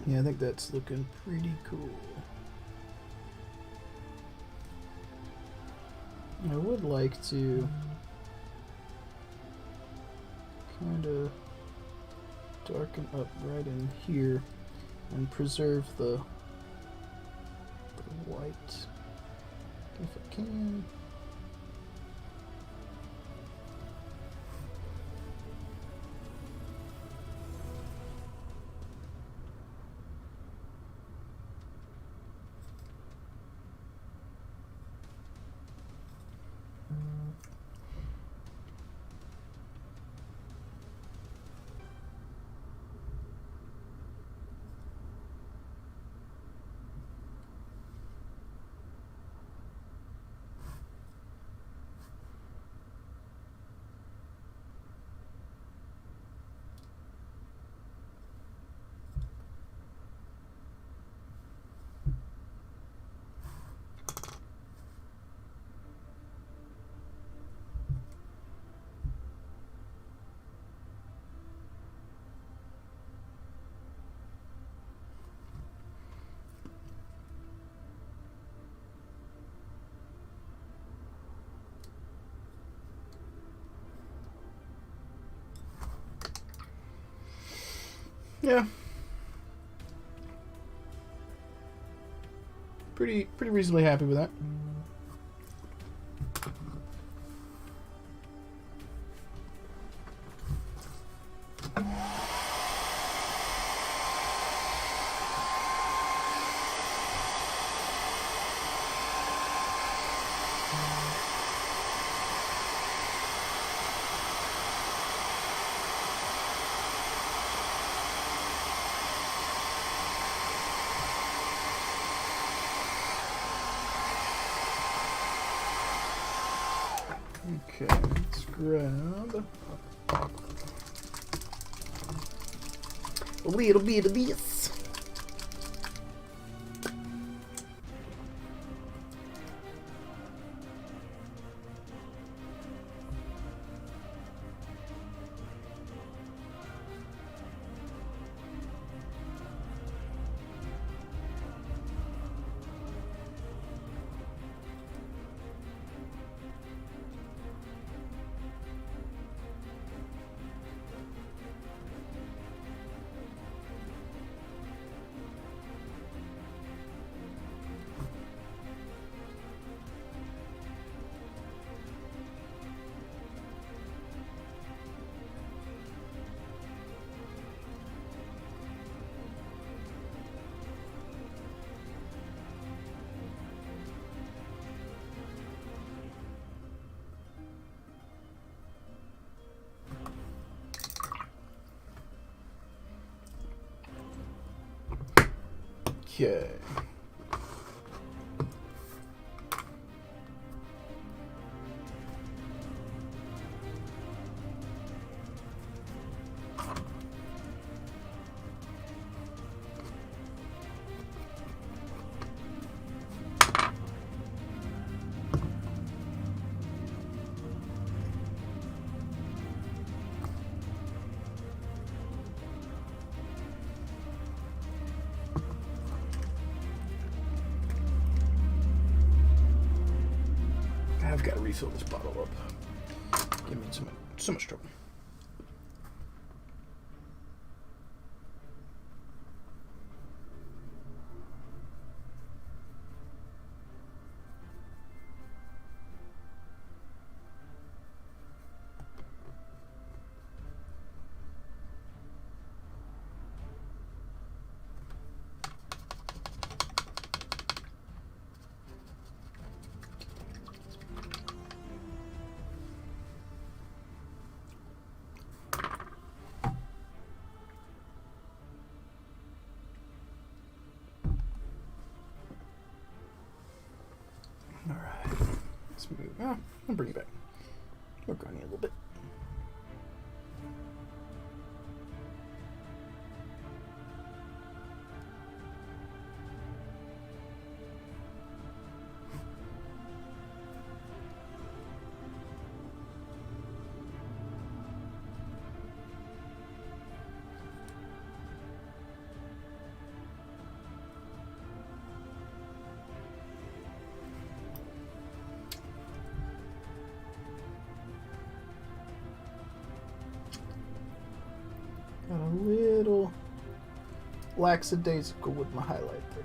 Yeah, I think that's looking pretty cool. I would like to kind of darken up right in here and preserve the white if I can. Yeah. Pretty reasonably happy with that. Okay, let's grab a little bit of this. Okay. I've got to refill this bottle up. Give me so much trouble. Alright, let's move. I'll bring it back. Work on you a little bit. Got a little lackadaisical with my highlight there.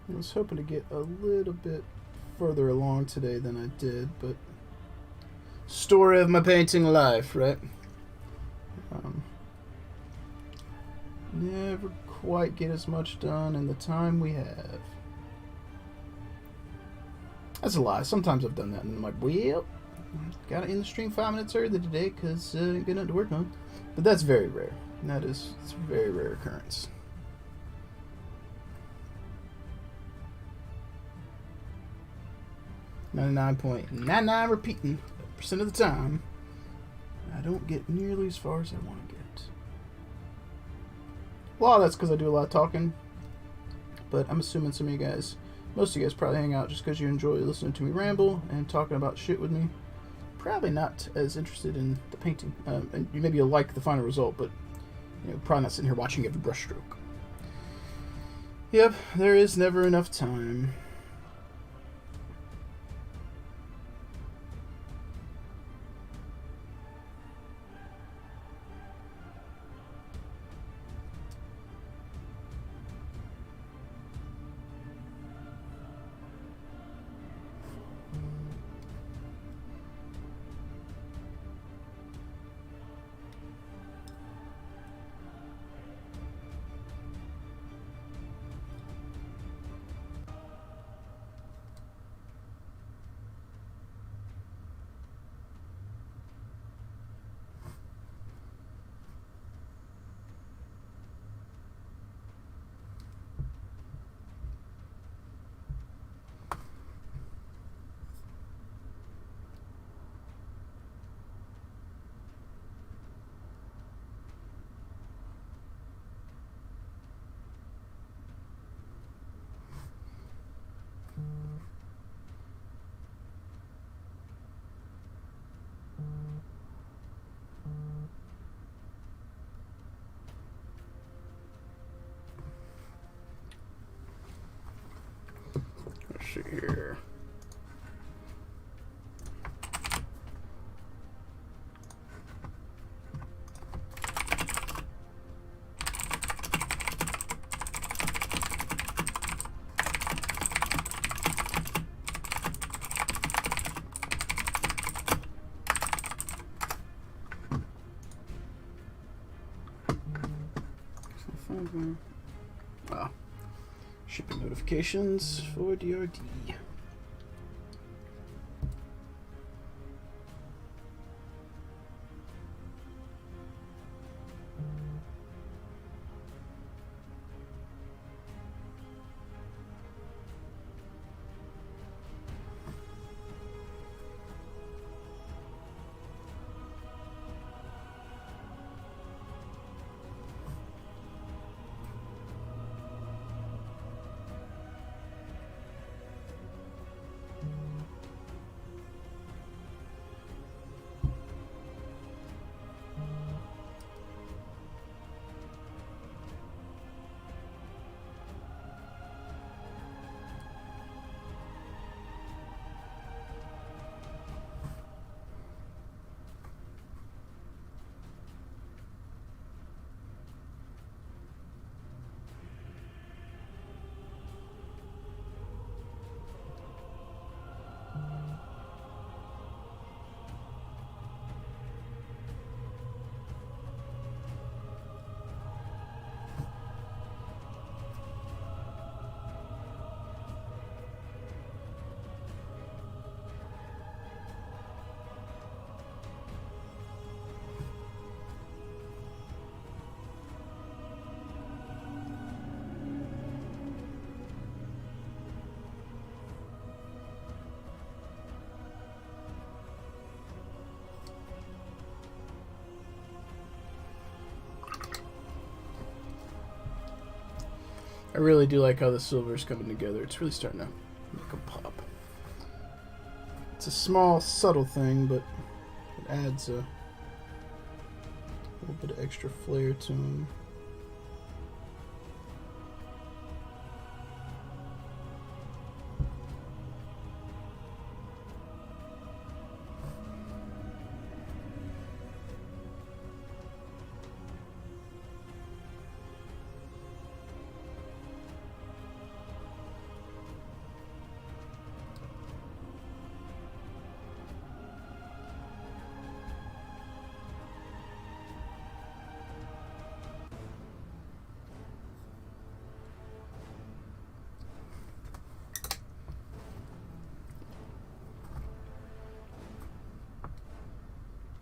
I was hoping to get a little bit further along today than I did, but story of my painting life, right? Never quite get as much done in the time we have. That's a lie. Sometimes I've done that, and I'm like, well, gotta end the stream 5 minutes early today because I ain't got nothing to work on. But that's very rare. It's a very rare occurrence. 99.99 repeating % of the time, I don't get nearly as far as I want to get. Well, that's because I do a lot of talking, but I'm assuming some of you guys, most of you guys probably hang out just because you enjoy listening to me ramble and talking about shit with me. Probably not as interested in the painting, and maybe you'll like the final result, but probably not sitting here watching every brushstroke. Yep, there is never enough time. see here. Wow. Shipping notifications for DRD. I really do like how the silver's coming together. It's really starting to make a pop. It's a small, subtle thing, but it adds a little bit of extra flair to them.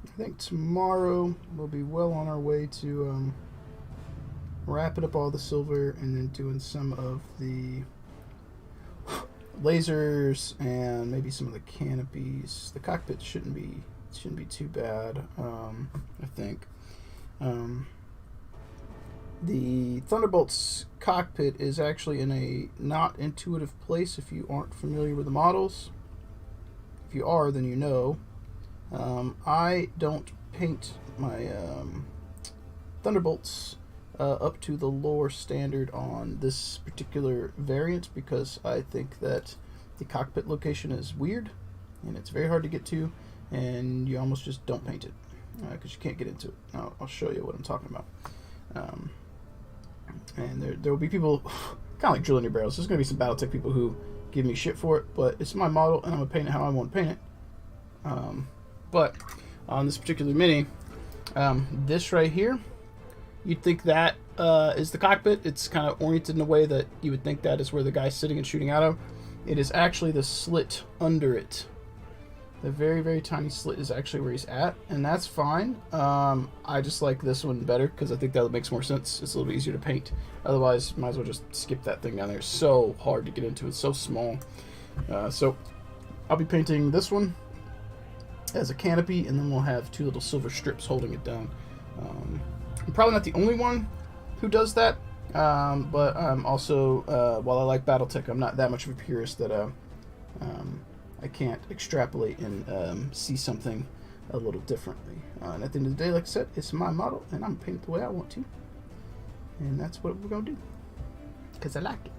I think tomorrow we'll be well on our way to wrapping up all the silver and then doing some of the lasers and maybe some of the canopies. The cockpit shouldn't be too bad, I think. The Thunderbolt's cockpit is actually in a not intuitive place if you aren't familiar with the models. If you are, then you know. I don't paint my Thunderbolts up to the lore standard on this particular variant because I think that the cockpit location is weird and it's very hard to get to, and you almost just don't paint it because you can't get into it. Now, I'll show you what I'm talking about. And there will be people kind of like drilling your barrels. There's going to be some Battletech people who give me shit for it, but it's my model and I'm going to paint it how I want to paint it. But on this particular mini, this right here, you'd think that is the cockpit. It's kind of oriented in a way that you would think that is where the guy's sitting and shooting out of. It is actually the slit under it. The very, very tiny slit is actually where he's at, and that's fine. I just like this one better because I think that makes more sense. It's a little bit easier to paint. Otherwise, might as well just skip that thing down there. It's so hard to get into. It's so small. So I'll be painting this one as a canopy, and then we'll have two little silver strips holding it down. I'm probably not the only one who does that, but I'm also, while I like Battletech, I'm not that much of a purist that I can't extrapolate and see something a little differently. And at the end of the day, like I said, it's my model, and I'm painting it the way I want to. And that's what we're going to do, because I like it.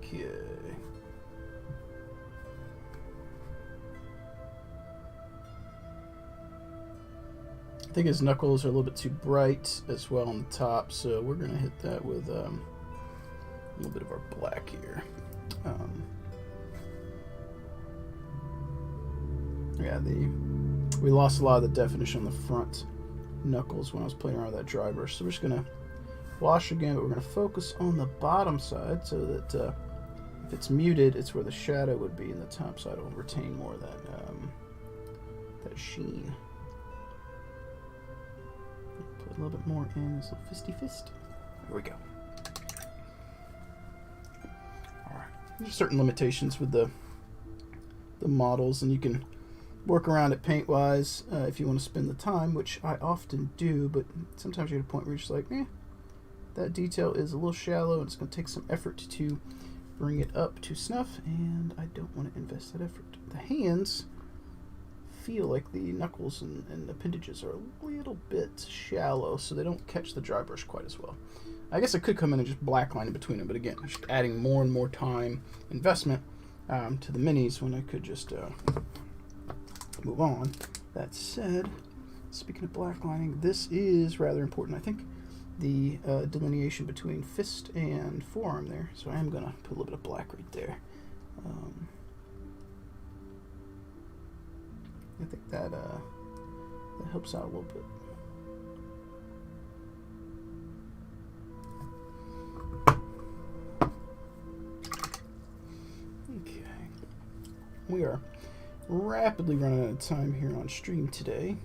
Okay. I think his knuckles are a little bit too bright as well on the top, so we're going to hit that with a little bit of our black here. Yeah, we lost a lot of the definition on the front knuckles when I was playing around with that dry brush, so we're just going to wash again, but we're going to focus on the bottom side so that if it's muted, it's where the shadow would be, and the top side will retain more of that sheen. Put a little bit more in this little fisty fist. There we go. Alright. There's certain limitations with the models, and you can work around it paint-wise if you want to spend the time, which I often do, but sometimes you're at a point where you're just like, that detail is a little shallow, and it's going to take some effort to bring it up to snuff, and I don't want to invest that effort. The hands feel like the knuckles and appendages are a little bit shallow, so they don't catch the dry brush quite as well. I guess I could come in and just blackline in between them, but again, just adding more and more time investment to the minis when I could just move on. That said, speaking of blacklining, this is rather important. I think the delineation between fist and forearm there, so I am going to put a little bit of black right there. I think that helps out a little bit. Okay. We are rapidly running out of time here on stream today.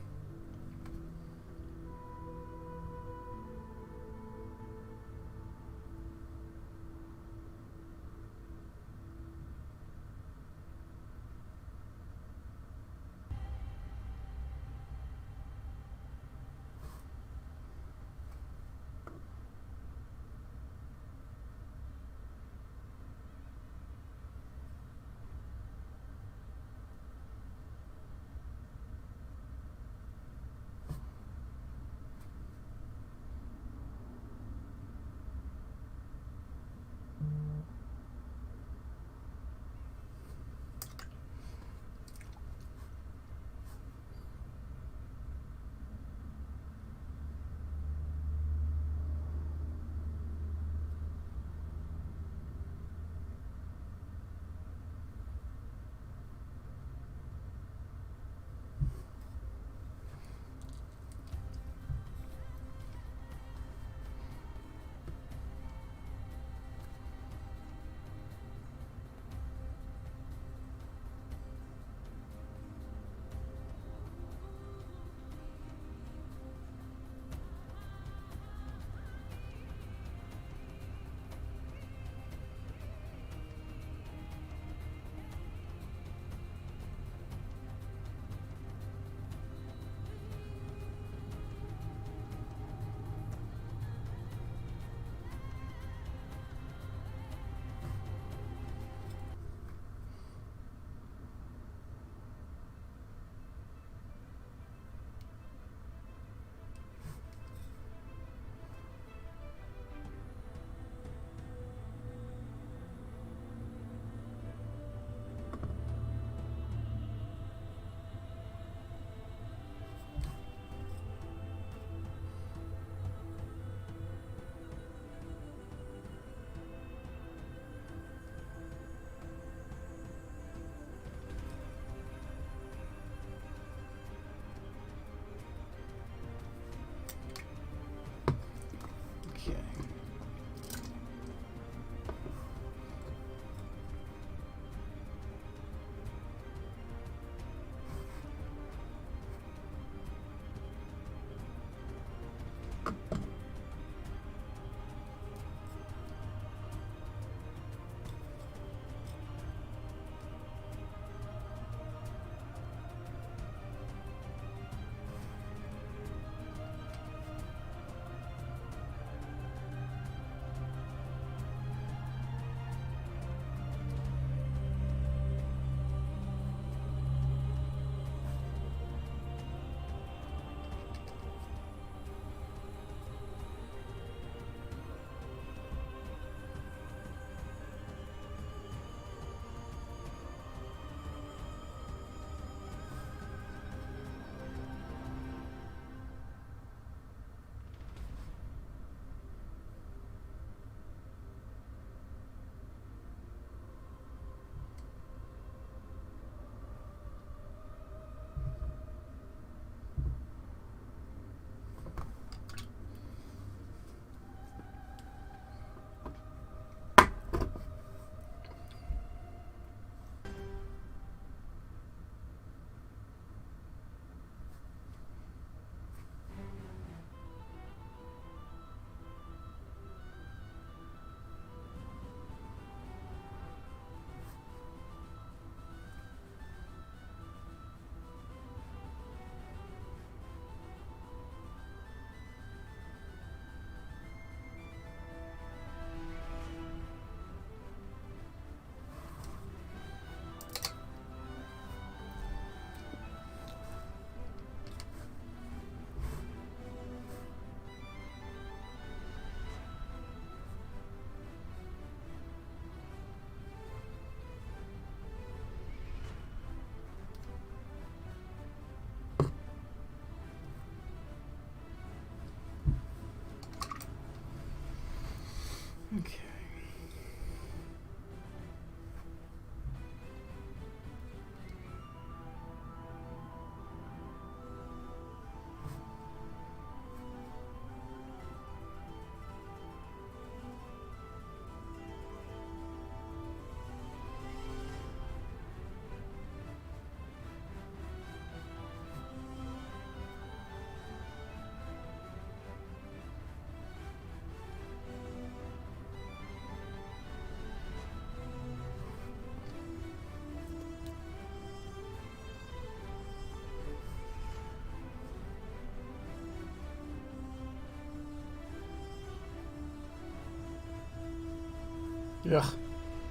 Ugh,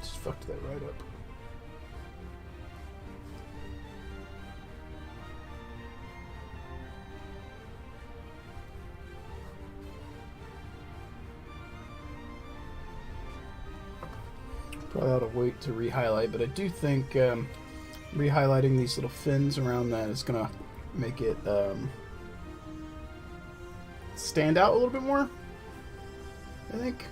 just fucked that right up. Probably ought to wait to re-highlight, but I do think re-highlighting these little fins around that is gonna make it stand out a little bit more, I think.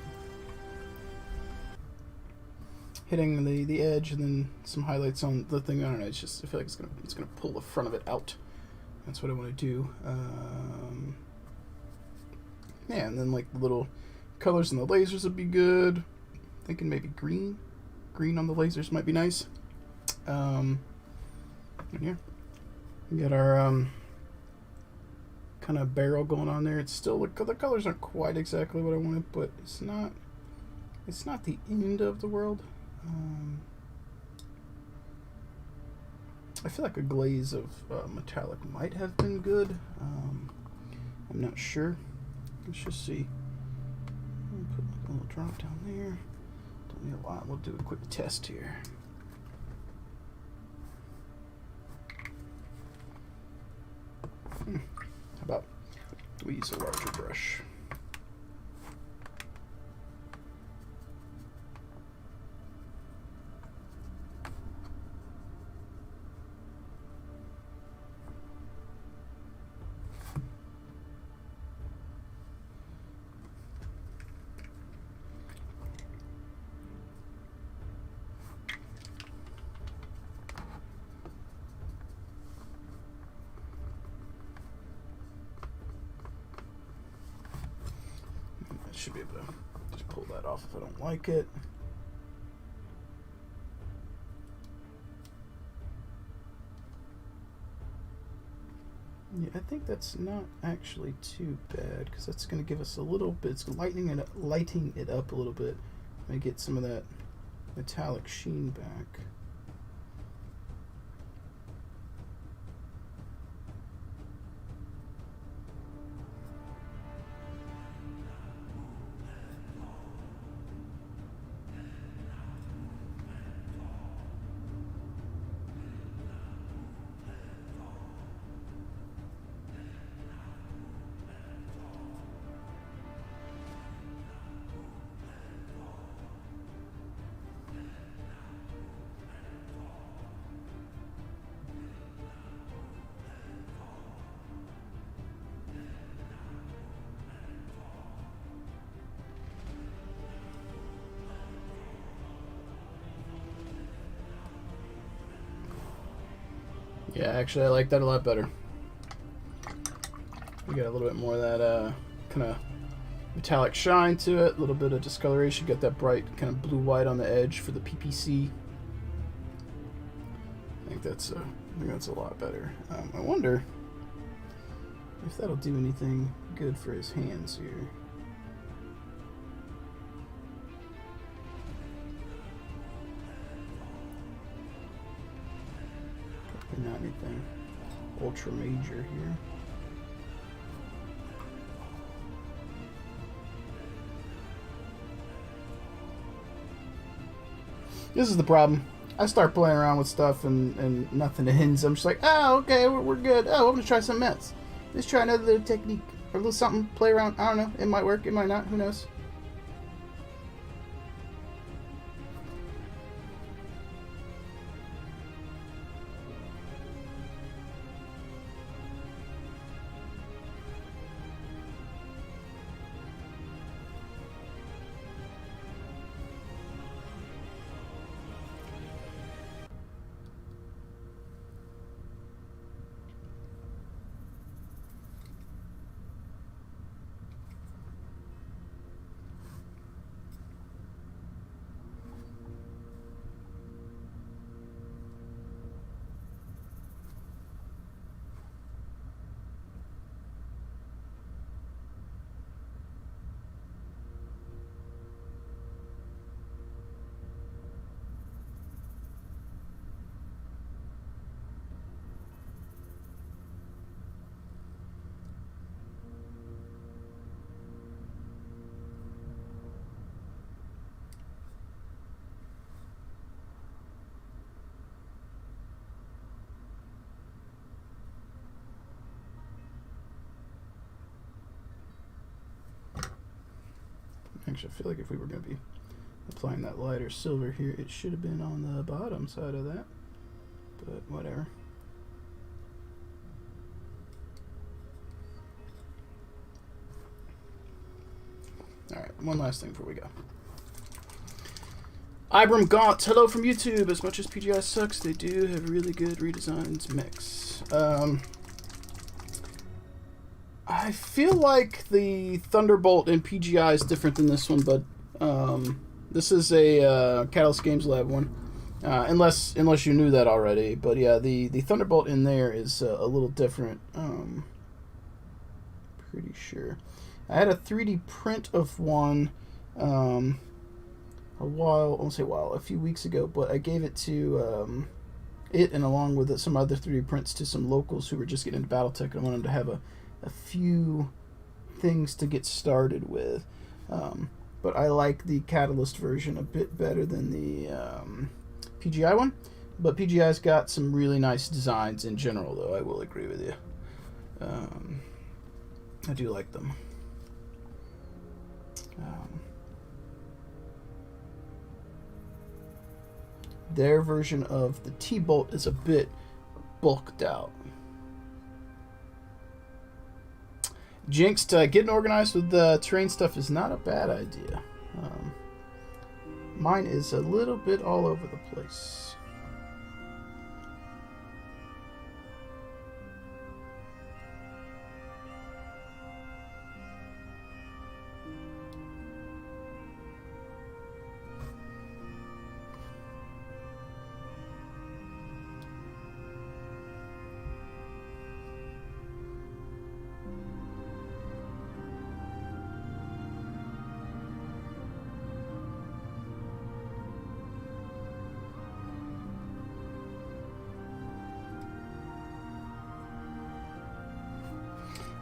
Hitting the edge and then some highlights on the thing. I don't know. It's just, I feel like it's gonna pull the front of it out. That's what I want to do. Yeah, and then like the little colors and the lasers would be good. Thinking maybe green on the lasers might be nice. And yeah, we got our kind of barrel going on there. It's still, the colors aren't quite exactly what I wanted, but it's not the end of the world. I feel like a glaze of metallic might have been good. I'm not sure. Let's just see. Put like a little drop down there. Don't need a lot. We'll do a quick test here. How about we use a larger brush? Should be able to just pull that off if I don't like it. Yeah, I think that's not actually too bad because that's going to give us a little bit. It's lighting it up a little bit. I get some of that metallic sheen back. Yeah, actually, I like that a lot better. We got a little bit more of that kind of metallic shine to it, a little bit of discoloration. Got that bright kind of blue-white on the edge for the PPC. I think that's a lot better. I wonder if that'll do anything good for his hands here. Not anything ultra major here. This is the problem. I start playing around with stuff and nothing ends. I'm just like, oh, okay, we're good. Oh, I'm gonna try something else. Let's try another little technique or a little something. Play around. I don't know. It might work. It might not. Who knows? Actually, I feel like if we were going to be applying that lighter silver here, it should have been on the bottom side of that. But whatever. Alright, one last thing before we go. Ibram Gaunt, hello from YouTube. As much as PGI sucks, they do have really good redesigns mix. I feel like the Thunderbolt in PGI is different than this one, but this is a Catalyst Games Lab one. Unless you knew that already. But yeah, the Thunderbolt in there is a little different. Pretty sure. I had a 3D print of one a few weeks ago, but I gave it to it, and along with it, some other 3D prints to some locals who were just getting into Battletech, and I wanted them to have a few things to get started with. But I like the Catalyst version a bit better than the PGI one. But PGI's got some really nice designs in general, though, I will agree with you. I do like them. Their version of the T-Bolt is a bit bulked out. Jinxed, getting organized with the terrain stuff is not a bad idea. Mine is a little bit all over the place.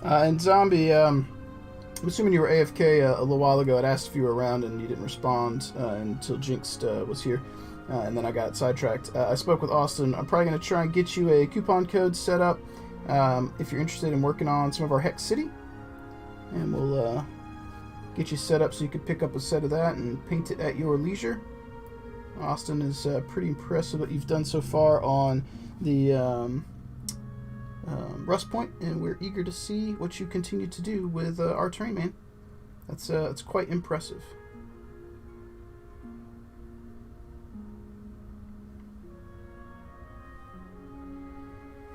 And Zombie, I'm assuming you were AFK a little while ago. I'd asked if you were around and you didn't respond until Jinxed was here. And then I got sidetracked. I spoke with Austin. I'm probably going to try and get you a coupon code set up if you're interested in working on some of our Hex City. And we'll get you set up so you could pick up a set of that and paint it at your leisure. Austin is pretty impressed with what you've done so far on the Rust Point, and we're eager to see what you continue to do with our terrain, man. It's quite impressive.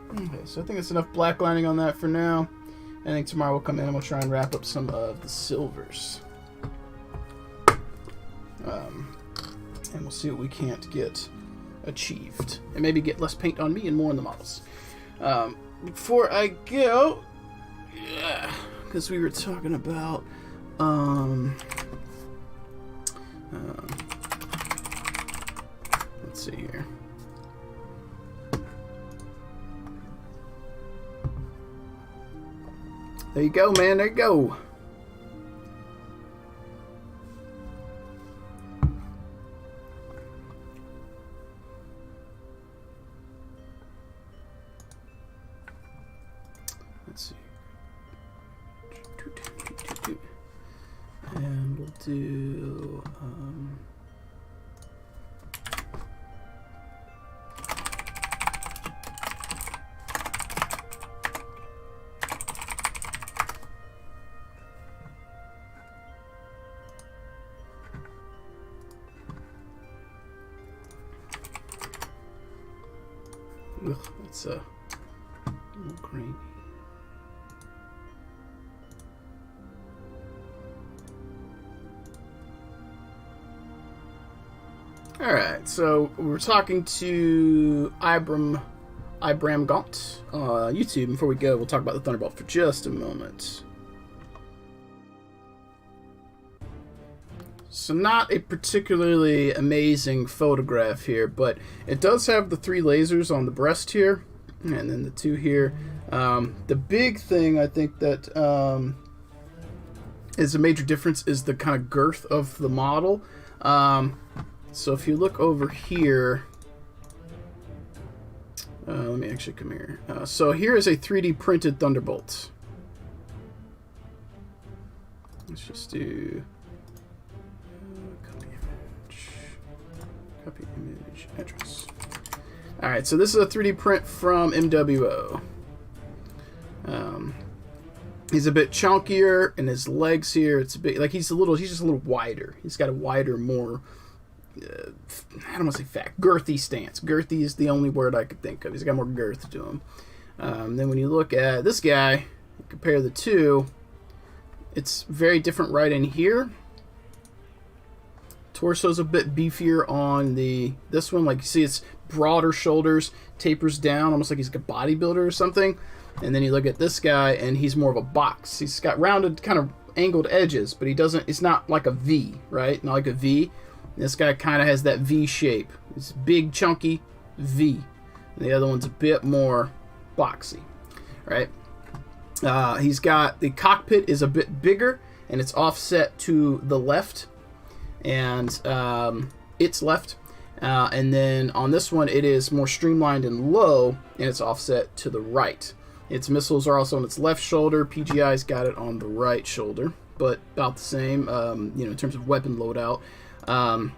Okay, so I think that's enough black lining on that for now. I think tomorrow we'll come in and we'll try and wrap up some of the silvers. And we'll see what we can't get achieved. And maybe get less paint on me and more on the models. Before I go, yeah, because we were talking about let's see here. There you go, man. There you go. Let's see. And we'll do that's a little green. Alright, so we're talking to Ibram Gaunt on YouTube. Before we go, we'll talk about the Thunderbolt for just a moment. So not a particularly amazing photograph here, but it does have the 3 lasers on the breast here, and then the 2 here. The big thing I think that is a major difference is the kind of girth of the model. So if you look over here, let me actually come here. So here is a 3D printed Thunderbolt. Let's just do Change address. Alright, so this is a 3D print from MWO. He's a bit chunkier, and his legs here, it's a bit, like he's just a little wider. He's got a wider, more, I don't want to say fat, girthy stance. Girthy is the only word I could think of. He's got more girth to him. Then when you look at this guy, compare the two, it's very different right in here. Torso's a bit beefier on this one. Like you see, it's broader shoulders, tapers down, almost like he's like a bodybuilder or something. And then you look at this guy, and he's more of a box. He's got rounded, kind of angled edges, but it's not like a V, right? Not like a V. This guy kind of has that V shape. It's big, chunky V. And the other one's a bit more boxy, right? He's got, the cockpit is a bit bigger, and it's offset to the left, and it's left. And then on this one, it is more streamlined and low, and it's offset to the right. Its missiles are also on its left shoulder. PGI's got it on the right shoulder, but about the same, in terms of weapon loadout. A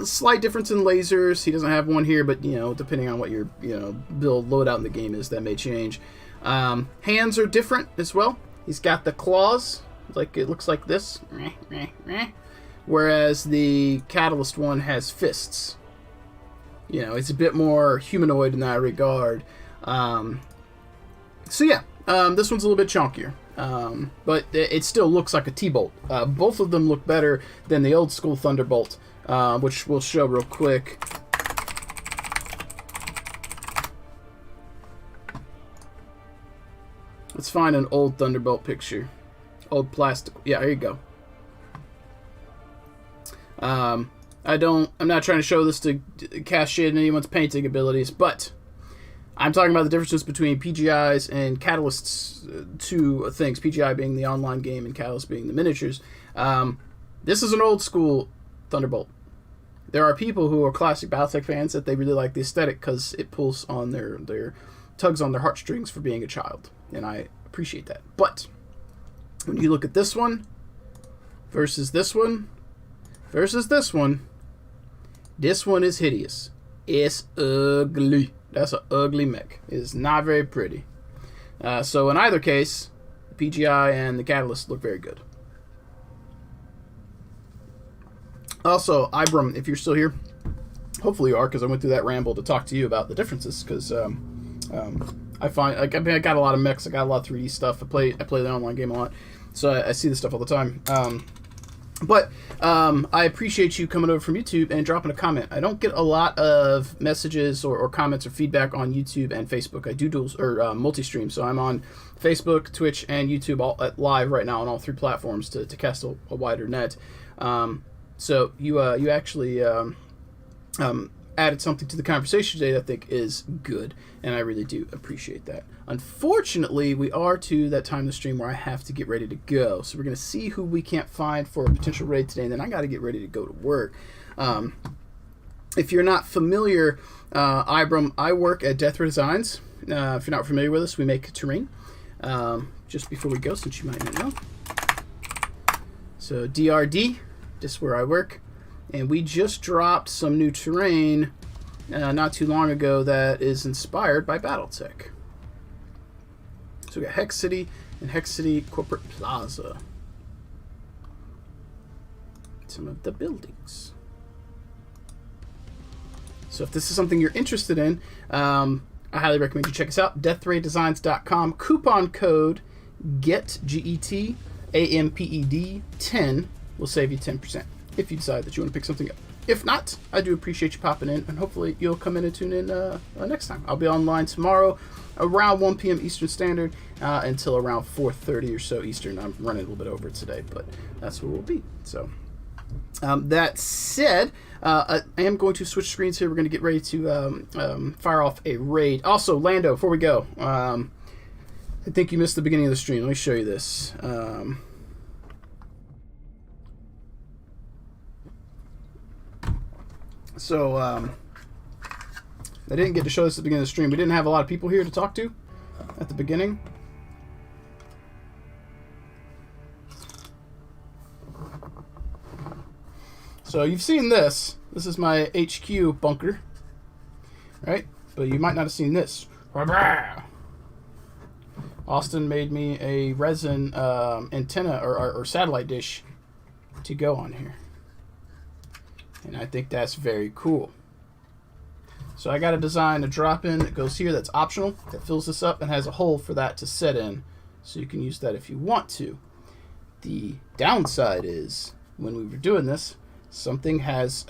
slight difference in lasers. He doesn't have one here, but, depending on what your, build loadout in the game is, that may change. Hands are different as well. He's got the claws, like it looks like this. Whereas the Catalyst one has fists. It's a bit more humanoid in that regard. So yeah, this one's a little bit chunkier, but it still looks like a T-Bolt. Both of them look better than the old school Thunderbolt, which we'll show real quick. Let's find an old Thunderbolt picture. Old plastic. Yeah, there you go. I'm not trying to show this to cast shade in anyone's painting abilities, but I'm talking about the differences between PGIs and Catalyst's two things. PGI being the online game and Catalyst being the miniatures. This is an old school Thunderbolt. There are people who are classic Battletech fans that they really like the aesthetic because it pulls on their tugs on their heartstrings for being a child, and I appreciate that. But when you look at this one versus this one versus this one is hideous. It's ugly. That's an ugly mech. It is not very pretty. So in either case, the PGI and the Catalyst look very good. Also, Ibram, if you're still here, hopefully you are, because I went through that ramble to talk to you about the differences. Because I find, I got a lot of mechs, I got a lot of 3D stuff. I play the online game a lot, so I see this stuff all the time. But I appreciate you coming over from YouTube and dropping a comment. I don't get a lot of messages or comments or feedback on YouTube and Facebook. I do multi-stream, so I'm on Facebook, Twitch, and YouTube all live right now on all three platforms to cast a wider net. So you actually added something to the conversation today that I think is good, and I really do appreciate that. Unfortunately, we are to that time of the stream where I have to get ready to go. So we're going to see who we can't find for a potential raid today, and then I got to get ready to go to work. If you're not familiar, Ibram, I work at Death Ray Designs. If you're not familiar with us, we make terrain. Just before we go, since you might not know. So DRD, this is where I work. And we just dropped some new terrain not too long ago that is inspired by Battletech. So we got Hex City and Hex City Corporate Plaza. Some of the buildings. So if this is something you're interested in, I highly recommend you check us out. deathraydesigns.com. Coupon code GET, G-E-T, A-M-P-E-D, 10 will save you 10% if you decide that you want to pick something up. If not, I do appreciate you popping in, and hopefully you'll come in and tune in next time. I'll be online tomorrow around 1 p.m. Eastern Standard until around 4:30 or so Eastern. I'm running a little bit over today, but that's where we'll be. So that said, I am going to switch screens here. We're going to get ready to fire off a raid. Also, Lando, before we go, I think you missed the beginning of the stream. Let me show you this. So, I didn't get to show this at the beginning of the stream. We didn't have a lot of people here to talk to at the beginning. So, you've seen this. This is my HQ bunker, right? But you might not have seen this. Austin made me a resin antenna or satellite dish to go on here. And I think that's very cool. So I got to design a drop-in that goes here that's optional, that fills this up and has a hole for that to set in. So you can use that if you want to. The downside is, when we were doing this, something has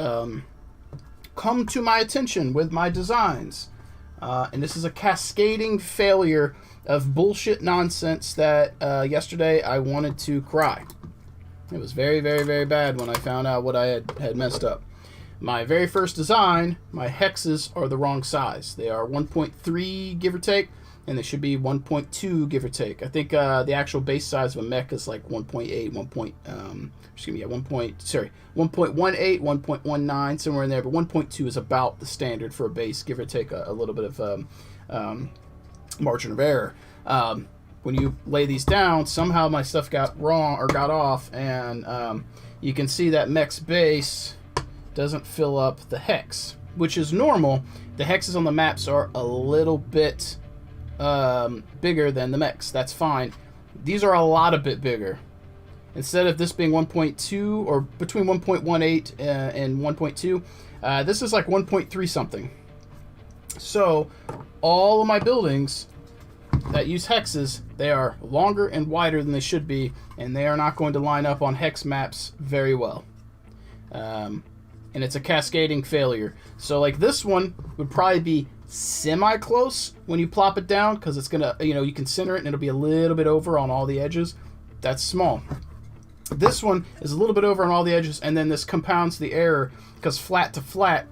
come to my attention with my designs. And this is a cascading failure of bullshit nonsense that yesterday I wanted to cry. It was very, very, very bad when I found out what I had messed up. My very first design, my hexes are the wrong size. They are 1.3 give or take, and they should be 1.2 give or take. I think the actual base size of a mech is like 1.8, 1.18, 1.19, somewhere in there. But 1.2 is about the standard for a base, give or take a little bit of margin of error. When you lay these down, somehow my stuff got wrong or got off, and you can see that mech's base doesn't fill up the hex, which is normal. The hexes on the maps are a little bit bigger than the mechs. That's fine. These are a lot a bit bigger. Instead of this being 1.2 or between 1.18 and 1.2, this is like 1.3 something. So all of my buildings that use hexes, they are longer and wider than they should be, and they are not going to line up on hex maps very well. And it's a cascading failure. So like this one would probably be semi-close when you plop it down, because it's gonna, you can center it and it'll be a little bit over on all the edges. That's small. This one is a little bit over on all the edges, and then this compounds the error, because flat to flat,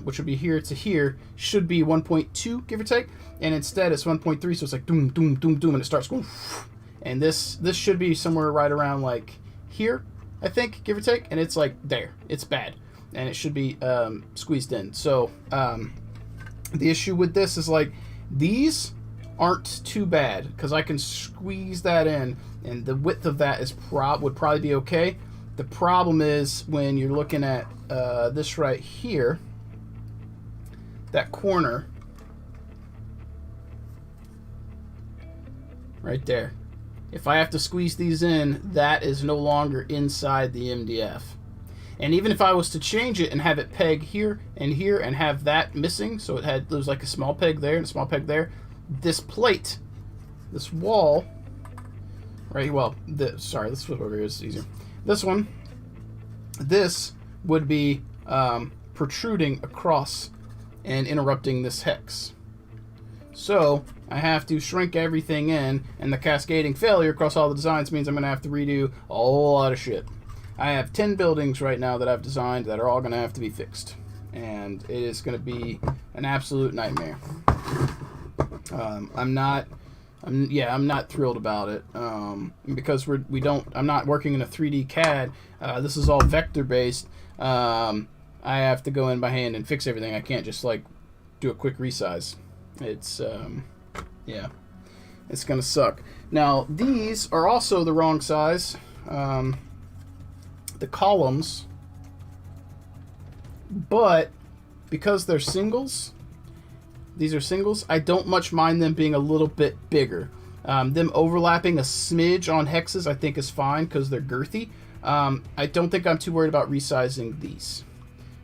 which would be here to here, should be 1.2 give or take, and instead it's 1.3, so it's like doom, doom, doom, doom, and it starts going, and this should be somewhere right around like here, I think, give or take, and it's like there. It's bad, and it should be squeezed in. So the issue with this is like these aren't too bad, because I can squeeze that in, and the width of that is would probably be okay. The problem is when you're looking at this right here, that corner right there. If I have to squeeze these in, that is no longer inside the MDF. And even if I was to change it and have it peg here and have that missing, so there was like a small peg there and a small peg there, this plate, this wall, right? Well, sorry, let's flip over here. It's easier. This one, this would be protruding across and interrupting this hex. So I have to shrink everything in, and the cascading failure across all the designs means I'm going to have to redo a whole lot of shit. I have 10 buildings right now that I've designed that are all going to have to be fixed, and it is going to be an absolute nightmare. I'm not thrilled about it, because I'm not working in a 3D CAD. This is all vector based. I have to go in by hand and fix everything. I can't just like do a quick resize. It's it's gonna suck. Now these are also the wrong size. The columns, but because they're singles, these are singles, I don't much mind them being a little bit bigger. Them overlapping a smidge on hexes I think is fine because they're girthy. I don't think I'm too worried about resizing these.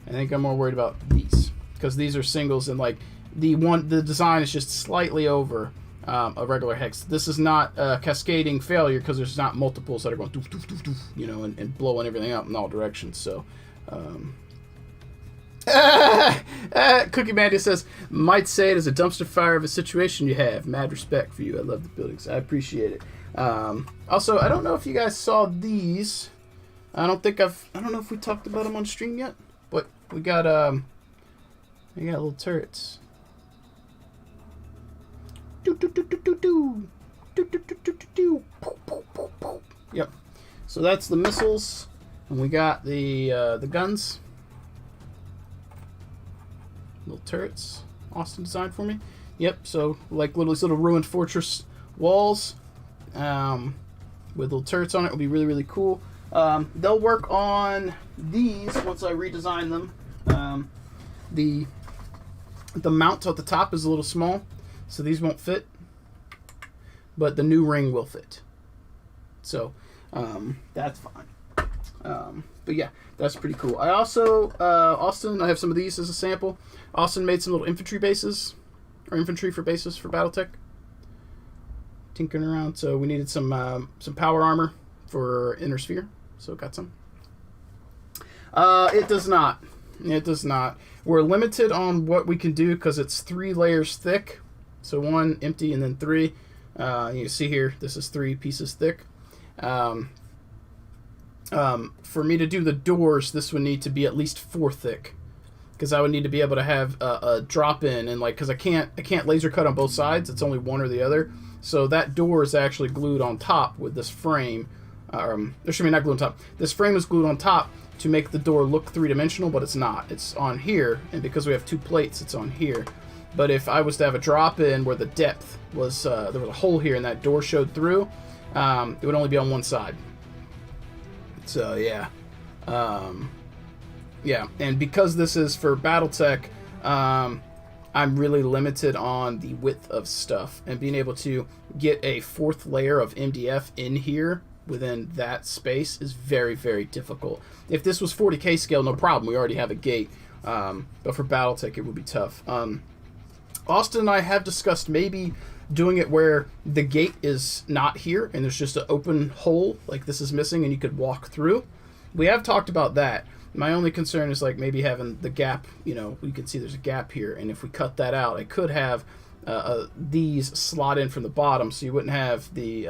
I think I'm more worried about these because these are singles, and like the design is just slightly over a regular hex. This is not a cascading failure because there's not multiples that are going doof, doof, doof, doof, and blowing everything up in all directions. So Cookie Mandy says, might say it is a dumpster fire of a situation you have. Mad respect for you. I love the buildings. I appreciate it. Also, I don't know if you guys saw these. I don't know if we talked about them on stream yet, but we got little turrets. Yep. So that's the missiles, and we got the guns. Little turrets. Austin designed for me. Yep. So like little ruined fortress walls, with little turrets on it will be really, really cool. They'll work on these once I redesign them. The mount at the top is a little small, so these won't fit, but the new ring will fit. So that's fine. But yeah, that's pretty cool. I also, Austin, I have some of these as a sample. Austin made some little infantry bases, or infantry for bases for Battletech. Tinkering around, so we needed some power armor for Inner Sphere, so got some. It does not. It does not. We're limited on what we can do because it's 3 layers thick. So 1 empty and then 3. You can see here, this is 3 pieces thick. For me to do the doors, this would need to be at least 4 thick, because I would need to be able to have a drop in, and like, because I can't laser cut on both sides. It's only one or the other. So that door is actually glued on top with this frame. There should be not glued on top. This frame is glued on top to make the door look 3-dimensional, but it's not. It's on here, and because we have 2 plates, it's on here. But if I was to have a drop in where the depth was, there was a hole here and that door showed through, it would only be on one side. So yeah, yeah. And because this is for Battletech, I'm really limited on the width of stuff, and being able to get a 4th layer of MDF in here within that space is very, very difficult. If this was 40K scale, no problem. We already have a gate. But for Battletech, it would be tough. Austin and I have discussed maybe doing it where the gate is not here and there's just an open hole, like this is missing, and you could walk through. We have talked about that. My only concern is like maybe having the gap, you know, you can see there's a gap here, and if we cut that out, I could have these slot in from the bottom, so you wouldn't have the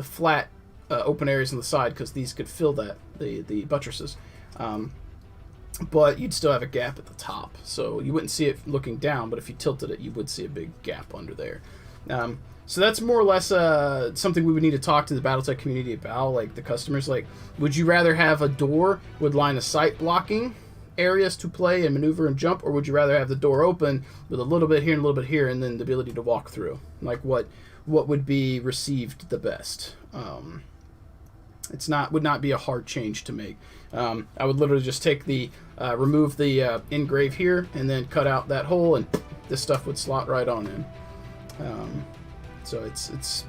flat open areas on the side, because these could fill that, the buttresses. But you'd still have a gap at the top, so you wouldn't see it looking down, but if you tilted it, you would see a big gap under there. So that's more or less something we would need to talk to the Battletech community about, like the customers. Like, would you rather have a door with line of sight blocking areas to play and maneuver and jump, or would you rather have the door open with a little bit here and a little bit here, and then the ability to walk through? Like, what would be received the best? Would not be a hard change to make. I would literally just take remove the engrave here, and then cut out that hole, and this stuff would slot right on in. So it's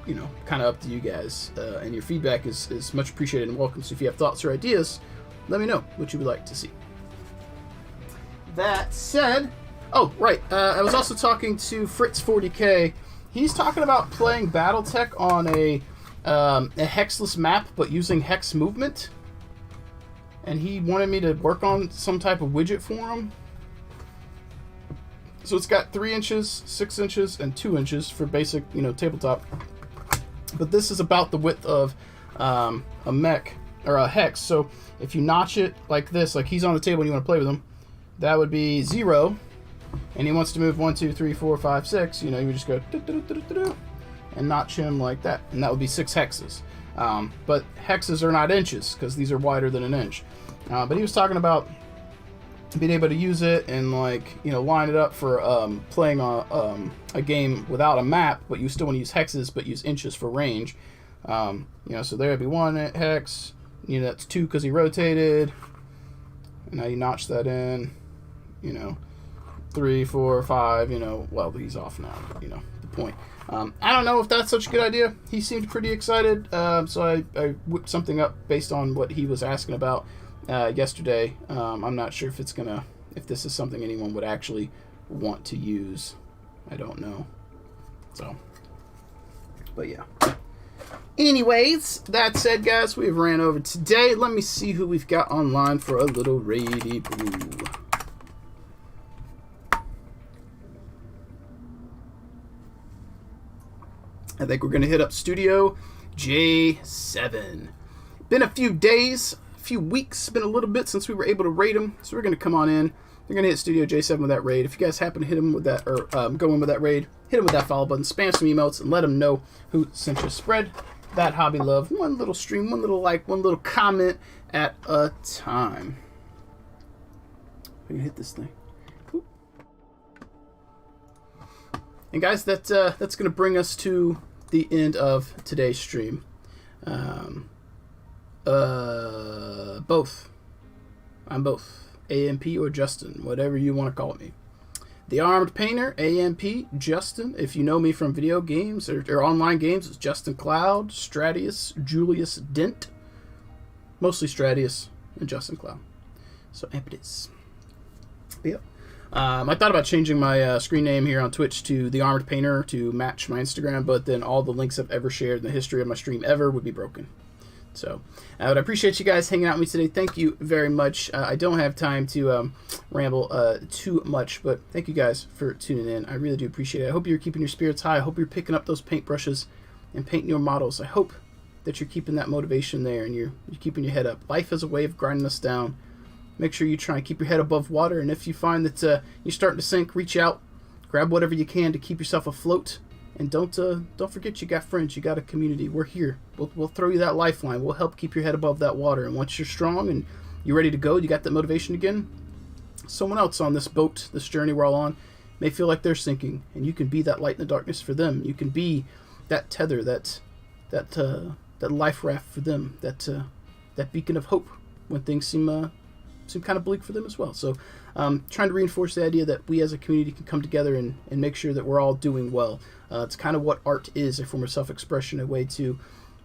you know, kind of up to you guys, and your feedback is much appreciated and welcome. So if you have thoughts or ideas, let me know what you would like to see. That said, oh right, I was also talking to Fritz 40K. He's talking about playing Battletech on a hexless map, but using hex movement, and he wanted me to work on some type of widget for him. So it's got 3 inches, 6 inches, and 2 inches for basic, you know, tabletop. But this is about the width of a mech, or a hex. So if you notch it like this, like he's on the table and you want to play with him, that would be 0. And he wants to move 1, 2, 3, 4, 5, 6. You know, you would just go and notch him like that, and that would be 6 hexes. But hexes are not inches, because these are wider than an inch. But he was talking about being able to use it and, like, you know, line it up for playing a game without a map, but you still want to use hexes but use inches for range. You know, so there would be 1 hex, you know, that's 2 because he rotated, and now you notch that in, you know, 3, 4, 5, you know, well, he's off now, you know, the point. I don't know if that's such a good idea. He seemed pretty excited, so I whipped something up based on what he was asking about yesterday. I'm not sure if this is something anyone would actually want to use. I don't know. So, but yeah. Anyways, that said, guys, we've ran over today. Let me see who we've got online for a little raidy brew. I think we're going to hit up Studio J7. Been a few days, a few weeks, been a little bit since we were able to raid them, so we're going to come on in. We're going to hit Studio J7 with that raid. If you guys happen to hit him with that, or go in with that raid, hit him with that follow button, spam some emotes, and let him know who sent you. Spread that hobby love. One little stream, one little like, one little comment at a time. We're going to hit this thing. Oop. And guys, that's going to bring us to the end of today's stream. Both. I'm both. AMP, or Justin, whatever you want to call me. The Armed Painter, AMP, Justin. If you know me from video games or online games, it's Justin Cloud, Stratius, Julius Dent. Mostly Stratius and Justin Cloud. So, amp it is. Yep. I thought about changing my screen name here on Twitch to The Armed Painter to match my Instagram, but then all the links I've ever shared in the history of my stream ever would be broken. So, but I appreciate you guys hanging out with me today. Thank you very much. I don't have time to ramble too much, but thank you guys for tuning in. I really do appreciate it. I hope you're keeping your spirits high. I hope you're picking up those paintbrushes and painting your models. I hope that you're keeping that motivation there and you're keeping your head up. Life is a way of grinding us down. Make sure you try and keep your head above water, and if you find that you're starting to sink, reach out, grab whatever you can to keep yourself afloat, and don't forget you got friends, you got a community. We're here. We'll throw you that lifeline. We'll help keep your head above that water, and once you're strong and you're ready to go, you got that motivation again, someone else on this boat, this journey we're all on, may feel like they're sinking, and you can be that light in the darkness for them. You can be that tether, that life raft for them, that beacon of hope when things seem kind of bleak for them as well. So trying to reinforce the idea that we as a community can come together and make sure that we're all doing well. It's kind of what art is, a form of self-expression, a way to,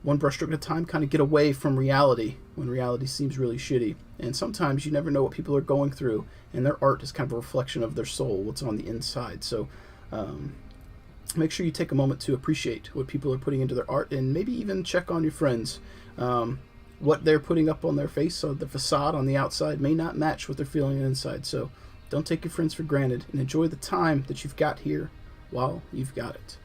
one brushstroke at a time, kind of get away from reality when reality seems really shitty. And sometimes you never know what people are going through, and their art is kind of a reflection of their soul, what's on the inside. So make sure you take a moment to appreciate what people are putting into their art, and maybe even check on your friends. What they're putting up on their face, or the facade on the outside, may not match what they're feeling inside. So don't take your friends for granted, and enjoy the time that you've got here while you've got it.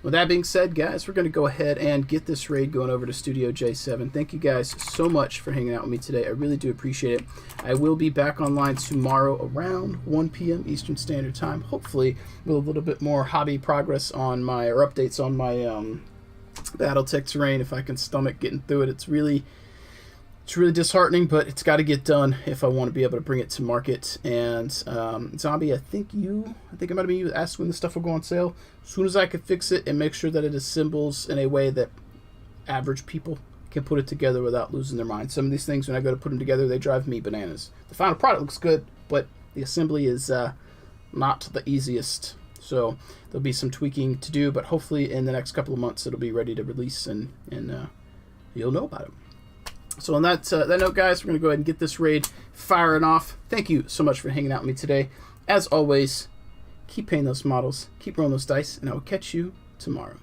With that being said, guys, we're going to go ahead and get this raid going over to Studio J7. Thank you guys so much for hanging out with me today. I really do appreciate it. I will be back online tomorrow around 1 p.m. Eastern Standard Time, hopefully with a little bit more hobby progress on my, or updates on my Battletech terrain, if I can stomach getting through it. It's really disheartening, but it's got to get done if I want to be able to bring it to market. And Zombie, I think it might have been you that asked when the stuff will go on sale. As soon as I can fix it and make sure that it assembles in a way that average people can put it together without losing their mind. Some of these things, when I go to put them together, they drive me bananas. The final product looks good, but the assembly is not the easiest. So there'll be some tweaking to do, but hopefully in the next couple of months it'll be ready to release, and you'll know about it. So on that note, guys, we're going to go ahead and get this raid firing off. Thank you so much for hanging out with me today. As always, keep painting those models, keep rolling those dice, and I will catch you tomorrow.